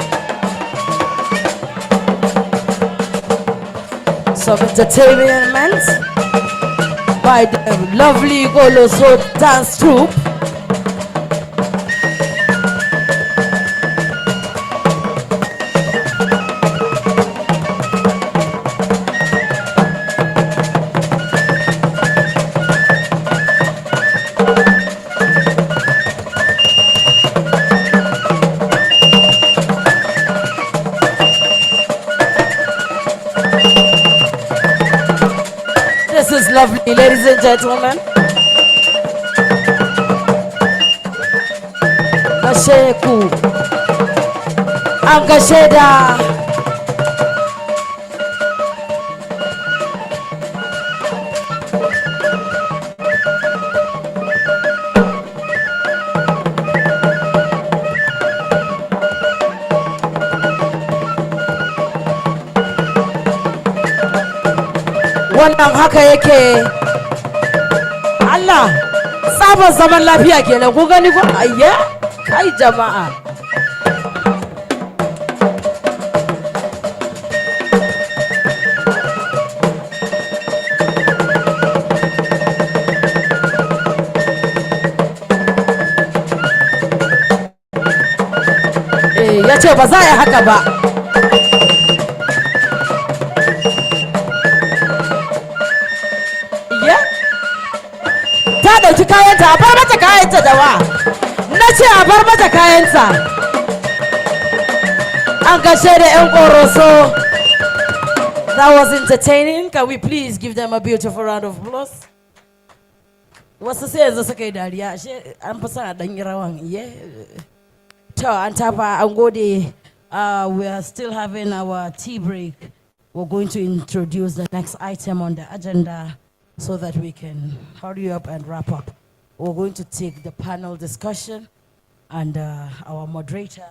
Some entertainment by the lovely Goloso dance troupe. This is lovely, ladies and gentlemen. Kasheku. Angasheda. Wannan haka yake. Allah, sabon zaman lafiya kenan ku gani ko? Ayya, kai jama'a. Ya ce ba za a yi haka ba. Ta ɗauki kayanta, a bar mata kayanta da wa. Na ce a bar mata kayanta. An gashe da 'yan ƙoroso. That was entertaining. Can we please give them a beautiful round of applause? Wasu sai yanzu suka yi dariya, ashe an fi son a ɗan yi rawan. To, an tafa, an gode. We are still having our tea break. We're going to introduce the next item on the agenda so that we can hurry up and wrap up. We're going to take the panel discussion and our moderator.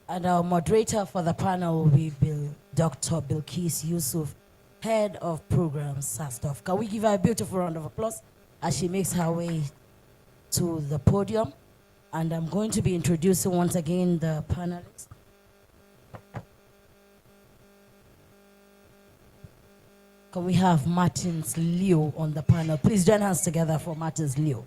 And our moderator for the panel will be Dr. Bilkis Yusuf, Head of Programs, SASTOF. Can we give her a beautiful round of applause as she makes her way to the podium? And I'm going to be introducing once again the panelists. Can we have Martins Leo on the panel? Please join hands together for Martins Leo.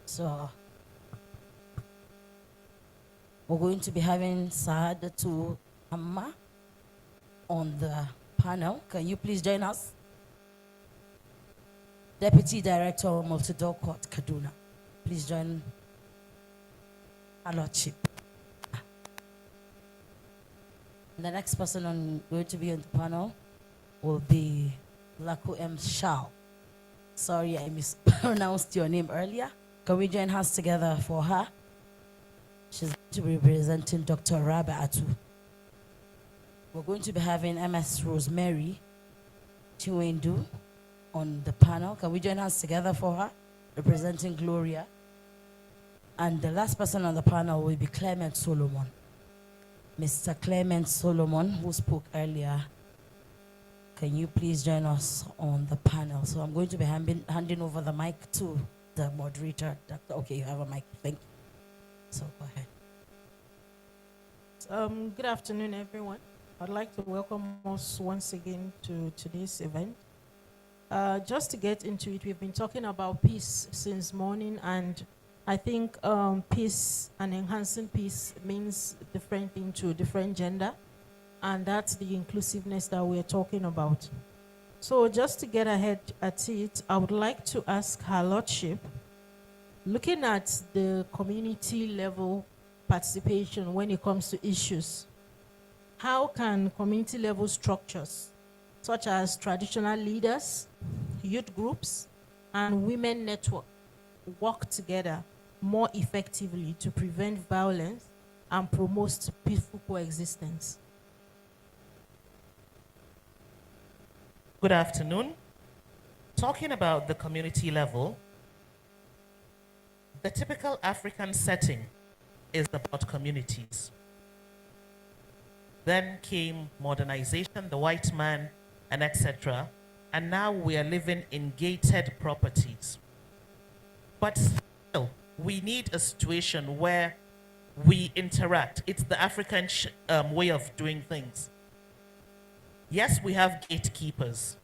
So we're going to be having Saadatu Amma on the panel. Can you please join us? Deputy Director of Multi-Door Court, Kaduna. Please join our Lordship. The next person going to be on the panel will be Laku M. Shao. Sorry, I mispronounced your name earlier. Can we join hands together for her? She's going to be representing Dr. Rabe Atu. We're going to be having MS Rosemary Chiwendu on the panel. Can we join hands together for her? Representing Gloria. And the last person on the panel will be Clement Solomon. Mr. Clement Solomon, who spoke earlier. Can you please join us on the panel? So I'm going to be handing over the mic to the moderator. Okay, you have a mic. Thank you. So go ahead. Good afternoon, everyone. I'd like to welcome us once again to today's event. Just to get into it, we've been talking about peace since morning, and I think peace and enhancing peace means different thing to different gender, and that's the inclusiveness that we're talking about. So just to get ahead at it, I would like to ask Her Lordship, looking at the community level participation when it comes to issues, how can community level structures such as traditional leaders, youth groups, and women network work together more effectively to prevent violence and promotes peaceful coexistence? Good afternoon. Talking about the community level, the typical African setting is about communities. Then came modernization, the white man, and etc. And now we are living in gated properties. But still, we need a situation where we interact. It's the African way of doing things. Yes, we have gatekeepers.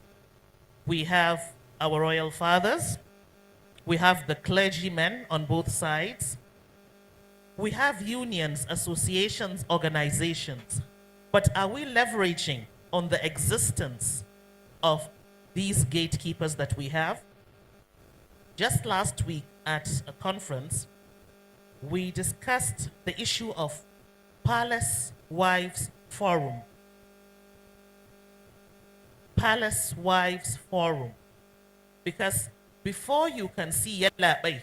We have our royal fathers. We have the clergymen on both sides. We have unions, associations, organizations. But are we leveraging on the existence of these gatekeepers that we have? Just last week at a conference, we discussed the issue of Palace Wives Forum. Palace Wives Forum. Because before you can see Yella Bay,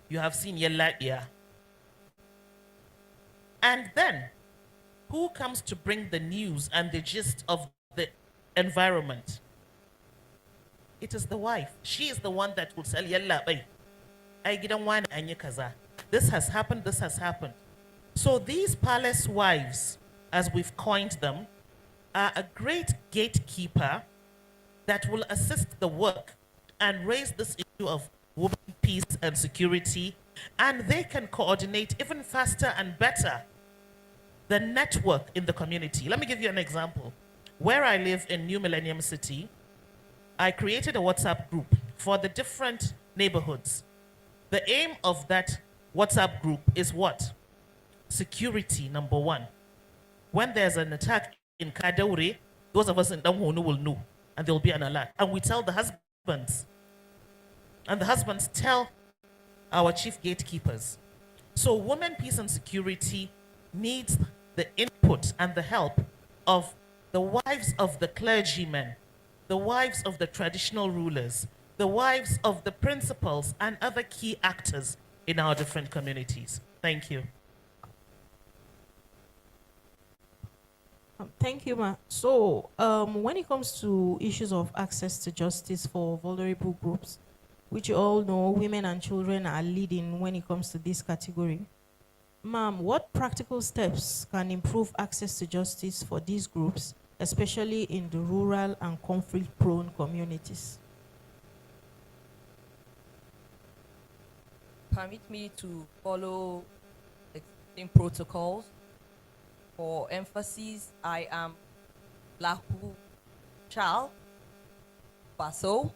you have seen Yella Iya. And then, who comes to bring the news and the gist of the environment? It is the wife. She is the one that will tell Yalla Bay, I gidan wani anyi kaza. This has happened, this has happened. So these palace wives, as we've coined them, are a great gatekeeper that will assist the work and raise this issue of women, peace, and security, and they can coordinate even faster and better the network in the community. Let me give you an example. Where I live in New Millennium City, I created a WhatsApp group for the different neighborhoods. The aim of that WhatsApp group is what? Security, number one. When there's an attack in Kadaure, those of us in Damhono will know, and there will be an alert. And we tell the husbands, and the husbands tell our chief gatekeepers. So women, peace, and security needs the input and the help of the wives of the clergymen, the wives of the traditional rulers, the wives of the principals, and other key actors in our different communities. Thank you. Thank you, Ma. So, when it comes to issues of access to justice for vulnerable groups, which you all know women and children are leading when it comes to this category, Ma'am, what practical steps can improve access to justice for these groups, especially in the rural and conflict-prone communities? Permit me to follow existing protocols. For emphasis, I am Lahu Chal Baso.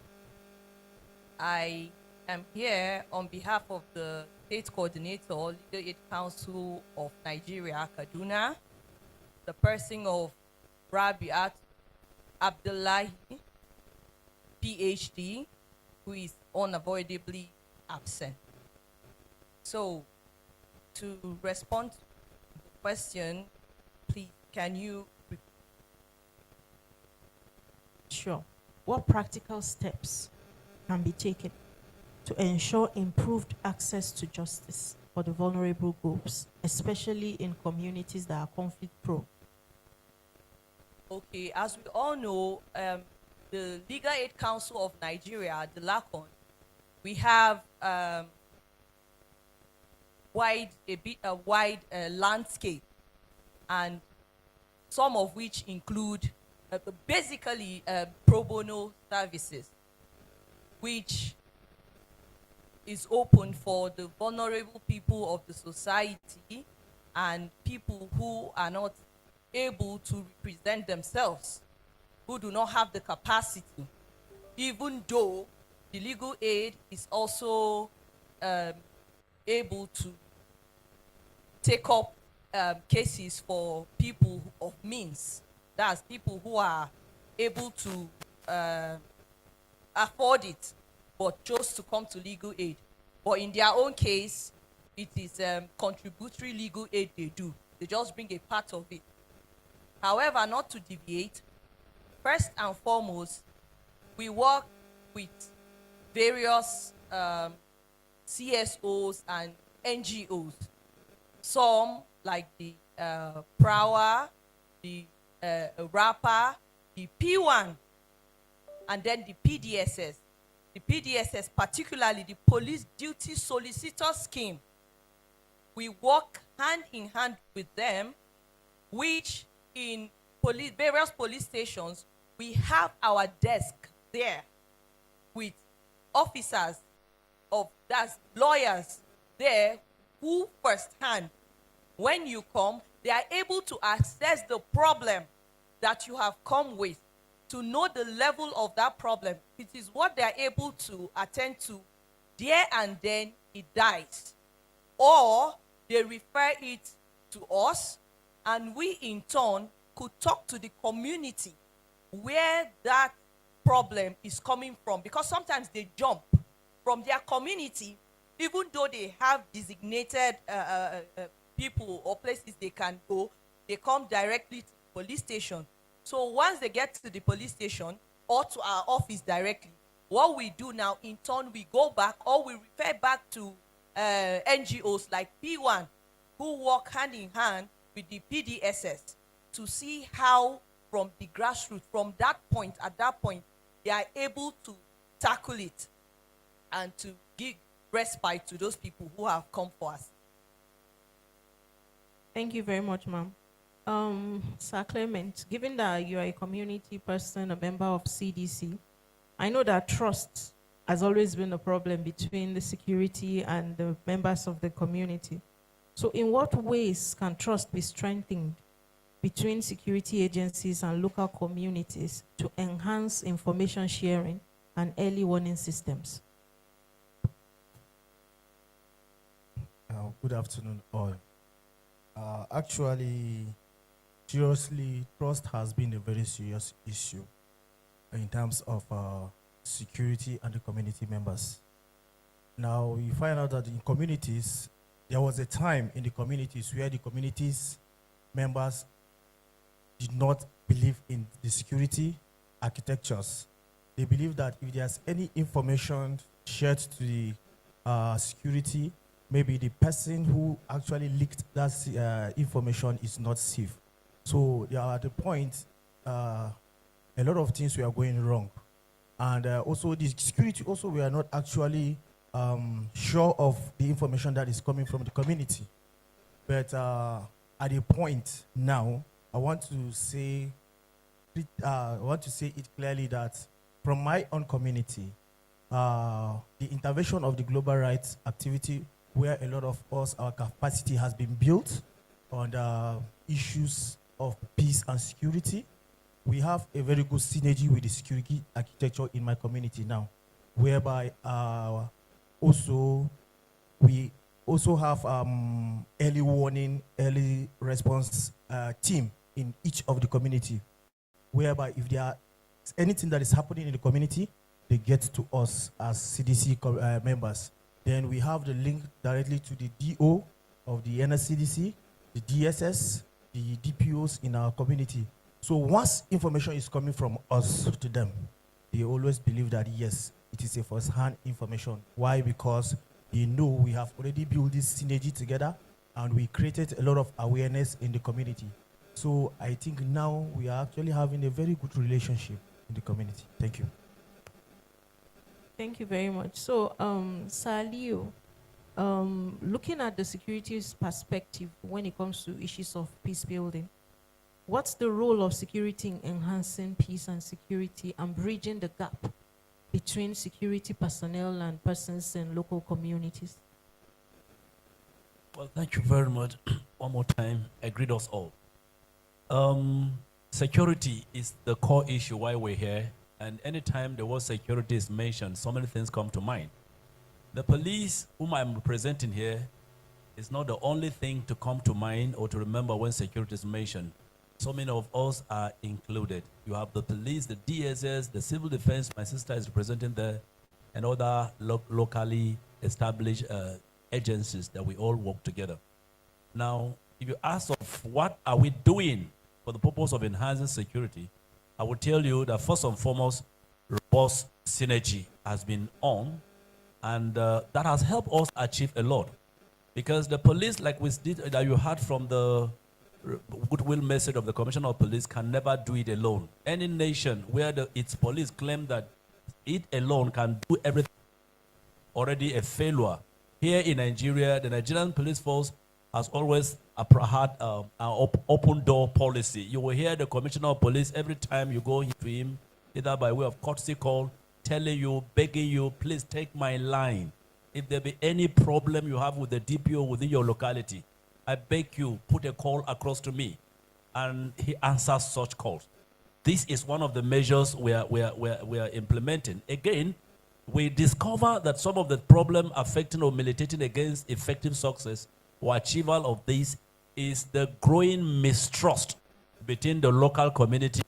I am here on behalf of the State Coordinator, Legal Aid Council of Nigeria, Kaduna, the person of Rabiat Abdullahi, PhD, who is unavoidably absent. So, to respond to the question, please, can you repeat? Sure. What practical steps can be taken to ensure improved access to justice for the vulnerable groups, especially in communities that are conflict-prone? Okay, as we all know, the Legal Aid Council of Nigeria, the LACON, we have a wide landscape, and some of which include basically pro bono services, which is open for the vulnerable people of the society and people who are not able to represent themselves, who do not have the capacity, even though the legal aid is also able to take up cases for people of means. That's people who are able to afford it, but chose to come to legal aid. But in their own case, it is contributory legal aid they do. They just bring a part of it. However, not to deviate, first and foremost, we work with various CSOs and NGOs. some like the Prower, the Rapper, the P1, and then the PDSS. The PDSS, particularly the Police Duty Solicitor Scheme, we work hand in hand with them, which in various police stations, we have our desk there with officers that's lawyers there who firsthand, when you come, they are able to assess the problem that you have come with, to know the level of that problem. It is what they are able to attend to there and then it dies. Or they refer it to us, and we in turn could talk to the community where that problem is coming from, because sometimes they jump from their community, even though they have designated people or places they can go, they come directly to the police station. So once they get to the police station or to our office directly, what we do now, in turn, we go back or we refer back to NGOs like P1, who work hand in hand with the PDSS to see how from the grassroots, from that point, at that point, they are able to tackle it and to give respite to those people who have come for us. Thank you very much, ma'am. Sir Clement, given that you are a community person, a member of CDC, I know that trust has always been a problem between the security and the members of the community. So in what ways can trust be strengthened between security agencies and local communities to enhance information sharing and early warning systems? Good afternoon, all. Actually, seriously, trust has been a very serious issue in terms of security and the community members. Now, we find out that in communities, there was a time in the communities where the communities members did not believe in the security architectures. They believe that if there's any information shared to the security, maybe the person who actually leaked that information is not safe. So they are at the point, a lot of things were going wrong. And also the security also we are not actually sure of the information that is coming from the community. But at a point now, I want to say it clearly that from my own community, the intervention of the global rights activity, where a lot of us, our capacity has been built on the issues of peace and security. We have a very good synergy with the security architecture in my community now, whereby we also have early warning, early response team in each of the community, whereby if there is anything that is happening in the community, they get to us as CDC members. Then we have the link directly to the DO of the NSCDC, the DSS, the DPOs in our community. So once information is coming from us to them, they always believe that yes, it is a first-hand information. Why? Because they know we have already built this synergy together and we created a lot of awareness in the community. So I think now we are actually having a very good relationship in the community. Thank you. Thank you very much. So, Sir Leo, looking at the security's perspective when it comes to issues of peace building, what's the role of security in enhancing peace and security and bridging the gap between security personnel and persons in local communities? Well, thank you very much. One more time, I greet us all. Security is the core issue why we're here. And anytime the word security is mentioned, so many things come to mind. The police, whom I'm representing here, is not the only thing to come to mind or to remember when security is mentioned. So many of us are included. You have the police, the DSS, the civil defense, my sister is representing there, and other locally established agencies that we all work together. Now, if you ask of what are we doing for the purpose of enhancing security, I will tell you that first and foremost, robust synergy has been on, and that has helped us achieve a lot. Because the police, like we did, that you heard from the goodwill message of the Commissioner of Police, can never do it alone. Any nation where its police claim that it alone can do everything, already a failure. Here in Nigeria, the Nigerian police force has always had an open door policy. You will hear the Commissioner of Police every time you go to him, either by way of courtesy call, telling you, begging you, please take my line. If there be any problem you have with the DPO within your locality, I beg you, put a call across to me. And he answers such calls. This is one of the measures we are implementing. Again, we discover that some of the problem affecting or militating against effective success or achievement of this is the growing mistrust between the local community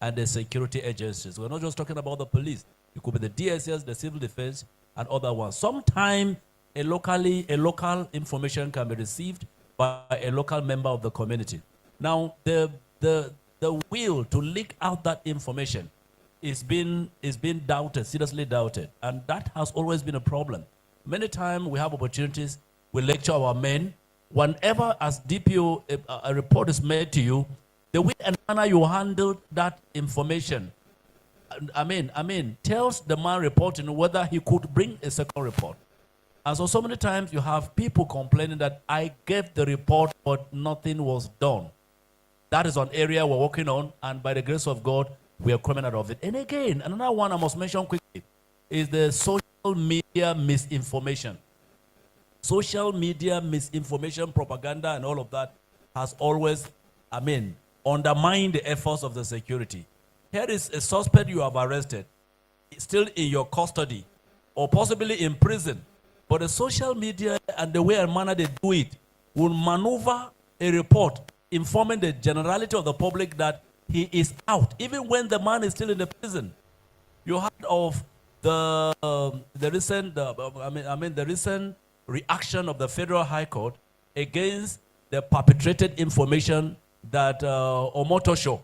and the security agencies. We're not just talking about the police. It could be the DSS, the civil defense, and other ones. Sometimes a local information can be received by a local member of the community. Now, the will to leak out that information is being doubted, seriously doubted, and that has always been a problem. Many times we have opportunities, we lecture our men. Whenever as DPO a report is made to you, the way and manner you handle that information, tells the man reporting whether he could bring a second report. And so many times you have people complaining that I gave the report, but nothing was done. That is an area we're working on, and by the grace of God, we are coming out of it. And again, another one I must mention quickly is the social media misinformation. Social media misinformation, propaganda, and all of that has always, undermined the efforts of the security. Here is a suspect you have arrested, still in your custody, or possibly in prison. But the social media and the way and manner they do it will maneuver a report informing the generality of the public that he is out, even when the man is still in the prison. You heard of the recent reaction of the Federal High Court against the perpetrated information that Omotosho,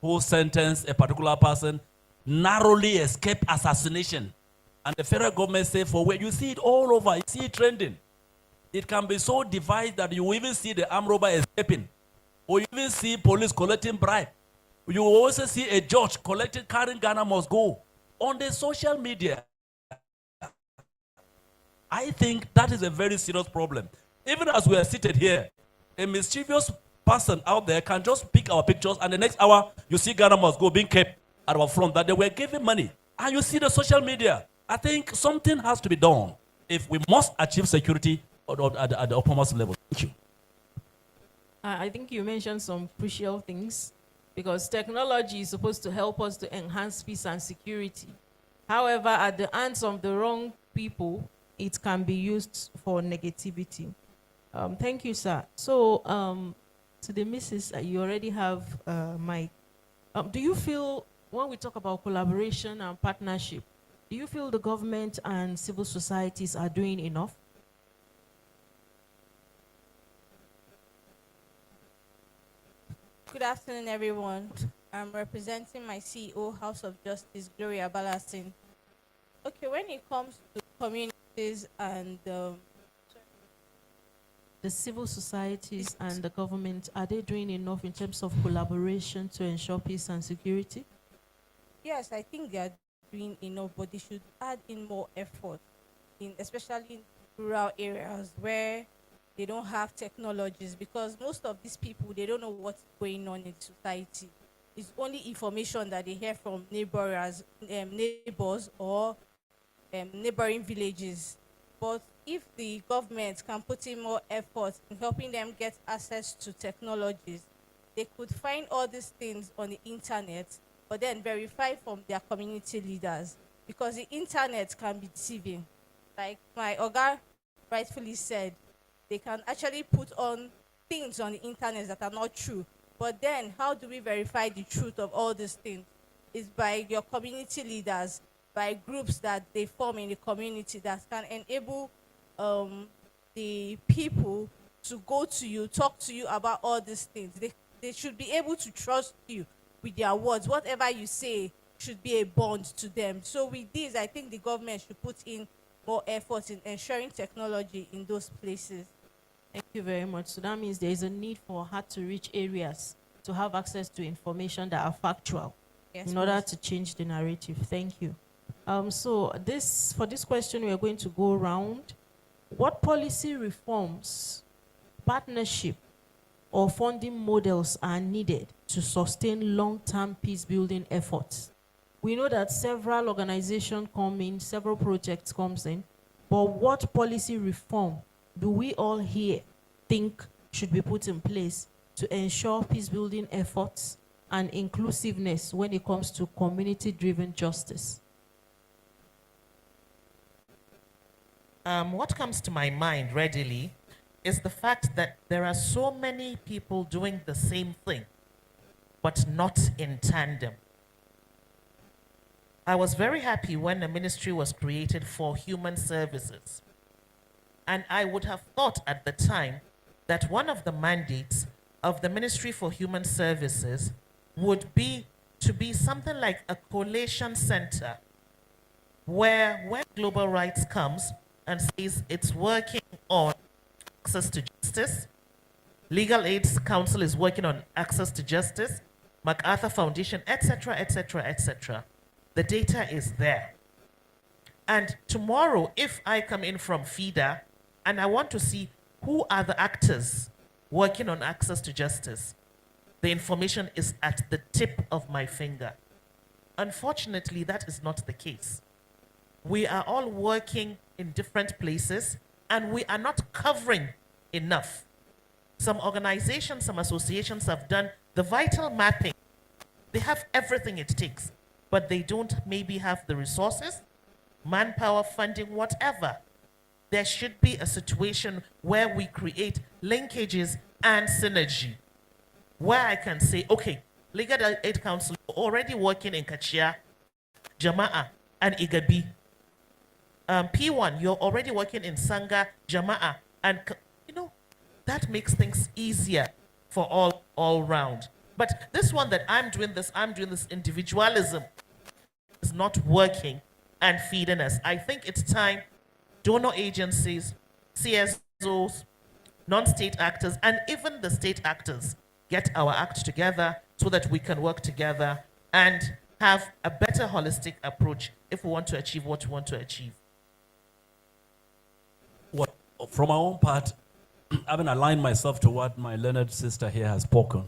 who sentenced a particular person, narrowly escaped assassination. And the federal government said, for where you see it all over, you see it trending. It can be so devised that you even see the armed robber escaping, or you even see police collecting bribe. You will also see a judge carrying Ghana must go on the social media. I think that is a very serious problem. Even as we are seated here, a mischievous person out there can just pick our pictures, and the next hour you see Ghana must go being kept at our front that they were giving money. And you see the social media. I think something has to be done if we must achieve security at the uppermost level. Thank you. I think you mentioned some crucial things, because technology is supposed to help us to enhance peace and security. However, at the hands of the wrong people, it can be used for negativity. Thank you, sir. So, to the missus, you already have Mike. Do you feel, when we talk about collaboration and partnership, do you feel the government and civil societies are doing enough? Good afternoon, everyone. I'm representing my CEO, House of Justice, Gloria Balasin. Okay, when it comes to communities and the civil societies and the government, are they doing enough in terms of collaboration to ensure peace and security? yes, I think they are doing enough, but they should add in more effort, especially in rural areas where they don't have technologies, because most of these people, they don't know what's going on in society. It's only information that they hear from neighbors or neighboring villages. But if the government can put in more effort in helping them get access to technologies, they could find all these things on the internet, but then verify from their community leaders, because the internet can be deceiving. Like my Oga rightfully said, they can actually put on things on the internet that are not true. But then how do we verify the truth of all these things? It's by your community leaders, by groups that they form in the community that can enable the people to go to you, talk to you about all these things. They should be able to trust you with their words. Whatever you say should be a bond to them. So with this, I think the government should put in more effort in ensuring technology in those places. Thank you very much. So that means there is a need for hard-to-reach areas to have access to information that are factual Yes, in order please. to change the narrative. Thank you. So for this question, we are going to go around. What policy reforms, partnership, or funding models are needed to sustain long-term peace-building efforts? We know that several organizations come in, several projects comes in, but what policy reform do we all here think should be put in place to ensure peace-building efforts and inclusiveness when it comes to community-driven justice? What comes to my mind readily is the fact that there are so many people doing the same thing, but not in tandem. I was very happy when a ministry was created for human services. And I would have thought at the time that one of the mandates of the Ministry for Human Services would be to be something like a collation center where when global rights comes and says it's working on access to justice, Legal Aid Council is working on access to justice, MacArthur Foundation, etc., etc., etc. The data is there. And tomorrow, if I come in from FIDA and I want to see who are the actors working on access to justice, the information is at the tip of my finger. Unfortunately, that is not the case. We are all working in different places and we are not covering enough. Some organizations, some associations have done the vital mapping. They have everything it takes, but they don't maybe have the resources, manpower, funding, whatever. There should be a situation where we create linkages and synergy, where I can say, okay, Legal Aid Council already working in Kachia, Jama'a, and Igabi. P1, you're already working in Sanga, Jama'a, and that makes things easier for all round. But this one that I'm doing this individualism is not working and feeding us. I think it's time donor agencies, CSOs, non-state actors, and even the state actors get our act together so that we can work together and have a better holistic approach if we want to achieve what we want to achieve. What, from my own part, having aligned myself to what my learned sister here has spoken,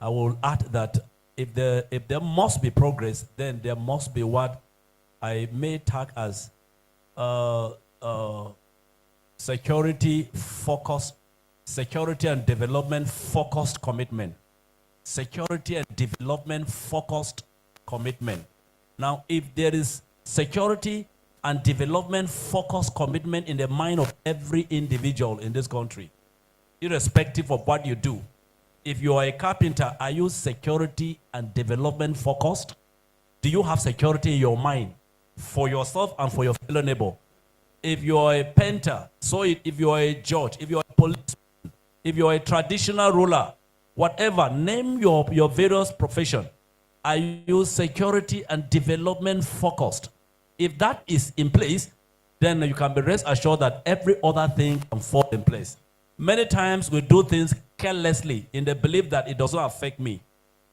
I will add that if there must be progress, then there must be what I may tag as security and development focused commitment. Security and development focused commitment. Now, if there is security and development focused commitment in the mind of every individual in this country, irrespective of what you do, if you are a carpenter, are you security and development focused? Do you have security in your mind for yourself and for your fellow neighbor? If you are a painter, so if you are a judge, if you are a policeman, if you are a traditional ruler, whatever, name your various profession. Are you security and development focused? If that is in place, then you can be rest assured that every other thing can fall in place. Many times we do things carelessly in the belief that it does not affect me,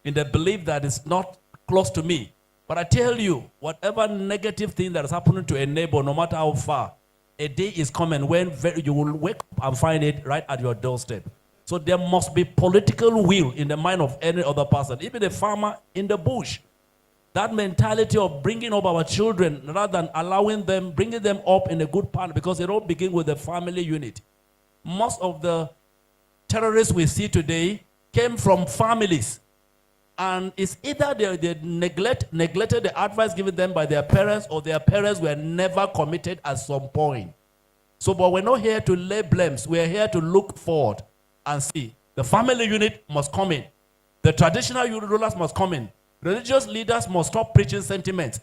in the belief that it's not close to me. But I tell you, whatever negative thing that is happening to a neighbor, no matter how far, a day is coming when you will wake up and find it right at your doorstep. So there must be political will in the mind of any other person, even a farmer in the bush. That mentality of bringing up our children rather than allowing them, bringing them up in a good path, because they don't begin with the family unit. Most of the terrorists we see today came from families. And it's either they neglected the advice given them by their parents, or their parents were never committed at some point. So, but we're not here to lay blames. We're here to look forward and see. The family unit must come in. The traditional rulers must come in. Religious leaders must stop preaching sentiments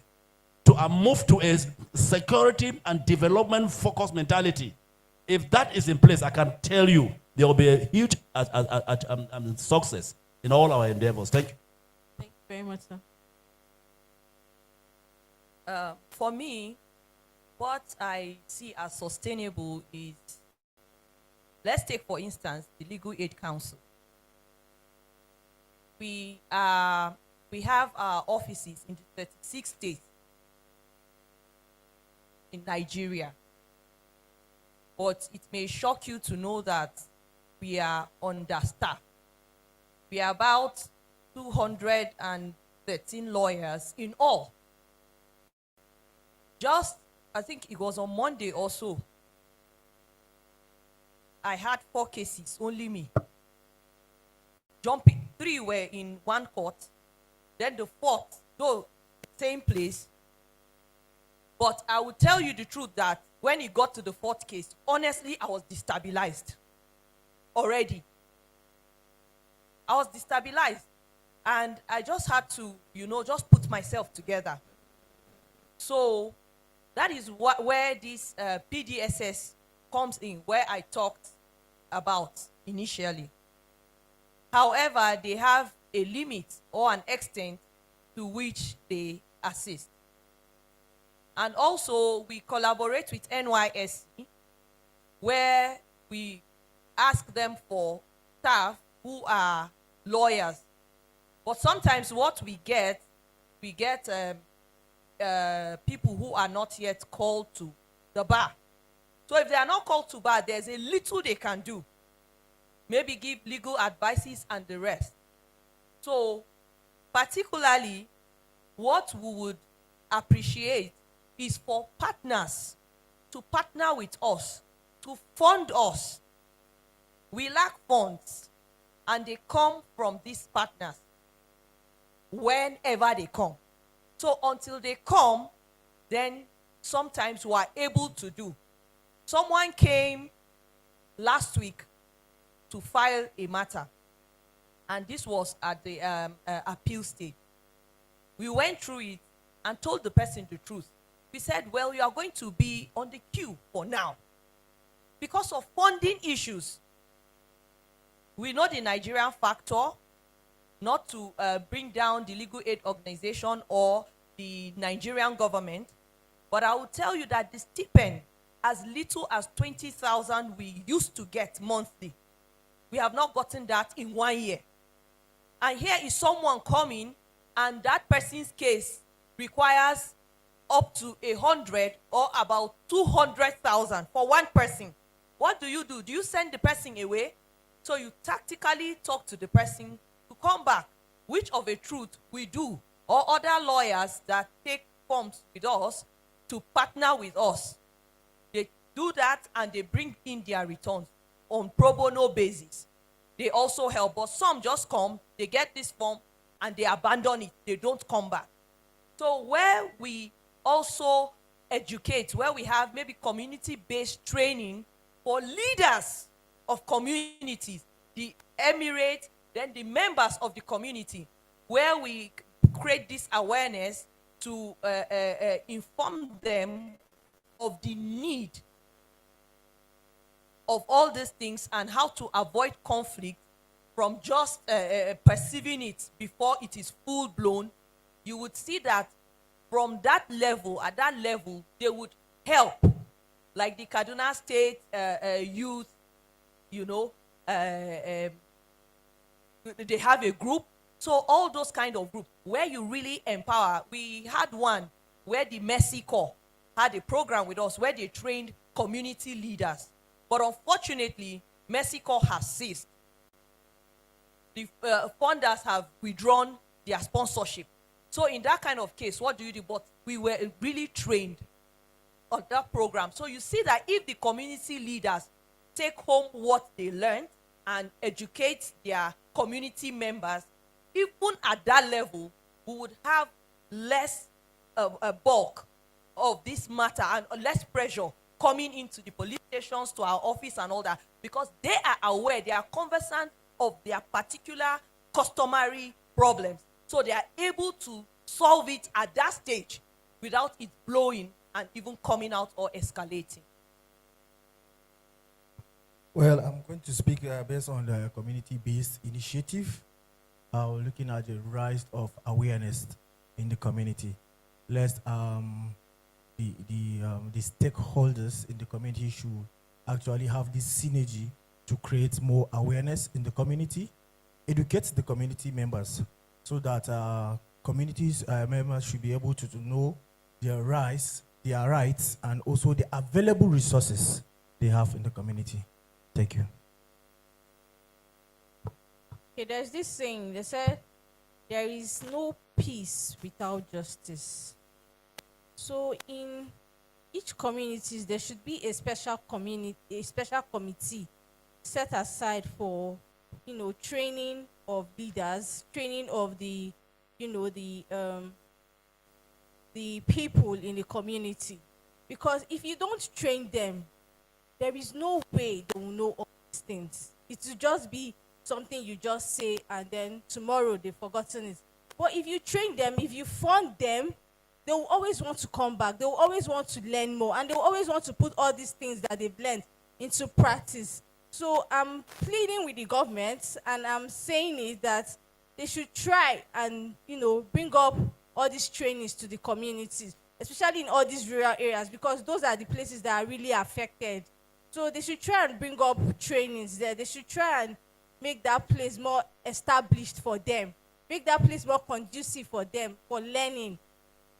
to move to a security and development focused mentality. If that is in place, I can tell you there will be a huge success in all our endeavors. Thank you. Thank you very much, sir. For me, what I see as sustainable is Let's take, for instance, the Legal Aid Council. We have our offices in the 36 states in Nigeria. But it may shock you to know that we are understaffed. We are about 213 lawyers in all. Just, I think it was on Monday or so, I had 4 cases, only me. Jumping, 3 were in one court, then the 4th, though same place. But I will tell you the truth that when it got to the 4th case, honestly, I was destabilized already. I was destabilized. And I just had to, just put myself together. So that is where this PDSS comes in, where I talked about initially. However, they have a limit or an extent to which they assist. And also, we collaborate with NYSC, where we ask them for staff who are lawyers. But sometimes what we get people who are not yet called to the bar. So if they are not called to bar, there's a little they can do. Maybe give legal advices and the rest. So particularly, what we would appreciate is for partners to partner with us, to fund us. We lack funds, and they come from these partners whenever they come. So until they come, then sometimes we are able to do. Someone came last week to file a matter, and this was at the appeal stage. We went through it and told the person the truth. We said, well, you are going to be on the queue for now because of funding issues. We know the Nigerian factor, not to bring down the legal aid organization or the Nigerian government, but I will tell you that the stipend, as little as 20,000 we used to get monthly, we have not gotten that in 1 year. And here is someone coming, and that person's case requires up to 100 or about 200,000 for one person. What do? Do you send the person away? So you tactically talk to the person to come back, which of a truth we do, or other lawyers that take forms with us to partner with us. They do that and they bring in their returns on pro bono basis. They also help, but some just come, they get this form and they abandon it. They don't come back. So where we also educate, where we have maybe community-based training for leaders of communities, the emirate, then the members of the community, where we create this awareness to inform them of the need of all these things and how to avoid conflict from just perceiving it before it is full-blown. You would see that from that level, at that level, they would help. Like the Kaduna State youth, they have a group. So all those kind of groups where you really empower. We had one where the Mercy Corps had a program with us where they trained community leaders. But unfortunately, Mercy Corps has ceased. The funders have withdrawn their sponsorship. So in that kind of case, what do you do? But we were really trained on that program. So you see that if the community leaders take home what they learned and educate their community members, even at that level, we would have less a bulk of this matter and less pressure coming into the police stations, to our office and all that, because they are aware, they are conversant of their particular customary problems. So they are able to solve it at that stage without it blowing and even coming out or escalating. Well, I'm going to speak based on the community-based initiative, looking at the rise of awareness in the community. Let's the stakeholders in the community should actually have this synergy to create more awareness in the community, educate the community members so that communities members should be able to know their rights, and also the available resources they have in the community. Thank you. Okay, there's this saying, they said, there is no peace without justice. So in each communities, there should be a special committee set aside for, training of leaders, training of the people in the community. Because if you don't train them, there is no way they will know all these things. It will just be something you just say and then tomorrow they've forgotten it. But if you train them, if you fund them, they will always want to come back. They will always want to learn more, and they will always want to put all these things that they've learned into practice. So I'm pleading with the government, and I'm saying it that they should try and bring up all these trainings to the communities, especially in all these rural areas, because those are the places that are really affected. So they should try and bring up trainings there. They should try and make that place more established for them, make that place more conducive for them for learning,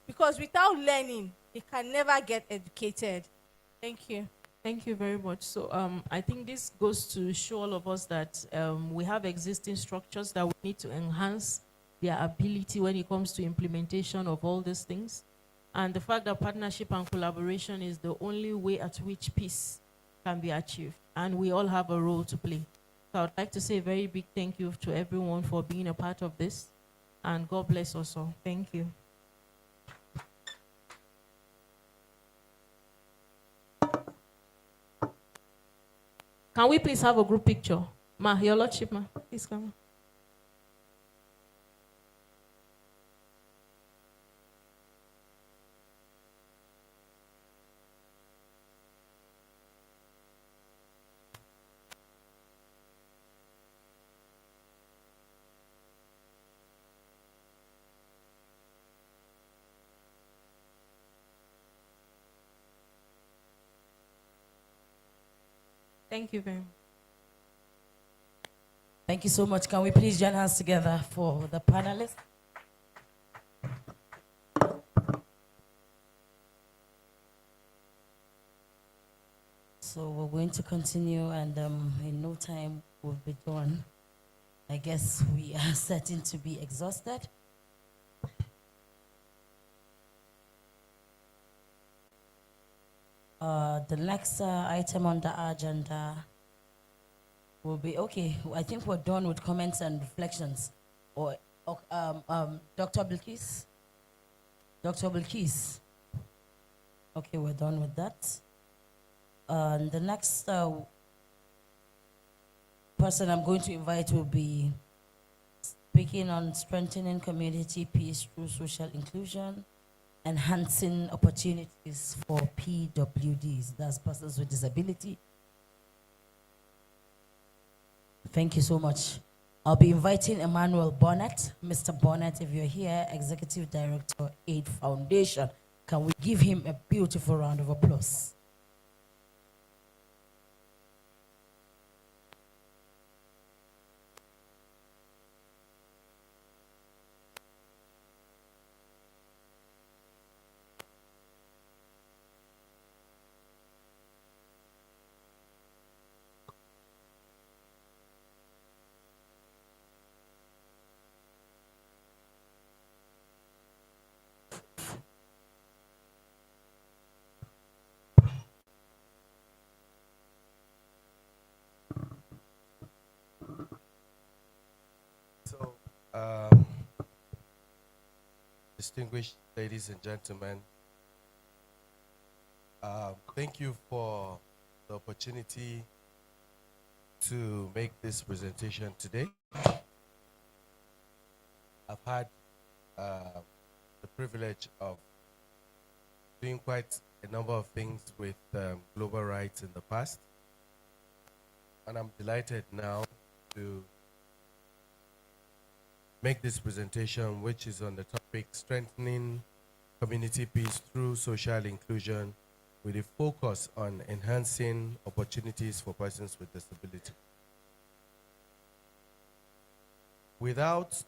because without learning they can never get educated. Thank you. Thank you very much. So I think this goes to show all of us that we have existing structures that we need to enhance their ability when it comes to implementation of all these things. And the fact that partnership and collaboration is the only way at which peace can be achieved. And we all have a role to play. So I would like to say a very big thank you to everyone for being a part of this. And God bless us all. Thank you. Can we please have a group picture? Ma, your lordship, ma, please come. Thank you very much. Thank you so much. Can we please join hands together for the panelists? So we're going to continue, and in no time we'll be done. I guess we are certain to be exhausted. The next item on the agenda will be, okay, I think we're done with comments and reflections. Or Dr. Bilkis? Dr. Bilkis? Okay, we're done with that. The next person I'm going to invite will be speaking on strengthening community peace through social inclusion, enhancing opportunities for PWDs, that's persons with disability. Thank you so much. I'll be inviting Emmanuel Bonnet. Mr. Bonnet, if you're here, Executive Director, Aid Foundation. Can we give him a beautiful round of applause? So, distinguished ladies and gentlemen, thank you for the opportunity to make this presentation today. I've had the privilege of doing quite a number of things with global rights in the past, and I'm delighted now to make this presentation, which is on the topic strengthening community peace through social inclusion with a focus on enhancing opportunities for persons with disability. Without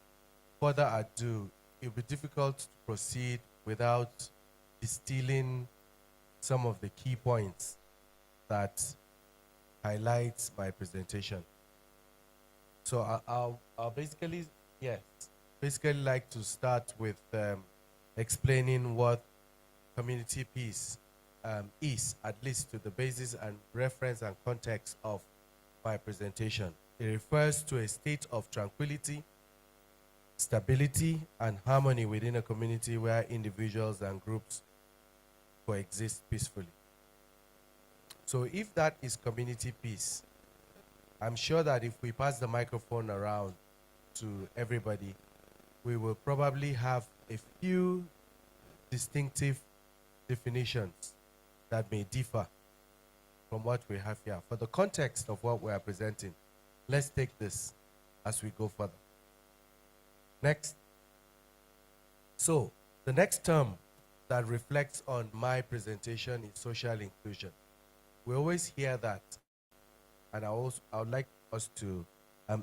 further ado, it will be difficult to proceed without distilling some of the key points that highlights my presentation. So I'll basically like to start with explaining what community peace is, at least to the basis and reference and context of my presentation. It refers to a state of tranquility, stability, and harmony within a community where individuals and groups coexist peacefully. So if that is community peace, I'm sure that if we pass the microphone around to everybody, we will probably have a few distinctive definitions that may differ from what we have here. For the context of what we are presenting, let's take this as we go further. Next. So, the next term that reflects on my presentation is social inclusion. We always hear that, and I would like us to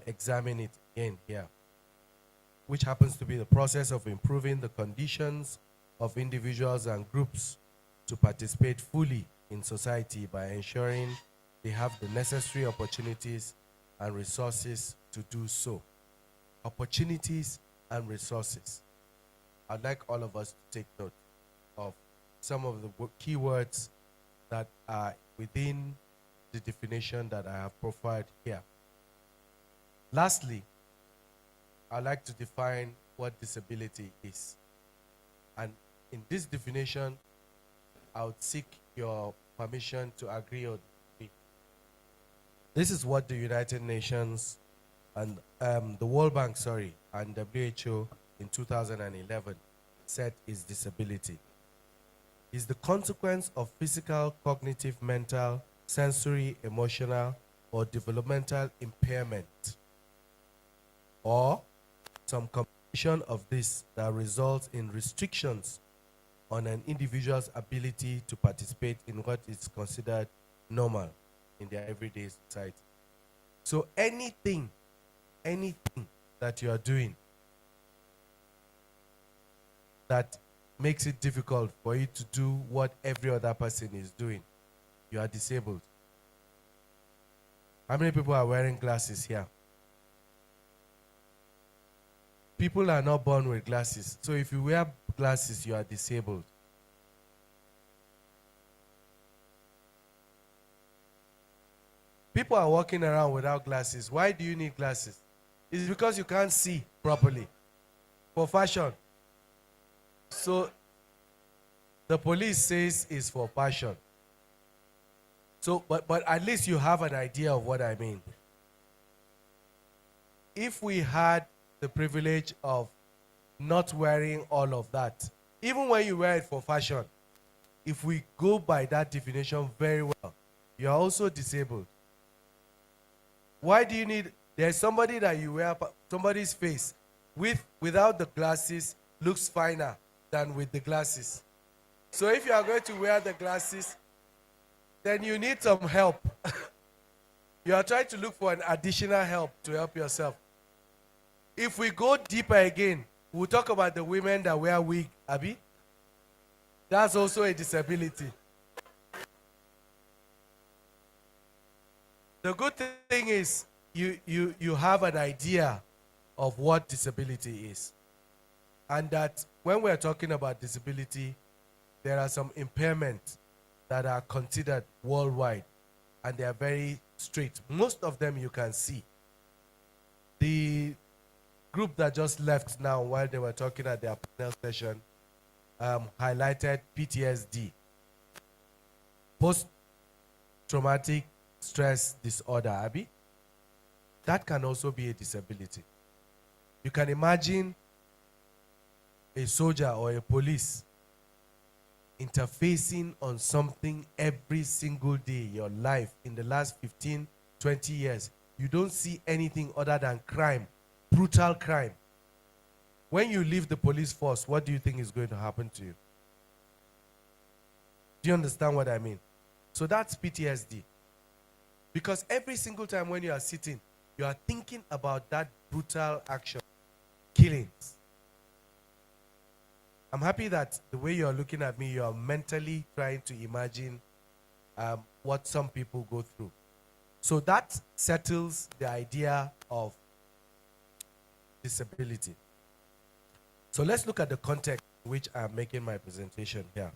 examine it again here, which happens to be the process of improving the conditions of individuals and groups to participate fully in society by ensuring they have the necessary opportunities and resources to do so. Opportunities and resources. I'd like all of us to take note of some of the key words that are within the definition that I have profiled here. Lastly, I'd like to define what disability is. And in this definition, I would seek your permission to agree or disagree. This is what the United Nations and the World Bank, and WHO in 2011 said is disability. Is the consequence of physical, cognitive, mental, sensory, emotional, or developmental impairment, or some combination of this that results in restrictions on an individual's ability to participate in what is considered normal in their everyday society. So anything that you are doing that makes it difficult for you to do what every other person is doing, you are disabled. How many people are wearing glasses here? People are not born with glasses. So if you wear glasses, you are disabled. People are walking around without glasses. Why do you need glasses? It's because you can't see properly. For fashion. So the police says it's for passion. So, but at least you have an idea of what I mean. If we had the privilege of not wearing all of that, even when you wear it for fashion, if we go by that definition very well, you are also disabled. Why do you need, there's somebody that you wear, somebody's face without the glasses looks finer than with the glasses. So if you are going to wear the glasses, then you need some help. You are trying to look for an additional help to help yourself. If we go deeper again, we'll talk about the women that wear wig, Abi. That's also a disability. The good thing is you have an idea of what disability is. And that when we're talking about disability, there are some impairments that are considered worldwide, and they are very straight. Most of them you can see. The group that just left now while they were talking at their panel session highlighted PTSD, post-traumatic stress disorder, Abby. That can also be a disability. You can imagine a soldier or a police interfacing on something every single day in your life in the last 15, 20 years. You don't see anything other than crime, brutal crime. When you leave the police force, what do you think is going to happen to you? Do you understand what I mean? So that's PTSD. Because every single time when you are sitting, you are thinking about that brutal action, killings. I'm happy that the way you are looking at me, you are mentally trying to imagine what some people go through. So that settles the idea of disability. So let's look at the context in which I'm making my presentation here.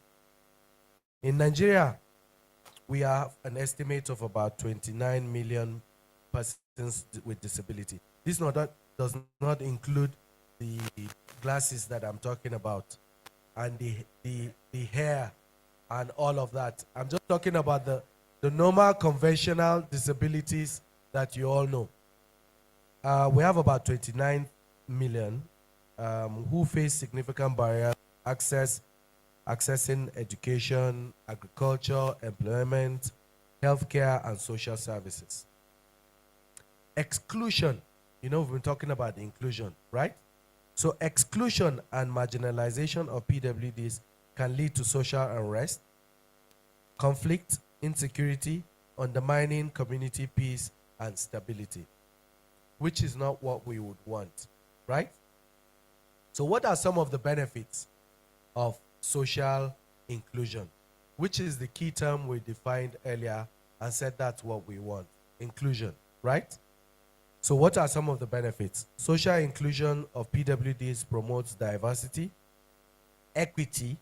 In Nigeria, we have an estimate of about 29 million persons with disability. This does not include the glasses that I'm talking about and the hair and all of that. I'm just talking about the normal conventional disabilities that you all know. We have about 29 million who face significant barriers, accessing education, agriculture, employment, healthcare, and social services. Exclusion, you know, we've been talking about inclusion, right? So exclusion and marginalization of PWDs can lead to social unrest, conflict, insecurity, undermining community peace and stability, which is not what we would want, right? So what are some of the benefits of social inclusion, which is the key term we defined earlier and said that's what we want, inclusion, right? So what are some of the benefits? Social inclusion of PWDs promotes diversity, equity,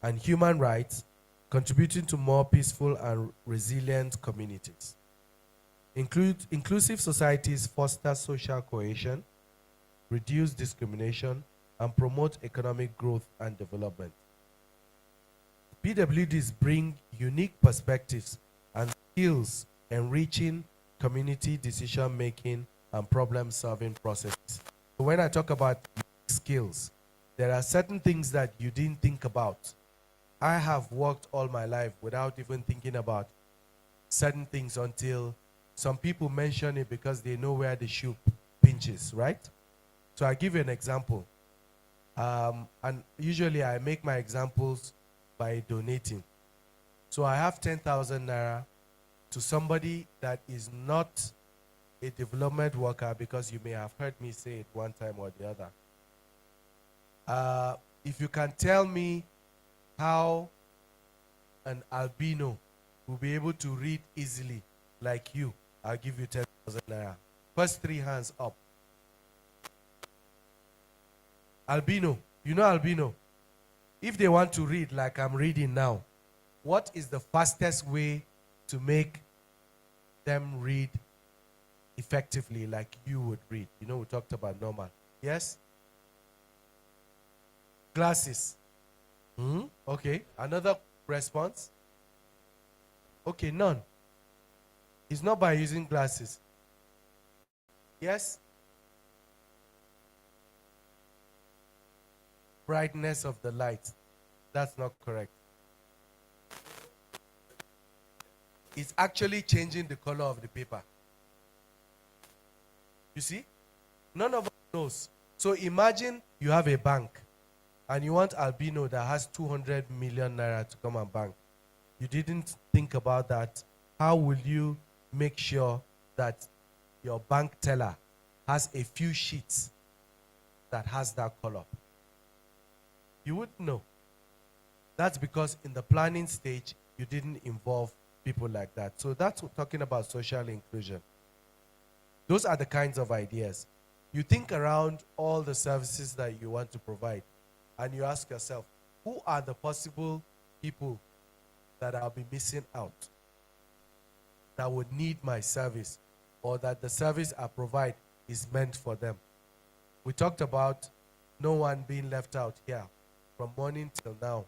and human rights, contributing to more peaceful and resilient communities. Inclusive societies foster social cohesion, reduce discrimination, and promote economic growth and development. PWDs bring unique perspectives and skills, enriching community decision-making and problem-solving processes. So when I talk about skills, there are certain things that you didn't think about. I have worked all my life without even thinking about certain things until some people mention it because they know where the shoe pinches, right? So I give you an example. And usually I make my examples by donating. So I have 10,000 naira to somebody that is not a development worker, because you may have heard me say it one time or the other. If you can tell me how an albino will be able to read easily like you, I'll give you 10,000 naira. First 3 hands up. Albino, you know albino? If they want to read like I'm reading now, what is the fastest way to make them read effectively like you would read? You know, we talked about normal. Yes? Glasses. Okay, another response? Okay, none. It's not by using glasses. Yes? Brightness of the light. That's not correct. It's actually changing the color of the paper. You see? None of us knows. So imagine you have a bank and you want albino that has 200 million naira to come and bank. You didn't think about that. How will you make sure that your bank teller has a few sheets that has that color? You wouldn't know. That's because in the planning stage, you didn't involve people like that. So that's talking about social inclusion. Those are the kinds of ideas. You think around all the services that you want to provide, and you ask yourself, who are the possible people that I'll be missing out, that would need my service, or that the service I provide is meant for them? We talked about no one being left out here. From morning till now,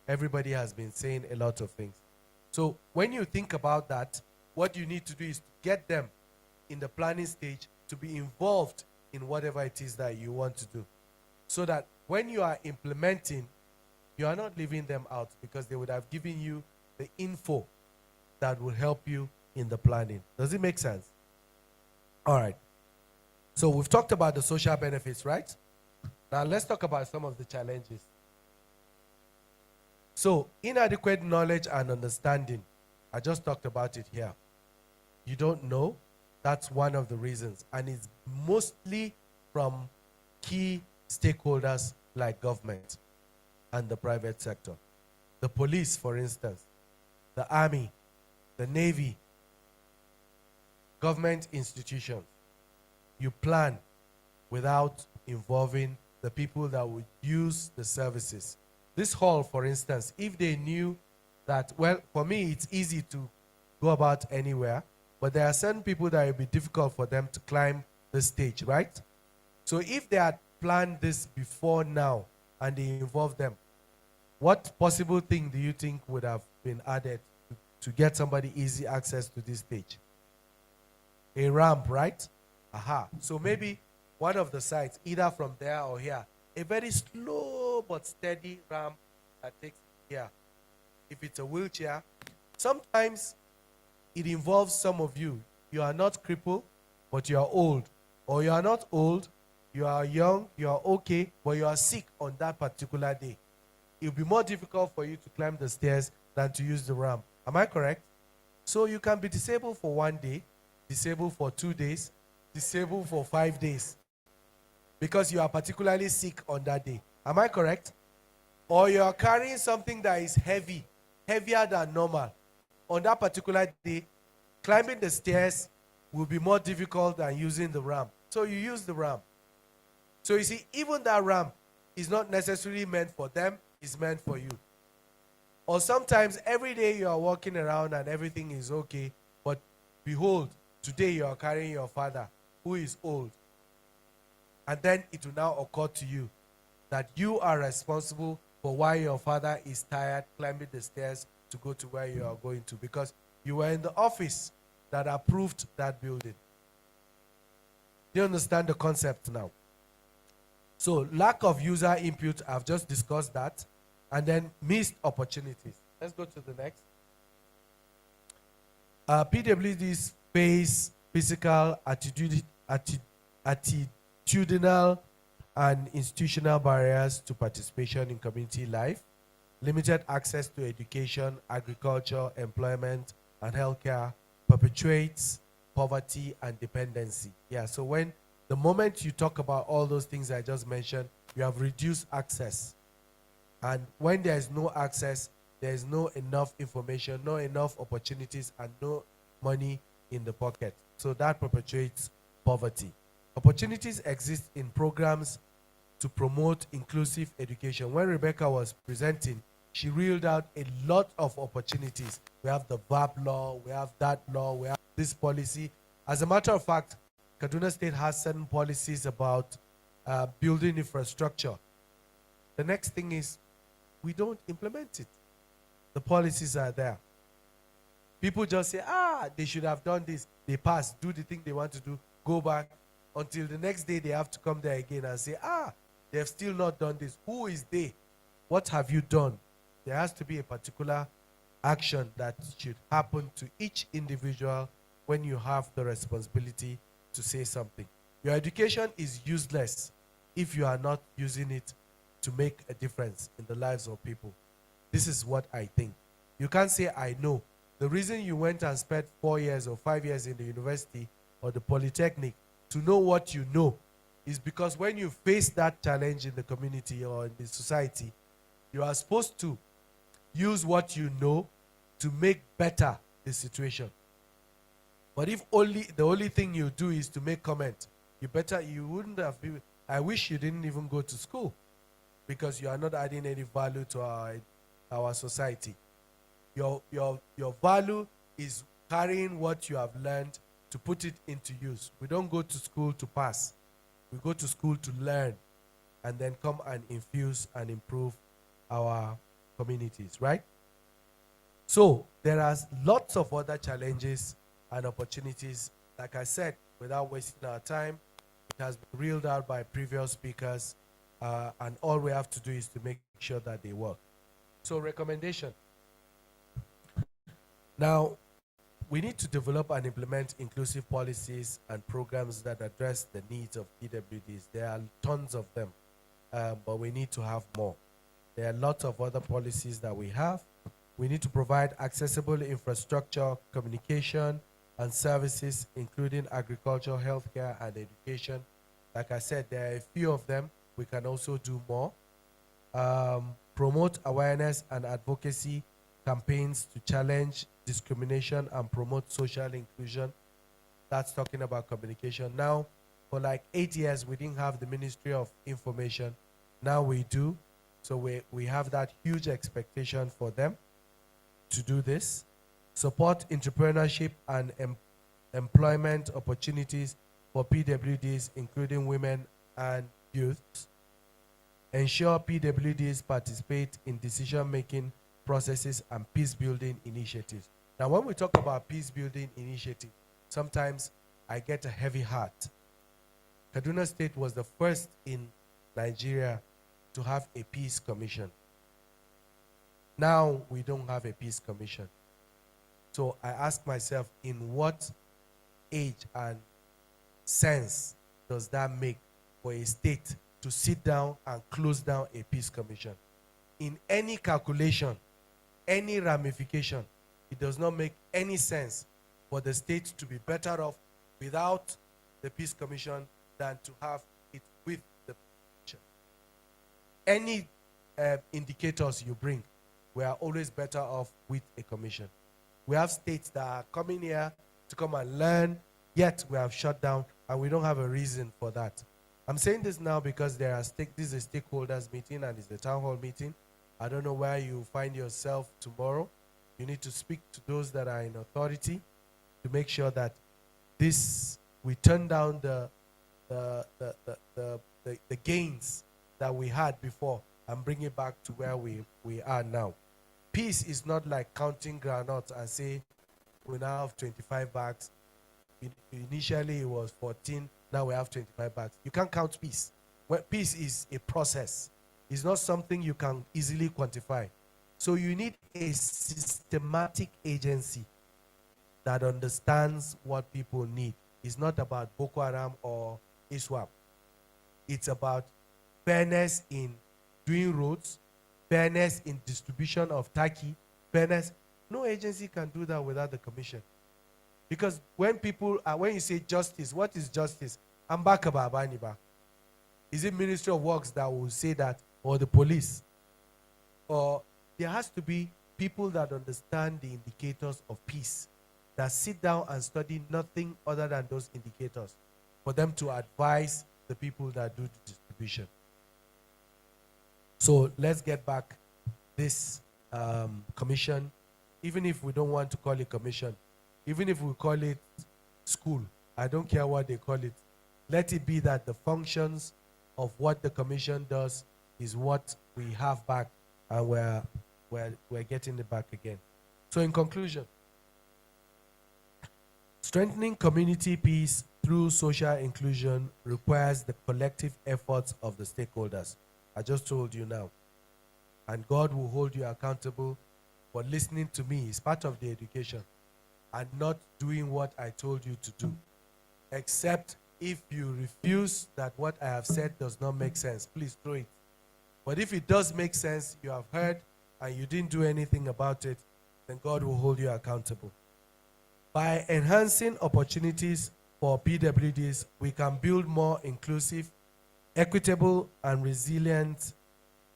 everybody has been saying a lot of things. So when you think about that, what you need to do is to get them in the planning stage to be involved in whatever it is that you want to do, so that when you are implementing, you are not leaving them out, because they would have given you the info that will help you in the planning. Does it make sense? All right. So we've talked about the social benefits, right? Now let's talk about some of the challenges. So, inadequate knowledge and understanding, I just talked about it here. You don't know, that's one of the reasons. And it's mostly from key stakeholders like government and the private sector. The police, for instance, the army, the navy, government institutions. You plan without involving the people that would use the services. This hall, for instance, if they knew that, well, for me, it's easy to go about anywhere, but there are certain people that it would be difficult for them to climb the stage, right? So if they had planned this before now and they involved them, what possible thing do you think would have been added to get somebody easy access to this stage? A ramp, right? Aha. So maybe one of the sides, either from there or here, a very slow but steady ramp that takes here. If it's a wheelchair, sometimes it involves some of you. You are not crippled, but you are old. Or you are not old, you are young, you are okay, but you are sick on that particular day. It will be more difficult for you to climb the stairs than to use the ramp. Am I correct? So you can be disabled for 1 day, disabled for 2 days, disabled for 5 days, because you are particularly sick on that day. Am I correct? Or you are carrying something that is heavy, heavier than normal. On that particular day, climbing the stairs will be more difficult than using the ramp. So you use the ramp. So you see, even that ramp is not necessarily meant for them, it's meant for you. Or sometimes every day you are walking around and everything is okay, but behold, today you are carrying your father who is old. And then it will now occur to you that you are responsible for why your father is tired climbing the stairs to go to where you are going to, because you were in the office that approved that building. Do you understand the concept now? So lack of user input, I've just discussed that. And then missed opportunities. Let's go to the next. PWDs face physical, attitudinal, and institutional barriers to participation in community life, limited access to education, agriculture, employment, and healthcare, perpetuates poverty and dependency. Yeah, so when the moment you talk about all those things I just mentioned, you have reduced access. And when there is no access, there is no enough information, no enough opportunities, and no money in the pocket. So that perpetuates poverty. Opportunities exist in programs to promote inclusive education. When Rebecca was presenting, she reeled out a lot of opportunities. We have the VAP law, we have that law, we have this policy. As a matter of fact, Kaduna State has certain policies about building infrastructure. The next thing is we don't implement it. The policies are there. People just say, they should have done this. They pass, do the thing they want to do, go back, until the next day they have to come there again and say, they have still not done this. Who is they? What have you done? There has to be a particular action that should happen to each individual when you have the responsibility to say something. Your education is useless if you are not using it to make a difference in the lives of people. This is what I think. You can't say, I know. The reason you went and spent 4 years or 5 years in the university or the polytechnic to know what you know is because when you face that challenge in the community or in the society, you are supposed to use what you know to make better the situation. But if the only thing you do is to make comment, you wouldn't have been, I wish you didn't even go to school, because you are not adding any value to our society. Your value is carrying what you have learned to put it into use. We don't go to school to pass. We go to school to learn and then come and infuse and improve our communities, right? So there are lots of other challenges and opportunities. Like I said, without wasting our time, it has been reeled out by previous speakers, and all we have to do is to make sure that they work. So recommendation. Now, we need to develop and implement inclusive policies and programs that address the needs of PWDs. There are tons of them, but we need to have more. There are lots of other policies that we have. We need to provide accessible infrastructure, communication, and services, including agriculture, healthcare, and education. Like I said, there are a few of them. We can also do more. Promote awareness and advocacy campaigns to challenge discrimination and promote social inclusion. That's talking about communication. Now, for like 8 years, we didn't have the Ministry of Information. Now we do. So we have that huge expectation for them to do this. Support entrepreneurship and employment opportunities for PWDs, including women and youth. Ensure PWDs participate in decision-making processes and peace-building initiatives. Now, when we talk about peace-building initiative, sometimes I get a heavy heart. Kaduna State was the first in Nigeria to have a peace commission. Now we don't have a peace commission. So I ask myself, in what age and sense does that make for a state to sit down and close down a peace commission? In any calculation, any ramification, it does not make any sense for the state to be better off without the peace commission than to have it with the commission. Any indicators you bring, we are always better off with a commission. We have states that are coming here to come and learn, yet we have shut down, and we don't have a reason for that. I'm saying this now because this is a stakeholders meeting and it's a town hall meeting. I don't know where you find yourself tomorrow. You need to speak to those that are in authority to make sure that we turn down the gains that we had before and bring it back to where we are now. Peace is not like counting granules and say we now have 25 bags. Initially it was 14, now we have 25 bags. You can't count peace. Well, peace is a process. It's not something you can easily quantify. So you need a systematic agency that understands what people need. It's not about Boko Haram or ISWAP. It's about fairness in doing roads, fairness in distribution of Taki, fairness. No agency can do that without the commission. Because when you say justice, what is justice? Ambaka Baniba. Is it Ministry of Works that will say that, or the police? Or there has to be people that understand the indicators of peace, that sit down and study nothing other than those indicators for them to advise the people that do the distribution. So let's get back this commission, even if we don't want to call it commission, even if we call it school, I don't care what they call it. Let it be that the functions of what the commission does is what we have back, and we're getting it back again. So in conclusion, strengthening community peace through social inclusion requires the collective efforts of the stakeholders. I just told you now. And God will hold you accountable for listening to me. It's part of the education. And not doing what I told you to do. Except if you refuse that what I have said does not make sense, please throw it. But if it does make sense, you have heard and you didn't do anything about it, then God will hold you accountable. By enhancing opportunities for PWDs, we can build more inclusive, equitable, and resilient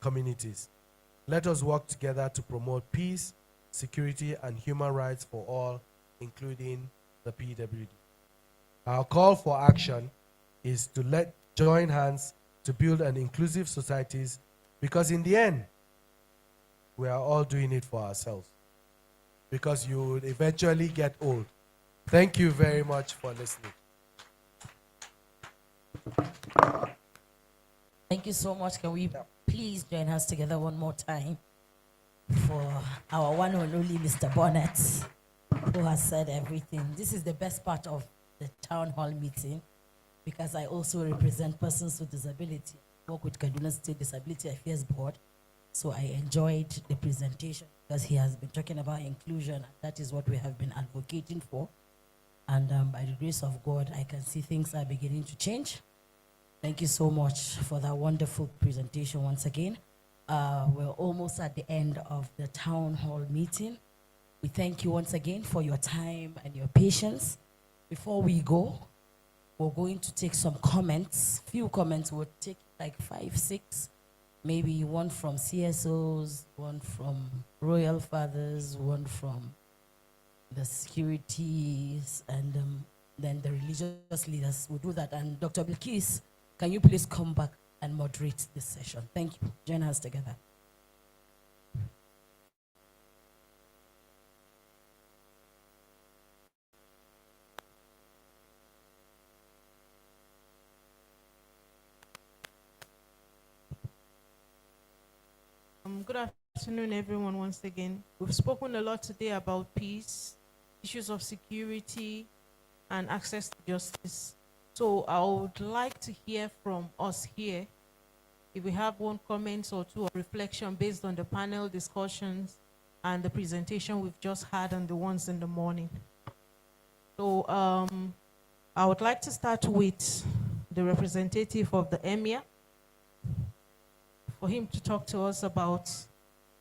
communities. Let us work together to promote peace, security, and human rights for all, including the PWD. Our call for action is to join hands to build an inclusive societies, because in the end, we are all doing it for ourselves, because you will eventually get old. Thank you very much for listening. Thank you so much. Can we please join us together one more time for our one and only Mr. Bonnet, who has said everything. This is the best part of the town hall meeting, because I also represent persons with disability. I work with Kaduna State Disability Affairs Board. So I enjoyed the presentation because he has been talking about inclusion, and that is what we have been advocating for. And by the grace of God, I can see things are beginning to change. Thank you so much for that wonderful presentation once again. We're almost at the end of the town hall meeting. We thank you once again for your time and your patience. Before we go, we're going to take some comments. Few comments. We'll take like 5, 6, maybe one from CSOs, one from Royal Fathers, one from the securities, and then the religious leaders will do that. And Dr. Bilkis, can you please come back and moderate this session? Thank you. Join us together. Good afternoon, everyone, once again. We've spoken a lot today about peace, issues of security, and access to justice. So I would like to hear from us here, if we have one comment or two of reflection based on the panel discussions and the presentation we've just had and the ones in the morning. So I would like to start with the representative of the Emir, for him to talk to us about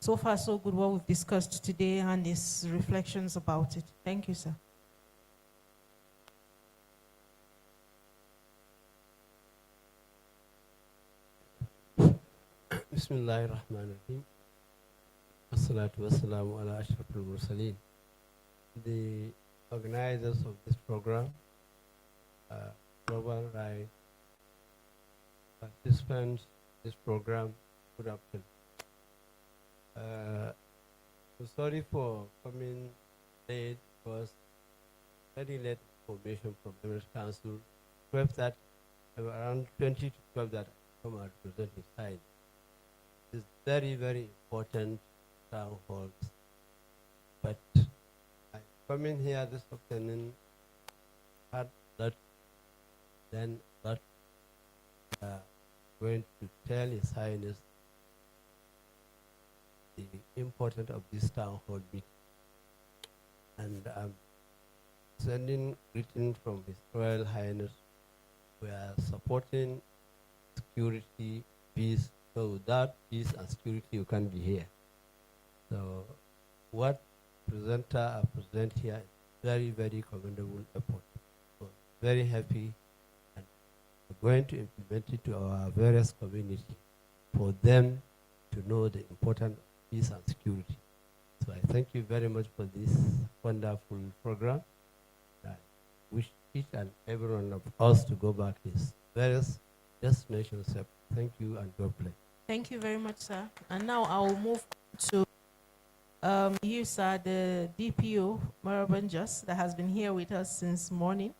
so far so good what we've discussed today and his reflections about it. Thank you, sir. Bismillahirrahmanirrahim. Wassalatu wassalamu ala ashrafil mursaleen. The organizers of this program, Global Right, participants in this program, good afternoon. So sorry for coming late because very late information from the Emirates Council. 12 that around 20 to 12 that I come and represent his side. It's very, very important town halls. But I come in here this afternoon, had that, then that going to tell His Highness the importance of this town hall meeting. And I'm sending greetings from His Royal Highness. We are supporting security, peace. So without peace and security, you can't be here. So what presenter are present here is very, very commendable effort. So very happy, and we're going to implement it to our various communities for them to know the importance of peace and security. So I thank you very much for this wonderful program. I wish each and every one of us to go back to his various destinations. Thank you and God bless. Thank you very much, sir. And now I will move to you, sir, the DPO, Marabanjas, that has been here with us since morning.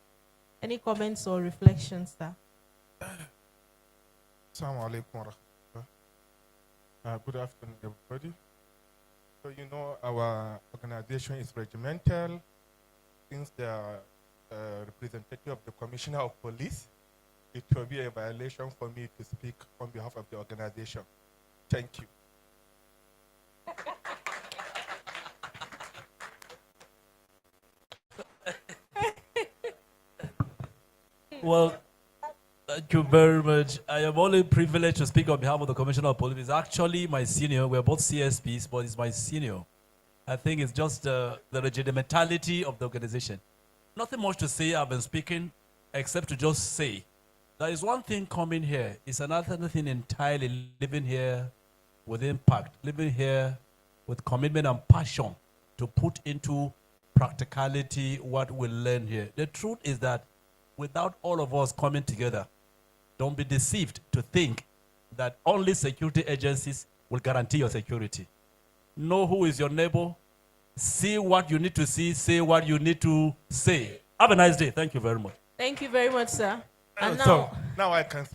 Any comments or reflections, sir? Assalamu alaikum wa rahmatullah. Good afternoon, everybody. So you know our organization is regimental. Since they are representative of the Commissioner of Police, it will be a violation for me to speak on behalf of the organization. Thank you. Well, thank you very much. I am only privileged to speak on behalf of the Commissioner of Police. He's actually my senior. We're both CSPs, but he's my senior. I think it's just the legitimacy of the organization. Nothing much to say. I've been speaking, except to just say there is one thing coming here. It's another thing entirely, living here with impact, living here with commitment and passion to put into practicality what we learn here. The truth is that without all of us coming together, don't be deceived to think that only security agencies will guarantee your security. Know who is your neighbor, see what you need to see, say what you need to say. Have a nice day. Thank you very much. Thank you very much, sir. And So now I can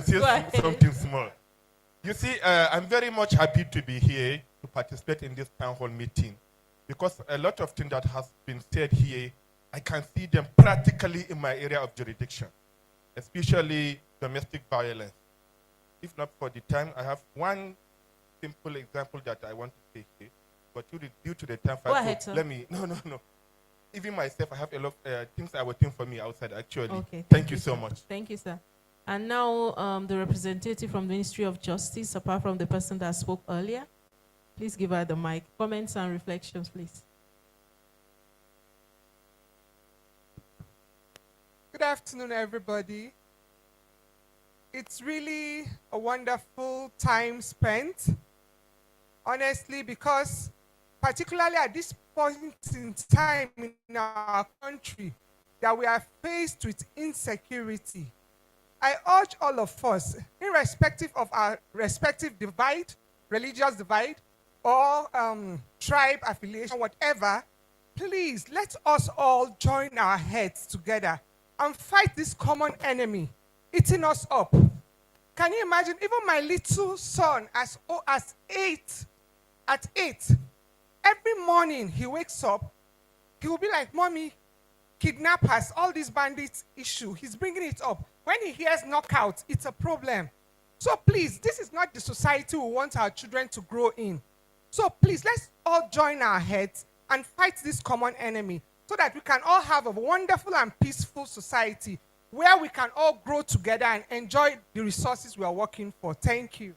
say something small. You see, I'm very much happy to be here to participate in this town hall meeting, because a lot of things that has been said here, I can see them practically in my area of jurisdiction, especially domestic violence. If not for the time, I have one simple example that I want to take here, but due to the time, Go ahead, sir. let me, no. Even myself, I have a lot of things I would think for me outside, actually. Okay. Thank you so much. Thank you, sir. And now the representative from the Ministry of Justice, apart from the person that spoke earlier, please give her the mic. Comments and reflections, please. Good afternoon, everybody. It's really a wonderful time spent, honestly, because particularly at this point in time in our country, that we are faced with insecurity. I urge all of us, irrespective of our respective divide, religious divide, or tribe affiliation, whatever, please let us all join our heads together and fight this common enemy eating us up. Can you imagine? Even my little son, as old as 8, at 8, every morning he wakes up, he will be like, "Mommy, kidnappers, all these bandits issue." He's bringing it up. When he hears knockout, it's a problem. So please, this is not the society we want our children to grow in. So please, let's all join our heads and fight this common enemy so that we can all have a wonderful and peaceful society where we can all grow together and enjoy the resources we are working for. Thank you.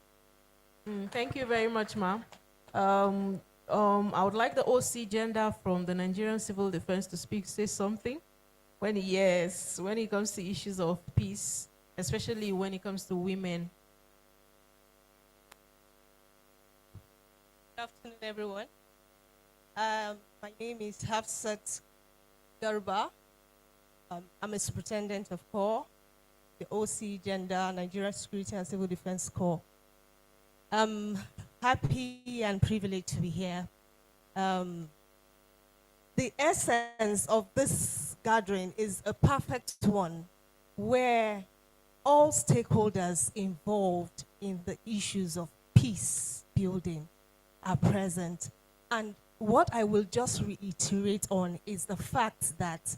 Thank you very much, ma'am. I would like the OC gender from the Nigerian Civil Defense to say something when it comes to issues of peace, especially when it comes to women. Good afternoon, everyone. My name is Hafsat Garba. I'm a superintendent of Corps, the OC Gender, Nigerian Security and Civil Defense Corps. I'm happy and privileged to be here. The essence of this gathering is a perfect one where all stakeholders involved in the issues of peace building are present. And what I will just reiterate on is the fact that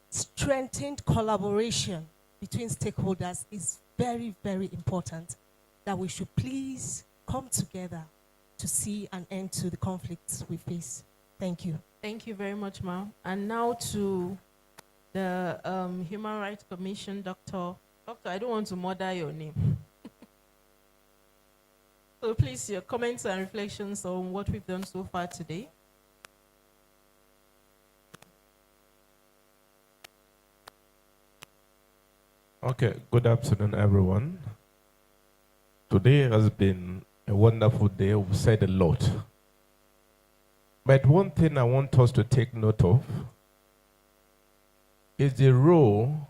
strengthened collaboration between stakeholders is very, very important, that we should please come together to see an end to the conflicts we face. Thank you. Thank you very much, ma'am. And now to the Human Rights Commission, Doctor, I don't want to murder your name. So please, your comments and reflections on what we've done so far today. Okay, good afternoon, everyone. Today has been a wonderful day. We've said a lot. But one thing I want us to take note of is the role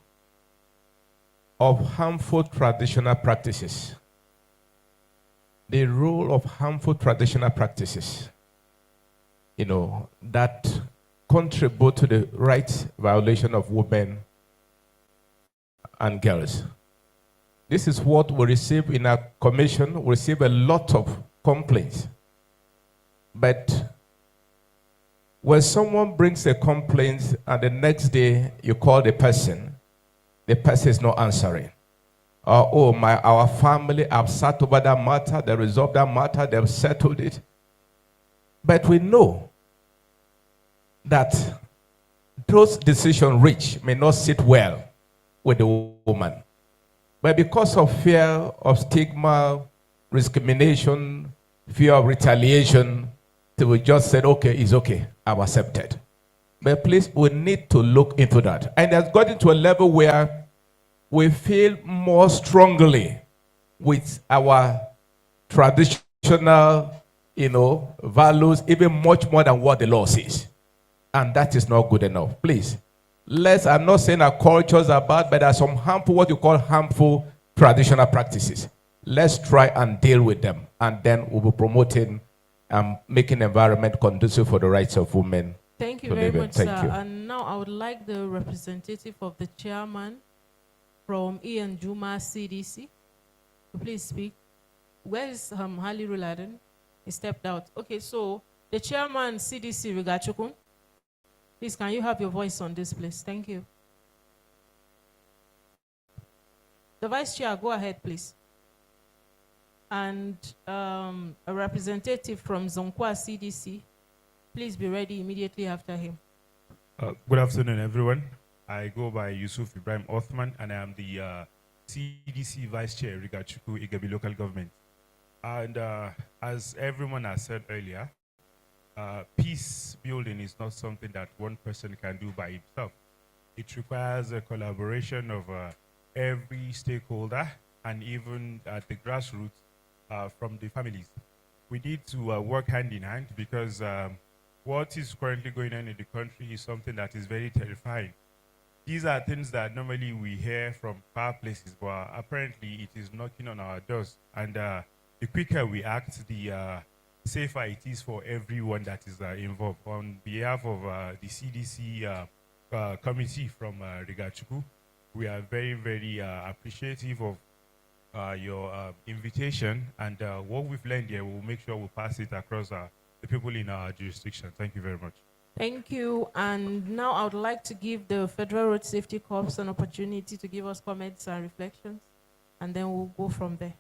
of harmful traditional practices. The role of harmful traditional practices, that contribute to the rights violation of women and girls. This is what we receive in our commission. We receive a lot of complaints. But when someone brings a complaint and the next day you call the person is not answering. Our family have sat over that matter, they resolved that matter, they've settled it. But we know that those decisions reached may not sit well with the woman. But because of fear of stigma, discrimination, fear of retaliation, they will just say, okay, it's okay, I've accepted. But please, we need to look into that. And it has gotten to a level where we feel more strongly with our traditional, values, even much more than what the law says. And that is not good enough. Please, I'm not saying our cultures are bad, but there are some what you call harmful traditional practices. Let's try and deal with them. And then we'll be promoting and making environment conducive for the rights of women. Thank you very much, Thank sir. you. And now I would like the representative of the chairman from Ian Juma CDC to please speak. Where is Hali Ruladen? He stepped out. Okay, so the chairman CDC, Rigachukun, please can you have your voice on this, please? Thank you. The vice chair, go ahead, please. And a representative from Zonkwa CDC, please be ready immediately after him. Good afternoon, everyone. I go by Yusuf Ibrahim Othman, and I am the CDC Vice Chair Rigachuku Igabi Local Government. And as everyone has said earlier, peace building is not something that one person can do by himself. It requires a collaboration of every stakeholder and even at the grassroots from the families. We need to work hand in hand because what is currently going on in the country is something that is very terrifying. These are things that normally we hear from far places, but apparently it is knocking on our doors. And the quicker we act, the safer it is for everyone that is involved. On behalf of the CDC committee from Rigachuku, we are very, very appreciative of your invitation, and what we've learned here, we'll make sure we pass it across the people in our jurisdiction. Thank you very much. Thank you. And now I would like to give the Federal Road Safety Corps an opportunity to give us comments and reflections, and then we'll go from there.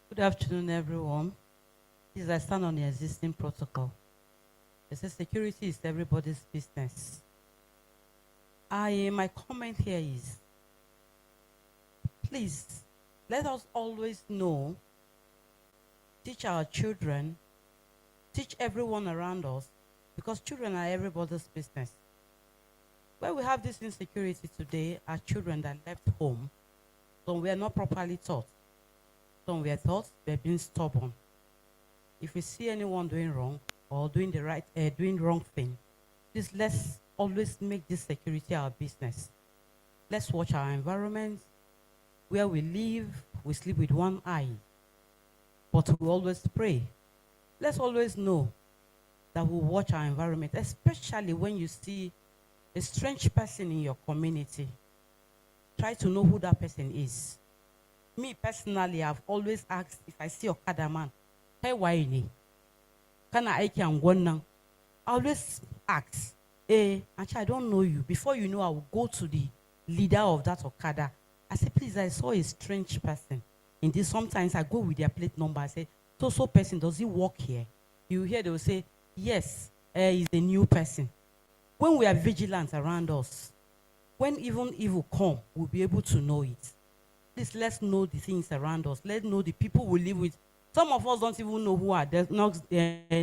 Good afternoon, everyone. Please, I stand on the existing protocol. They say security is everybody's business. My comment here is, please, let us always know, teach our children, teach everyone around us, because children are everybody's business. When we have this insecurity today, our children that left home, some were not properly taught. Some were taught they're being stubborn. If we see anyone doing wrong or doing the right, doing wrong thing, please let's always make this security our business. Let's watch our environment. Where we live, we sleep with one eye, but we always pray. Let's always know that we watch our environment, especially when you see a strange person in your community. Try to know who that person is. Me personally, I've always asked if I see Okada man, hey, why ni? Can I I always ask, actually, I don't know you. Before you know, I will go to the leader of that Okada. I say, please, I saw a strange person. In this, sometimes I go with their plate number. I say, so person, does he work here? You hear they will say, yes, he's a new person. When we are vigilant around us, when even evil come, we'll be able to know it. Please, let's know the things around us. Let's know the people we live with. Some of us don't even know who our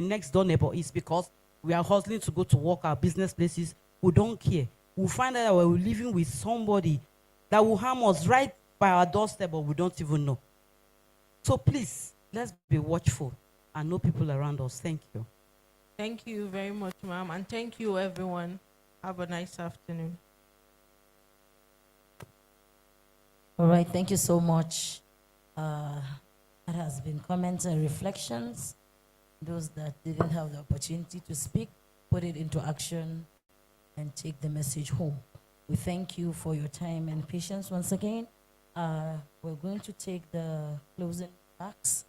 next door neighbor is because we are hustling to go to work, our business places. We don't care. We'll find out that we're living with somebody that will harm us right by our doorstep, but we don't even know. So please, let's be watchful and know people around us. Thank you. Thank you very much, ma'am. And thank you, everyone. Have a nice afternoon. All right, thank you so much. That has been comments and reflections. Those that didn't have the opportunity to speak, put it into action and take the message home. We thank you for your time and patience once again. We're going to take the closing remarks,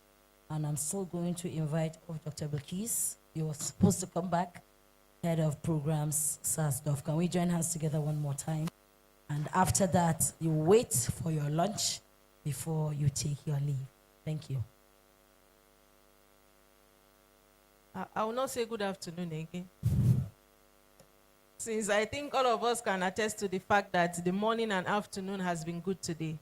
and I'm still going to invite Dr. Bilkis. You're supposed to come back, head of programs, SASDOF. Can we join hands together one more time? And after that, you wait for your lunch before you take your leave. Thank you. I will not say good afternoon again. Since I think all of us can attest to the fact that the morning and afternoon has been good today.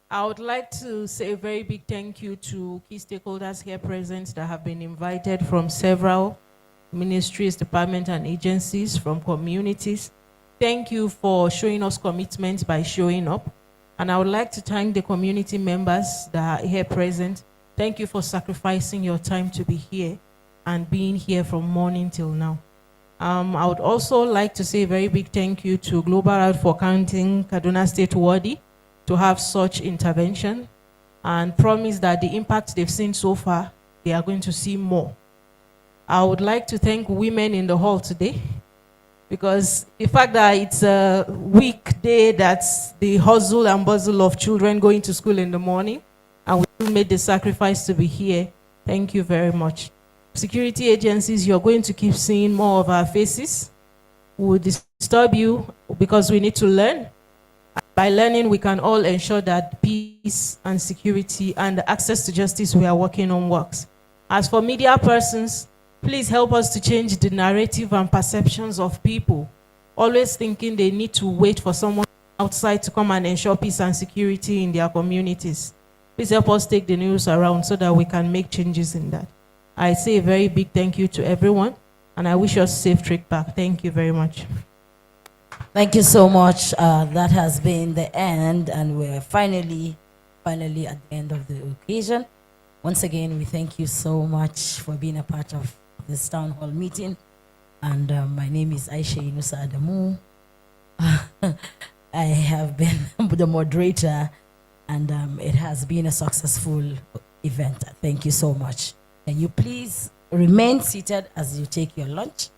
I would like to say a very big thank you to key stakeholders here present that have been invited from several ministries, departments, and agencies, from communities. Thank you for showing us commitment by showing up. And I would like to thank the community members that are here present. Thank you for sacrificing your time to be here and being here from morning till now. I would also like to say a very big thank you to Global Route for counting Kaduna State worthy to have such intervention, and promise that the impact they've seen so far, they are going to see more. I would like to thank women in the hall today, because the fact that it's a weekday, that's the hustle and bustle of children going to school in the morning, and we still made the sacrifice to be here. Thank you very much. Security agencies, you're going to keep seeing more of our faces. We'll disturb you because we need to learn. By learning, we can all ensure that peace and security and the access to justice we are working on works. As for media persons, Please help us to change the narrative and perceptions of people, always thinking they need to wait for someone outside to come and ensure peace and security in their communities. Please help us take the news around so that we can make changes in that. I say a very big thank you to everyone, and I wish us a safe trip back. Thank you very much. Thank you so much. That has been the end, and we're finally at the end of the occasion. Once again, we thank you so much for being a part of this town hall meeting. And my name is Aisha Inusa Adamu. I have been the moderator, and it has been a successful event. Thank you so much. Can you please remain seated as you take your lunch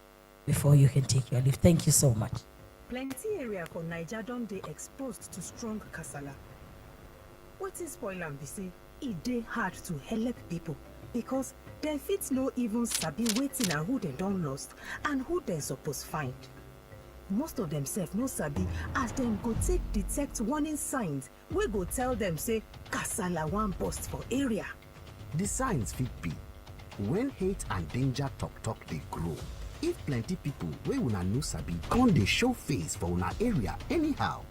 before you can take your leave? Thank you so much. Plenty area for Niger don dey exposed to strong kasala. What is spoil am be say e dey hard to help people because dem fit no even sabi wetin and who dem don lost and who dem suppose find. Most of them sef no sabi as dem go take detect warning signs wey go tell dem say kasala wan burst for area. The signs fit be when hate and danger talk dey grow. If plenty people wey una no sabi come dey show face for una area anyhow.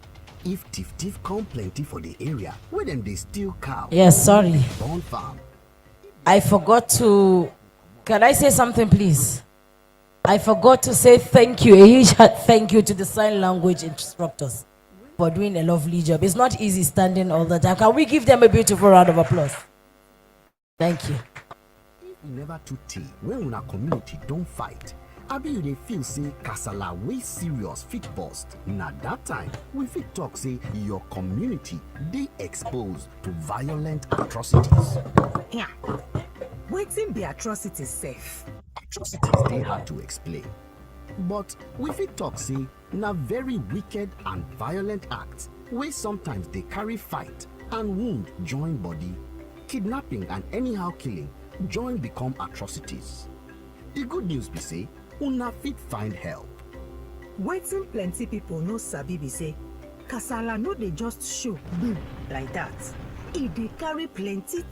If thief come plenty for the area where them they steal cow. Yes, sorry. Born farm. I forgot to. Can I say something, please? I forgot to say thank you. A huge thank you to the sign language instructors for doing a lovely job. It's not easy standing all the time. Can we give them a beautiful round of applause? Thank you. Never too tea when una community don't fight. Abi you dey feel say kasala wey serious fit burst. Na that time we fit talk say your community dey exposed to violent atrocities. Yeah. Wetin be atrocities sef? Atrocities dey hard to explain, but we fit talk say na very wicked and violent acts wey sometimes dey carry fight and wound join body. Kidnapping and anyhow killing join become atrocities. The good news be say una fit find help. Wetin plenty people no sabi be say kasala no dey just show boom like that. E dey carry plenty